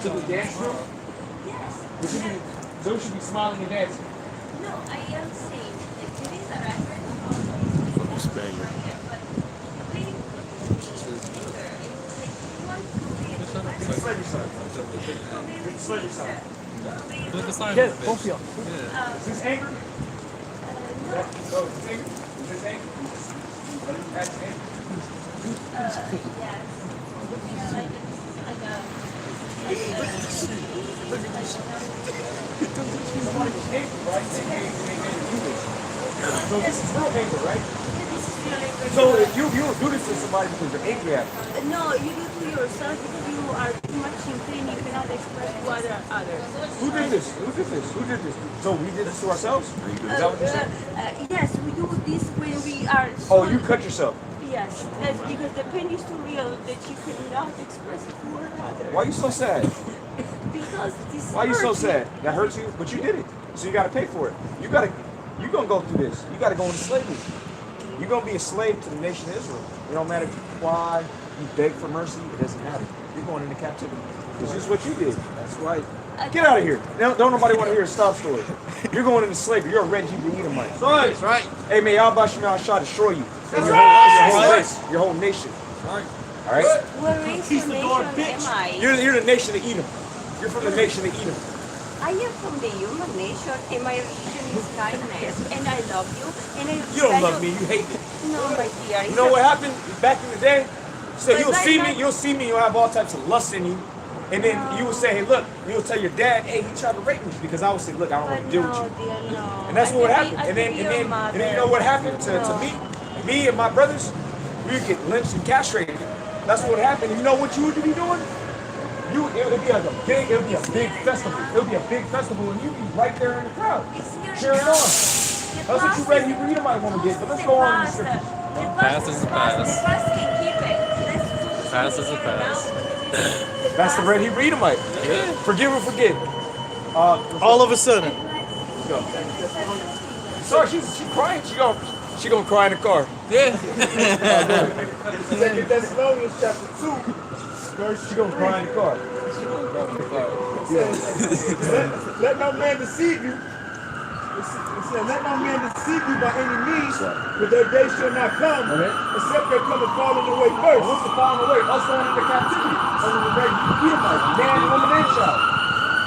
To the dance room? Yes. So we should be smiling and dancing. No, I am saying that it is a reference. Look the sign. Yes, both of y'all. Is this anger? No. Oh, is this anger? Is this anger? That's anger. Yes. Somebody was angry, right? They made you do this. So this is real anger, right? So if you don't do this to somebody because you're angry at them. No, you do to yourself because you are too much in pain. You cannot express to others. Who did this? Who did this? Who did this? So we did this to ourselves? Is that what you're saying? Yes, we do this when we are. Oh, you cut yourself. Yes, that's because the pain is too real that you cannot express it to others. Why are you so sad? Because this. Why are you so hurts me. sad? That hurts you, but you did it. So you got to pay for it. You're gonna go through this. You got to go into slavery. You're gonna be a slave to the nation of Israel. It don't matter if you cry, you beg for mercy. It doesn't matter. You're going into captivity. This is what you did. That's right. Get out of here. Don't nobody want to hear a stop story. You're going into slavery. You're a red Hebrew Edomite. That's right. Hey, may Yahweh Shah destroy you. That's your right. Your whole nation. All right. Where is your nation am I? You're the nation of Edom. You're from the nation of Edom. I am from the human nation, and my religion is kindness, and I love you, and I You don't love me. You hate me. No, my dear. You know what happened back in the day? So But you'll right see now- me. You'll see me. You'll have all types of lust in you. And then you will say, hey, look, you'll tell your dad, hey, he tried to rape me because I would say, look, I don't want to deal with you. Dear, no. And that's what would happen. I And then can be your mother. you know what happened to me and my brothers? We would get lynched and castrated. That's what would happen. And you know what you would be doing? It would be like a big festival. It would be a big festival, and you'd be right there in the crowd, cheering on. That's what you ready to might want to get. But let's go on in the scriptures. Past is the past. The past can keep it. Past is the past. That's the red Hebrew Edomite. Forgive or forget. All of a sudden. Sorry, she's crying. She gonna cry in the car. Yeah. Second Thessalonians chapter 2, verse She gonna cry in the car. let no man deceive you. It said, let no man deceive you by any means, but their day shall not come, except they come and fall in the way first. What's the falling away? Us going into captivity. Under the red Edomite, man, woman, and child.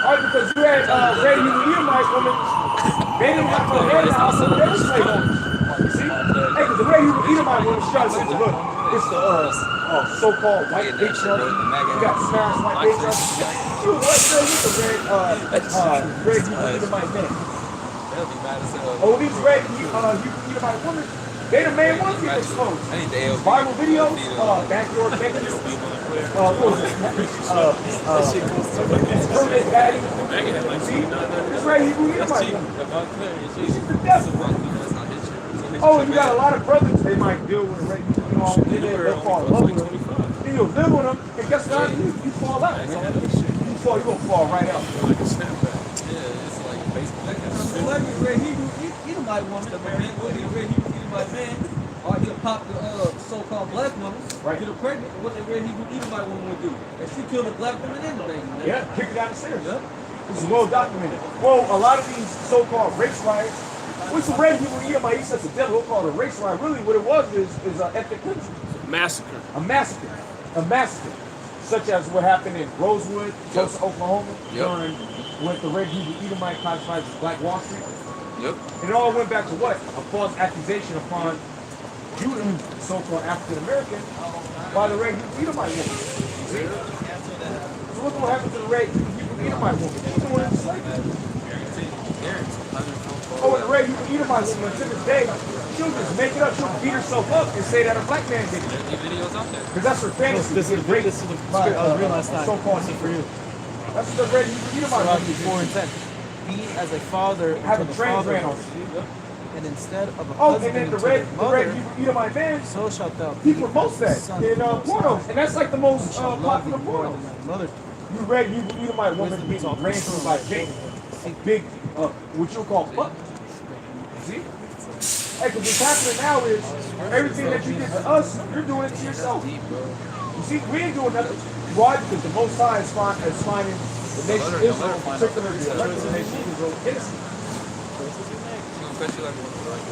All right, because you had red Edomite woman, they didn't have no head in the house, so they were slave owners. You see? Hey, because the red Edomite woman, she tried to say, look, it's the so-called white patriarchy. You got smashed white patriarchy. She was right there with the red Edomite man. Oh, these red Edomite women, they the main ones get exposed. Viral videos, backyard pictures, what was it? Permanent daddy. See? This red Edomite woman. She's the devil. Oh, and you got a lot of brothers, they might deal with a red, they'll fall in love with them. Then you'll live with them, and guess what? You fall out, man. You're gonna fall right out. Red Edomite woman, the red Edomite man, or he'll pop the so-called black woman, get her pregnant. What the red Edomite woman would do? And she killed a black woman and the baby. Yeah, kick her down the stairs. Yeah. This is well documented. Well, a lot of these so-called race riots, which the red people Edomite, he says the devil, he'll call it a race riot. Really, what it was is an ethnic cleansing. Massacre. A massacre. A massacre. Such as what happened in Rosewood, Tulsa, Oklahoma, during what the red Edomite classified as Black Wall Street. Yep. And it all went back to what? A false accusation upon Judah, so-called African American, by the red Edomite woman. See? So what's going to happen to the red Edomite woman? She's doing it in slavery. Oh, and the red Edomite woman, to this day, she'll just make it up. She'll beat herself up and say that a black man did it. Because that's her fantasy. This is the real last time. So-called for you. That's the red Edomite woman. 4 and 10. He as a father have to a the trans father, man on. and instead of a Oh, husband and then the to red mother, Edomite man, so shalt thou he be promotes that in pornos, and that's like the most popular porno. mother. You red Edomite woman being ran through by big, what you call butt. See? Hey, because what's happening now is everything that you did to us, you're doing it to yourself. You see, we ain't doing nothing. Why? Because the Most High is finding the nation of Israel, particularly the elected nation of Israel, innocent.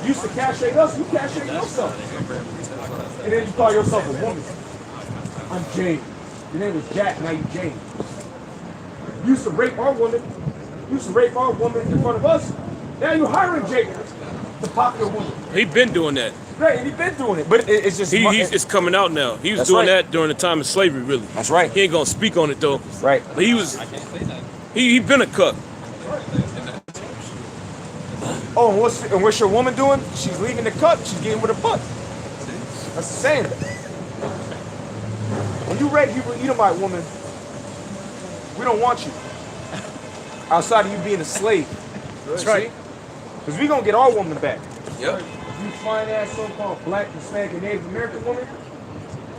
You used to castrate us, you castrate yourself. And then you call yourself a woman. I'm Jane. Your name was Jack, now you Jane. You used to rape our woman. You used to rape our woman in front of us. Now you're hiring Jake to pop your woman. He been doing that. Right, and he been doing it, but it's just it's coming out now. He was That's doing right. that during the time of slavery, really. That's right. He ain't gonna speak on it though. Right. But he was. He been a cuck. Oh, and what's your woman doing? She's leaving the cut. She's getting with a butt. That's the same. When you red Edomite woman, we don't want you. Outside of you being a slave. That's right. Because we gonna get our woman back. Yep. You fine ass so-called black, Hispanic, and Native American woman,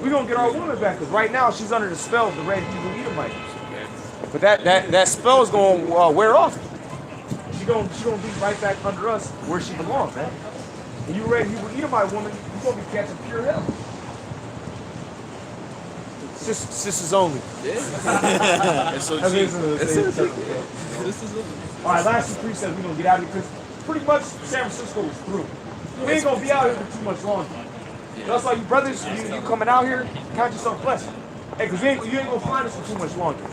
we gonna get our woman back. Because right now she's under the spell of the red Edomite. But that spell is gonna wear off. She gonna be right back under us where she belongs, man. And you red Edomite woman, you gonna be catching pure hell. Sisters only. SOG. All right, last two precepts, we're going to get out of here because pretty much San Francisco is through. We ain't going to be out here for too much longer. That's why you brothers, you coming out here, count yourself blessed. Hey, because you ain't going to find us for too much longer.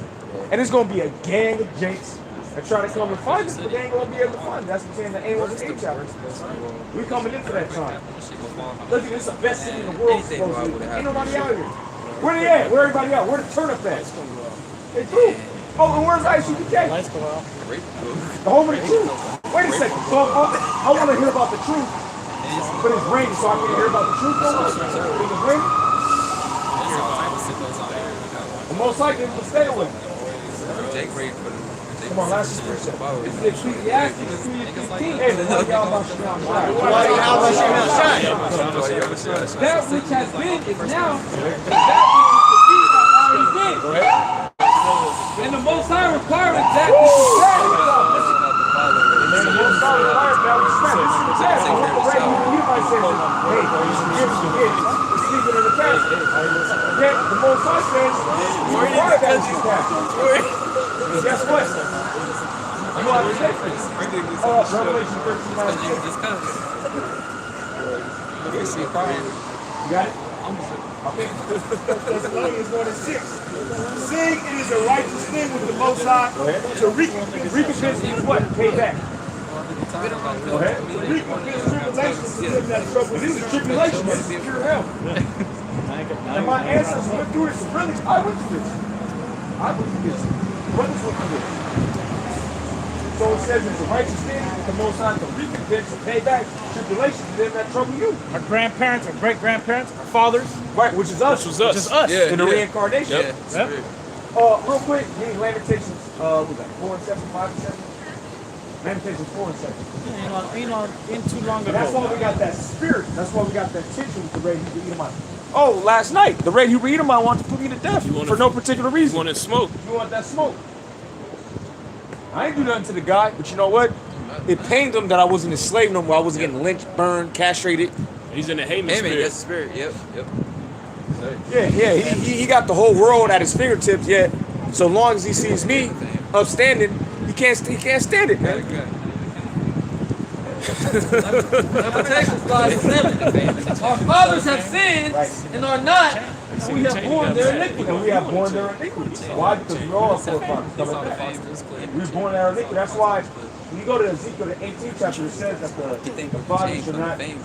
And it's going to be a gang of jinx that try to come and find us, but they ain't going to be able to find us. That's what I'm saying, the ain't was an chapter. We coming into that time. Look, it's the best city in the world, supposedly. Ain't nobody out here. Where they at? Where everybody at? Where the turnip at? They through. Oh, and where's ICBK? The home of the truth. Wait a second. So I want to hear about the truth, but it's raining, so I can't hear about the truth. It's raining. The most likely to stay away. Come on, last precept. It's the Ecclesiastes 3:15. Hey, the Lord Yahweh That which has been is now, and that which is to be already been. And the Most High requires that which is said Most High says, you require that which is past. And guess what? You know how to take this. Revelation 13:9. You got it? Okay. Thessalonians 1:6. Seeing it is a righteous thing with the Most High to recompense. Recompense is what? Payback. Go ahead. Recompense tribulation to them that trouble. This is tribulation. This is pure hell. And my ancestors went through it. Really, I went through this. I went through this. Brothers went through this. So it says it's a righteous thing with the Most High to recompense and pay back tribulation to them that trouble you. Our grandparents, our great grandparents, our fathers. Right, which is us. Which is us. In the reincarnation. Yep. Real quick, give me Lamentations, what was that, 4 and 7, 5 and 7? Lamentations 4 and 7. In too long ago. That's why we got that spirit. That's why we got that tension with the Red Hebrew Edomite. Oh, last night, the Red Hebrew Edomite wanted to put me to death for no particular reason. You want to smoke? You want that smoke. I ain't do nothing to the guy, but you know what? It pained him that I wasn't a slave no more. I wasn't getting lynched, burned, castrated. He's in the Haman spirit. That's the spirit. Yep. Yeah. He got the whole world at his fingertips. Yet, so long as he sees me upstanding, he can't stand it, man. Lamentations 5:7. Our fathers have sinned and are not, and we have borne their iniquity. And we have borne their iniquity. Why? Because we all are forefathers. We were born our iniquity. That's why when you go to Ezekiel, the 18th chapter, it says that the father should not bear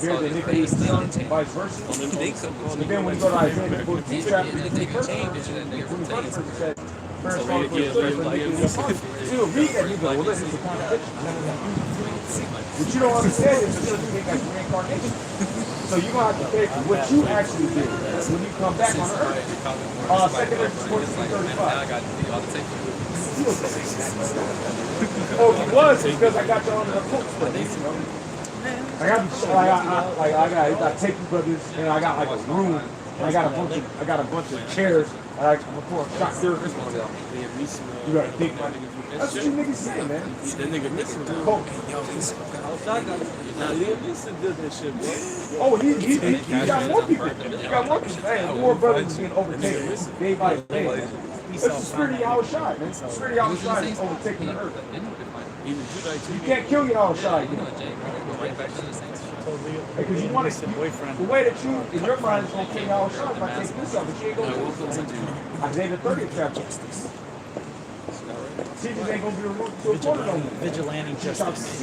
the iniquity of the son, and vice versa. But then when you go to Isaiah, the 14th chapter, the 21st verse, it says, first father for the son, but iniquity of the father. You'll read that, you go, well, listen, it's a contradiction. What you don't understand is it's still think as reincarnation. So you're going to have to pay for what you actually did when you come back on earth. 2 Corinthians 14:35. Oh, he was because I got you on the books. I got tape brothers, and I got like a room, and I got a bunch of chairs, and I before a shot there. You gotta think, man. That's what you niggas saying, man. That nigga missing. Oh, he got more people. He got more people. Hey, more brothers being overtaken day by day. It's the spirit of Yahushua, man. The spirit of Yahushua is overtaking the earth. You can't kill Yahushua. Because you want to, the way that you, in your mind, is going to kill Yahushua, if I take this up, but you ain't going to. Isaiah the 30th chapter. Jesus ain't going to be removed to a corner no more. Vigilante justice.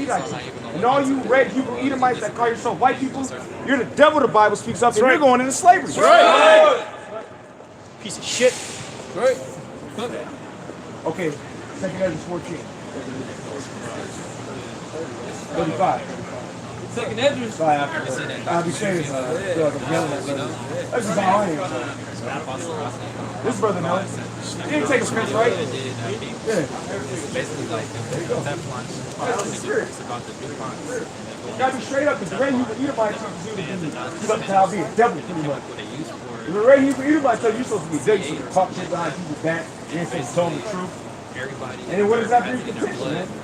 And all you red Hebrew Edomites that call yourself white people, you're the devil the Bible speaks of, and you're going into slavery. Right. Piece of shit. Right. Okay, 2 Ezra 14. 35. Second Edwards. I'll be saying this is how I am. This brother knows. He didn't take offense, right? Yeah. Basically, like That's the spirit. You gotta be straight up, because the Red Hebrew Edomite tells you to be something to be a devil, pretty much. The Red Hebrew Edomite tells you you're supposed to be a devil, you're supposed to talk shit behind people's back, you ain't supposed to tell them the truth. And then what does that bring to contention, man?